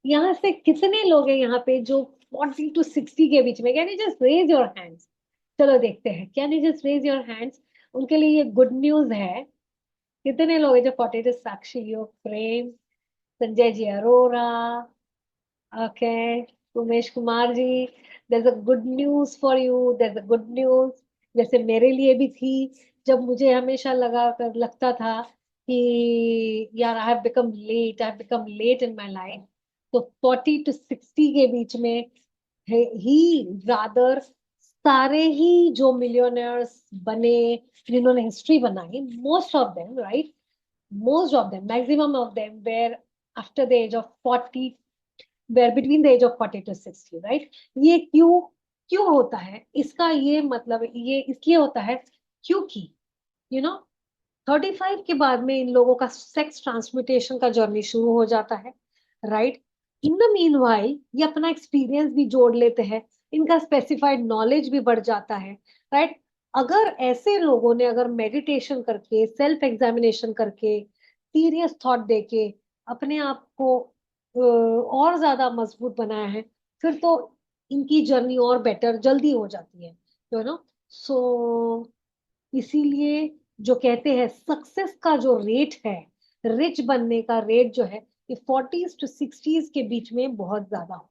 यहाँ से कितने लोग हैं यहाँ पे जो 40 to 60 के बीच में? Can you just raise your hands? चलो देखते हैं, can you just raise your hands? उनके लिए ये गुड न्यूज है। कितने लोग हैं जो 40 to Sakshi, Yog Prem, Sanjay ji Arora, okay, Umesh Kumar ji, there's a good news for you, there's a good news। जैसे मेरे लिए भी थी, जब मुझे हमेशा लगता था कि यार I have become late in my life, तो 40 to 60 के बीच में ही रादर सारे ही जो मिलियनर्स बने, जिन्होंने हिस्ट्री बनाई, most of them, right, most of them, maximum of them were after the age of 40, were between the age of 40 to 60, right? ये क्यों क्यों होता है? इसका ये मतलब ये इसलिए होता है क्योंकि 35 के बाद में इन लोगों का सेक्स ट्रांसम्यूटेशन का जर्नी शुरू हो जाता है, राइट। इन द मीनवाइल ये अपना एक्सपीरियंस भी जोड़ लेते हैं, इनका स्पेसिफाइड नॉलेज भी बढ़ जाता है, राइट। अगर ऐसे लोगों ने अगर मेडिटेशन करके, सेल्फ एग्जामिनेशन करके, सीरियस थॉट देके अपने आप को और ज्यादा मजबूत बनाया है, फिर तो इनकी जर्नी और बेटर जल्दी हो जाती है, यू नो। सो इसीलिए जो कहते हैं सक्सेस का जो रेट है, रिच बनने का रेट जो है, ये 40s to 60s के बीच में बहुत ज्यादा हो,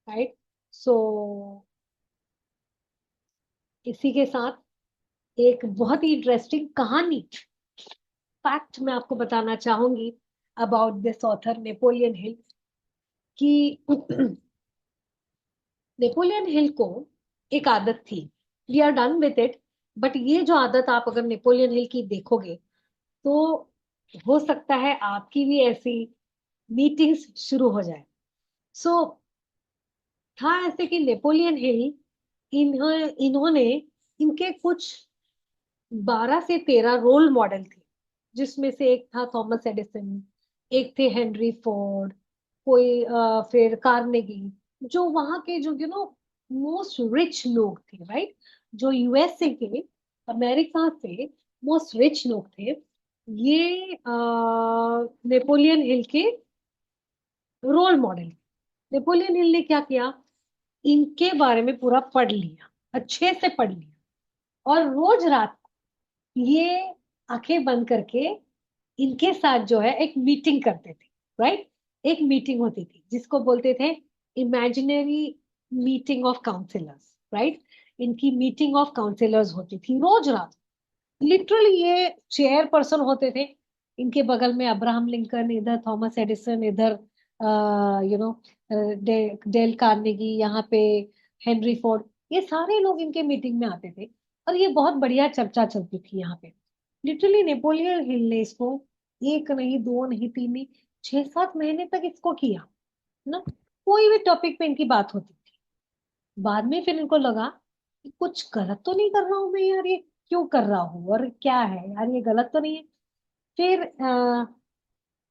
राइट। सो इसी के साथ एक बहुत ही इंटरेस्टिंग कहानी, फैक्ट मैं आपको बताना चाहूंगी about this author Napoleon Hill, कि नेपोलियन हिल को एक आदत थी, we are done with it, but ये जो आदत आप अगर नेपोलियन हिल की देखोगे, तो हो सकता है आपकी भी ऐसी मीटिंग्स शुरू हो जाए। सो था ऐसे कि नेपोलियन हिल, इन्होंने इनके कुछ 12 से 13 रोल मॉडल थे, जिसमें से एक था थॉमस एडिसन, एक थे हेनरी फोर्ड, कोई फिर कार्नेगी, जो वहां के जो मोस्ट रिच लोग थे, राइट, जो यूएसए के, अमेरिका से मोस्ट रिच लोग थे, ये नेपोलियन हिल के रोल मॉडल। नेपोलियन हिल ने क्या किया, इनके बारे में पूरा पढ़ लिया, अच्छे से पढ़ लिया, और रोज रात को ये आंखें बंद करके इनके साथ जो है एक मीटिंग करते थे, राइट। एक मीटिंग होती थी जिसको बोलते थे imaginary meeting of councillors, right. इनकी मीटिंग ऑफ काउंसिलर्स होती थी रोज रात, लिटरली ये चेयर पर्सन होते थे, इनके बगल में अब्राहम लिंकन, इधर थॉमस एडिसन, इधर यू नो डेल कार्नेगी, यहाँ पे हेनरी फोर्ड, ये सारे लोग इनके मीटिंग में आते थे, और ये बहुत बढ़िया चर्चा चलती थी यहाँ पे। लिटरली नेपोलियन हिल ने इसको एक नहीं, दो नहीं, तीन नहीं, 6-7 महीने तक इसको किया ना, कोई भी टॉपिक पे इनकी बात होती थी। बाद में फिर इनको लगा कि कुछ गलत तो नहीं कर रहा हूं मैं यार, ये क्यों कर रहा हूँ, और क्या है यार, ये गलत तो नहीं है। फिर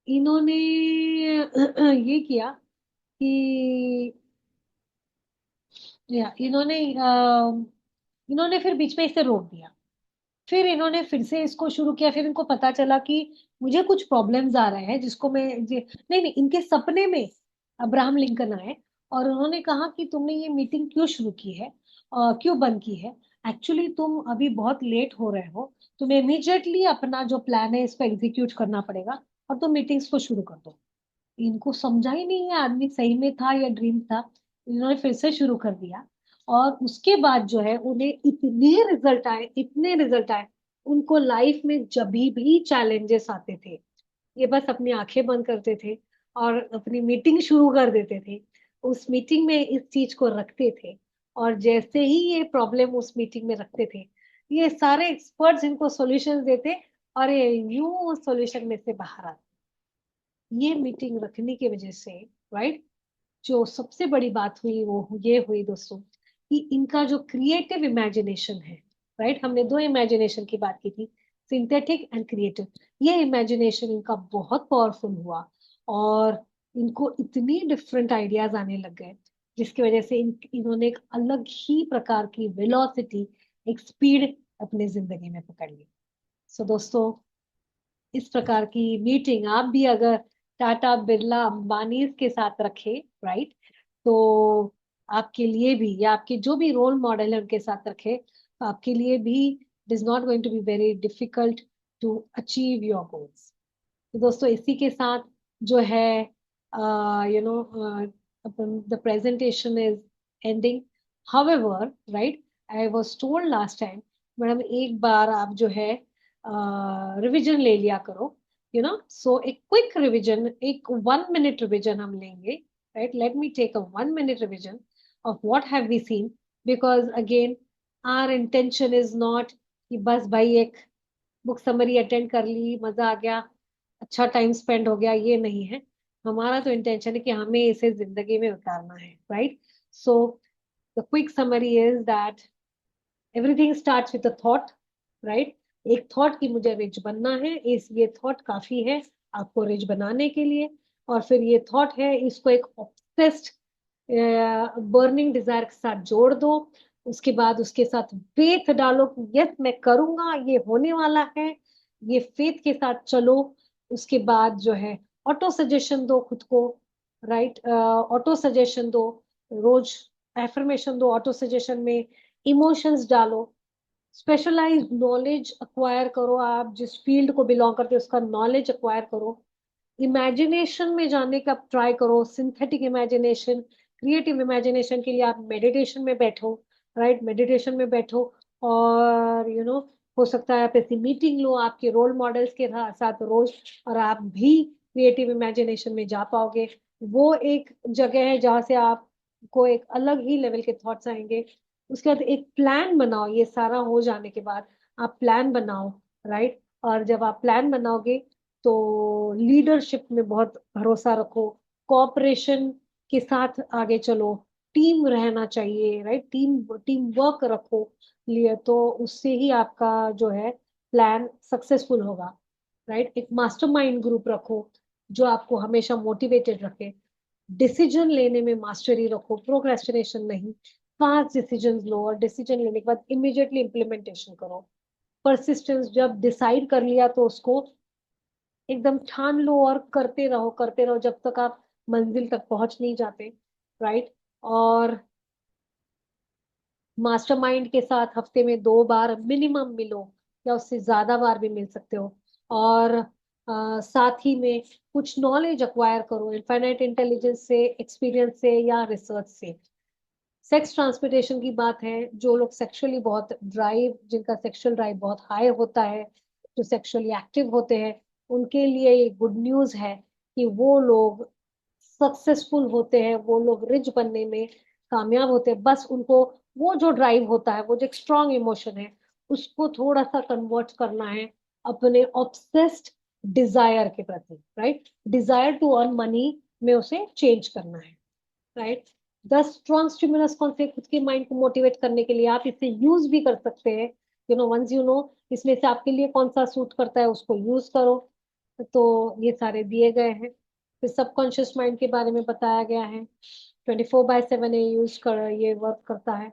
इन्होंने ये किया कि इन्होंने फिर बीच में इसे रोक दिया, फिर इन्होंने फिर से इसको शुरू किया, फिर इनको पता चला कि मुझे कुछ प्रॉब्लम्स आ रहे हैं, जिसको मैं नहीं नहीं, इनके सपने में अब्राहम लिंकन आए, और उन्होंने कहा कि तुमने ये मीटिंग क्यों शुरू की है, क्यों बंद की है, एक्चुअली तुम अभी बहुत लेट हो रहे हो, तुम्हें इमीडिएटली अपना जो प्लान है इसको एग्जीक्यूट करना पड़ेगा, और तुम मीटिंग्स को शुरू कर दो। इनको समझा ही नहीं है आदमी सही में था या ड्रीम था, इन्होंने फिर से शुरू कर दिया, और उसके बाद जो है उन्हें इतने रिजल्ट आए, इतने रिजल्ट आए, उनको लाइफ में जब भी चैलेंजेस आते थे, ये बस अपनी आंखें बंद करते थे और अपनी मीटिंग शुरू कर देते थे, उस मीटिंग में इस चीज को रखते थे, और जैसे ही ये प्रॉब्लम उस मीटिंग में रखते थे, ये सारे एक्सपर्ट्स इनको सॉल्यूशंस देते, और ये यूं सॉल्यूशन में से बाहर आते। ये मीटिंग रखने की वजह से, राइट, जो सबसे बड़ी बात हुई वो ये हुई दोस्तों, कि इनका जो क्रिएटिव इमेजिनेशन है, राइट, हमने दो इमेजिनेशन की बात की थी, सिंथेटिक एंड क्रिएटिव, ये इमेजिनेशन इनका बहुत पावरफुल हुआ, और इनको इतनी डिफरेंट आइडियाज आने लग गए, जिसकी वजह से इन्होंने एक अलग ही प्रकार की वेलोसिटी, एक स्पीड अपनी जिंदगी में पकड़ ली। सो दोस्तों, इस प्रकार की मीटिंग आप भी अगर टाटा बिरला अंबानी के साथ रखे, राइट, तो आपके लिए भी, या आपके जो भी रोल मॉडल है उनके साथ रखे, तो आपके लिए भी it is not going to be very difficult to achieve your goals. तो दोस्तों, इसी के साथ जो है you know the presentation is ending. However, right, I was told last time, madam एक बार आप जो है रिवीजन ले लिया करो, सो एक क्विक रिवीजन, एक 1 मिनट रिवीजन हम लेंगे, right. Let me take a 1 minute revision of what have we seen, because again our intention is not कि बस भाई एक बुक समरी अटेंड कर ली, मजा आ गया, अच्छा टाइम स्पेंड हो गया, ये नहीं है। हमारा तो इंटेंशन है कि हमें इसे जिंदगी में उतारना है, right. So the quick summary is that everything starts with a thought, right. एक थॉट की मुझे रिच बनना है, इस ये थॉट काफी है आपको रिच बनाने के लिए, और फिर ये थॉट है, इसको एक ऑब्सेस्ड बर्निंग डिजायर के साथ जोड़ दो, उसके बाद उसके साथ फेथ डालो कि यस मैं करूंगा, ये होने वाला है, ये फेथ के साथ चलो। उसके बाद जो है ऑटो सजेशन दो खुद को, राइट, ऑटो सजेशन दो, रोज एफर्मेशन दो ऑटो सजेशन में, इमोशंस डालो, स्पेशलाइज्ड नॉलेज अक्वायर करो, आप जिस फील्ड को बिलोंग करते हो उसका नॉलेज अक्वायर करो, इमेजिनेशन में जाने का ट्राई करो, सिंथेटिक इमेजिनेशन, क्रिएटिव इमेजिनेशन के लिए आप मेडिटेशन में बैठो, राइट, मेडिटेशन में बैठो। और हो सकता है आप ऐसी मीटिंग लो आपके रोल मॉडल्स के साथ रोज, और आप भी क्रिएटिव इमेजिनेशन में जा पाओगे। वो एक जगह है जहाँ से आपको एक अलग ही लेवल के थॉट्स आएंगे। उसके बाद एक प्लान बनाओ, ये सारा हो जाने के बाद आप प्लान बनाओ, राइट। और जब आप प्लान बनाओगे तो लीडरशिप में बहुत भरोसा रखो, कोऑपरेशन के साथ आगे चलो, टीम रहना चाहिए, राइट, टीम टीम वर्क रखो लिए, तो उससे ही आपका जो है प्लान सक्सेसफुल होगा, राइट। एक मास्टरमाइंड ग्रुप रखो जो आपको हमेशा मोटिवेटेड रखे, डिसीजन लेने में मास्टरी रखो, प्रोक्रेस्टिनेशन नहीं, फास्ट डिसीजन लो, और डिसीजन लेने के बाद इमीडिएटली इम्प्लीमेंटेशन करो। परसिस्टेंस, जब डिसाइड कर लिया तो उसको एकदम ठान लो और करते रहो जब तक आप मंजिल तक पहुंच नहीं जाते, राइट। और मास्टरमाइंड के साथ हफ्ते में 2 बार मिनिमम मिलो, या उससे ज्यादा बार भी मिल सकते हो। और साथ ही में कुछ नॉलेज अक्वायर करो, इनफाइनाइट इंटेलिजेंस से, एक्सपीरियंस से या रिसर्च से। सेक्स ट्रांसमिटेशन की बात है, जो लोग सेक्सुअली बहुत ड्राइव, जिनका सेक्सुअल ड्राइव बहुत हाई होता है, जो सेक्सुअली एक्टिव होते हैं, उनके लिए ये गुड न्यूज है कि वो लोग सक्सेसफुल होते हैं, वो लोग रिच बनने में कामयाब होते हैं। बस उनको वो जो ड्राइव होता है, वो जो एक स्ट्रांग इमोशन है, उसको थोड़ा सा कन्वर्ट करना है अपने ऑब्सेस्ड डिजायर के प्रति, right, desire to earn money में उसे चेंज करना है, राइट। 10 स्ट्रॉन्ग स्टिमुलस कौन से, खुद के माइंड को मोटिवेट करने के लिए आप इसे यूज भी कर सकते हैं। वंस इसमें से आपके लिए कौन सा सूट करता है उसको यूज करो। तो ये सारे दिए गए हैं। फिर सबकॉन्शियस माइंड के बारे में बताया गया है, 24/7 ये यूज कर, ये वर्क करता है।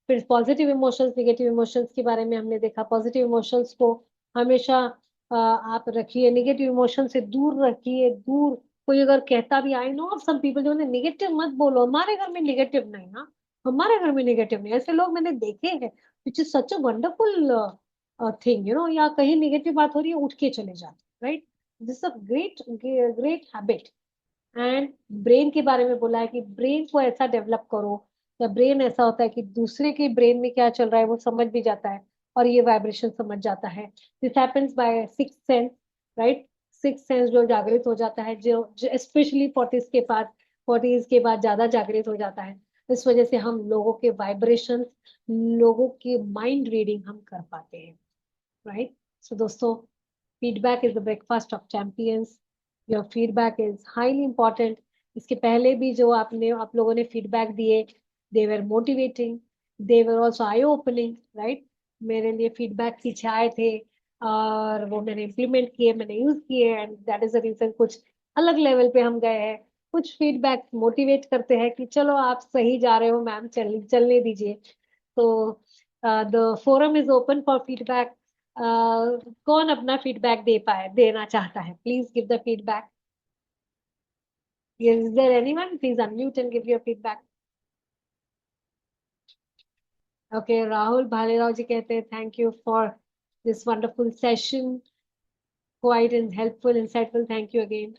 फिर पॉजिटिव इमोशंस, नेगेटिव इमोशंस के बारे में हमने देखा। पॉजिटिव इमोशंस को हमेशा आप रखिए, नेगेटिव इमोशन से दूर रखिए, दूर। कोई अगर कहता भी, I know of some people जो नेगेटिव मत बोलो, हमारे घर में नेगेटिव नहीं, ना हमारे घर में नेगेटिव नहीं, ऐसे लोग मैंने देखे हैं, which is such a wonderful thing, या कहीं नेगेटिव बात हो रही है उठ के चले जाते, right. This a great great habit. And brain के बारे में बोला है कि ब्रेन को ऐसा डेवलप करो, या ब्रेन ऐसा होता है कि दूसरे के ब्रेन में क्या चल रहा है वो समझ भी जाता है, और ये वाइब्रेशन समझ जाता है। This happens by six sense, right. Six sense जो जागृत हो जाता है, जो स्पेशली 40s के बाद, 40s के बाद ज्यादा जागृत हो जाता है। इस वजह से हम लोगों के वाइब्रेशन, लोगों की माइंड रीडिंग हम कर पाते हैं, राइट। सो दोस्तों, feedback is the breakfast of champions. Your feedback is highly important. इसके पहले भी जो आप लोगों ने फीडबैक दिए, they were motivating, they were also eye opening, right. मेरे लिए फीडबैक पीछे आए थे, और वो मैंने इम्प्लीमेंट किए, मैंने यूज किए, and that is the reason कुछ अलग लेवल पे हम गए हैं। कुछ फीडबैक मोटिवेट करते हैं कि चलो आप सही जा रहे हो मैम, चलने दीजिए। तो the forum is open for feedback. कौन अपना फीडबैक देना चाहता है? Please give the feedback. Is there anyone? Please unmute and give your feedback. Okay, Rahul Bhalirao ji कहते हैं thank you for this wonderful session, quite and helpful, insightful. Thank you again.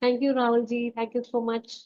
Thank you, Rahul ji. Thank you so much.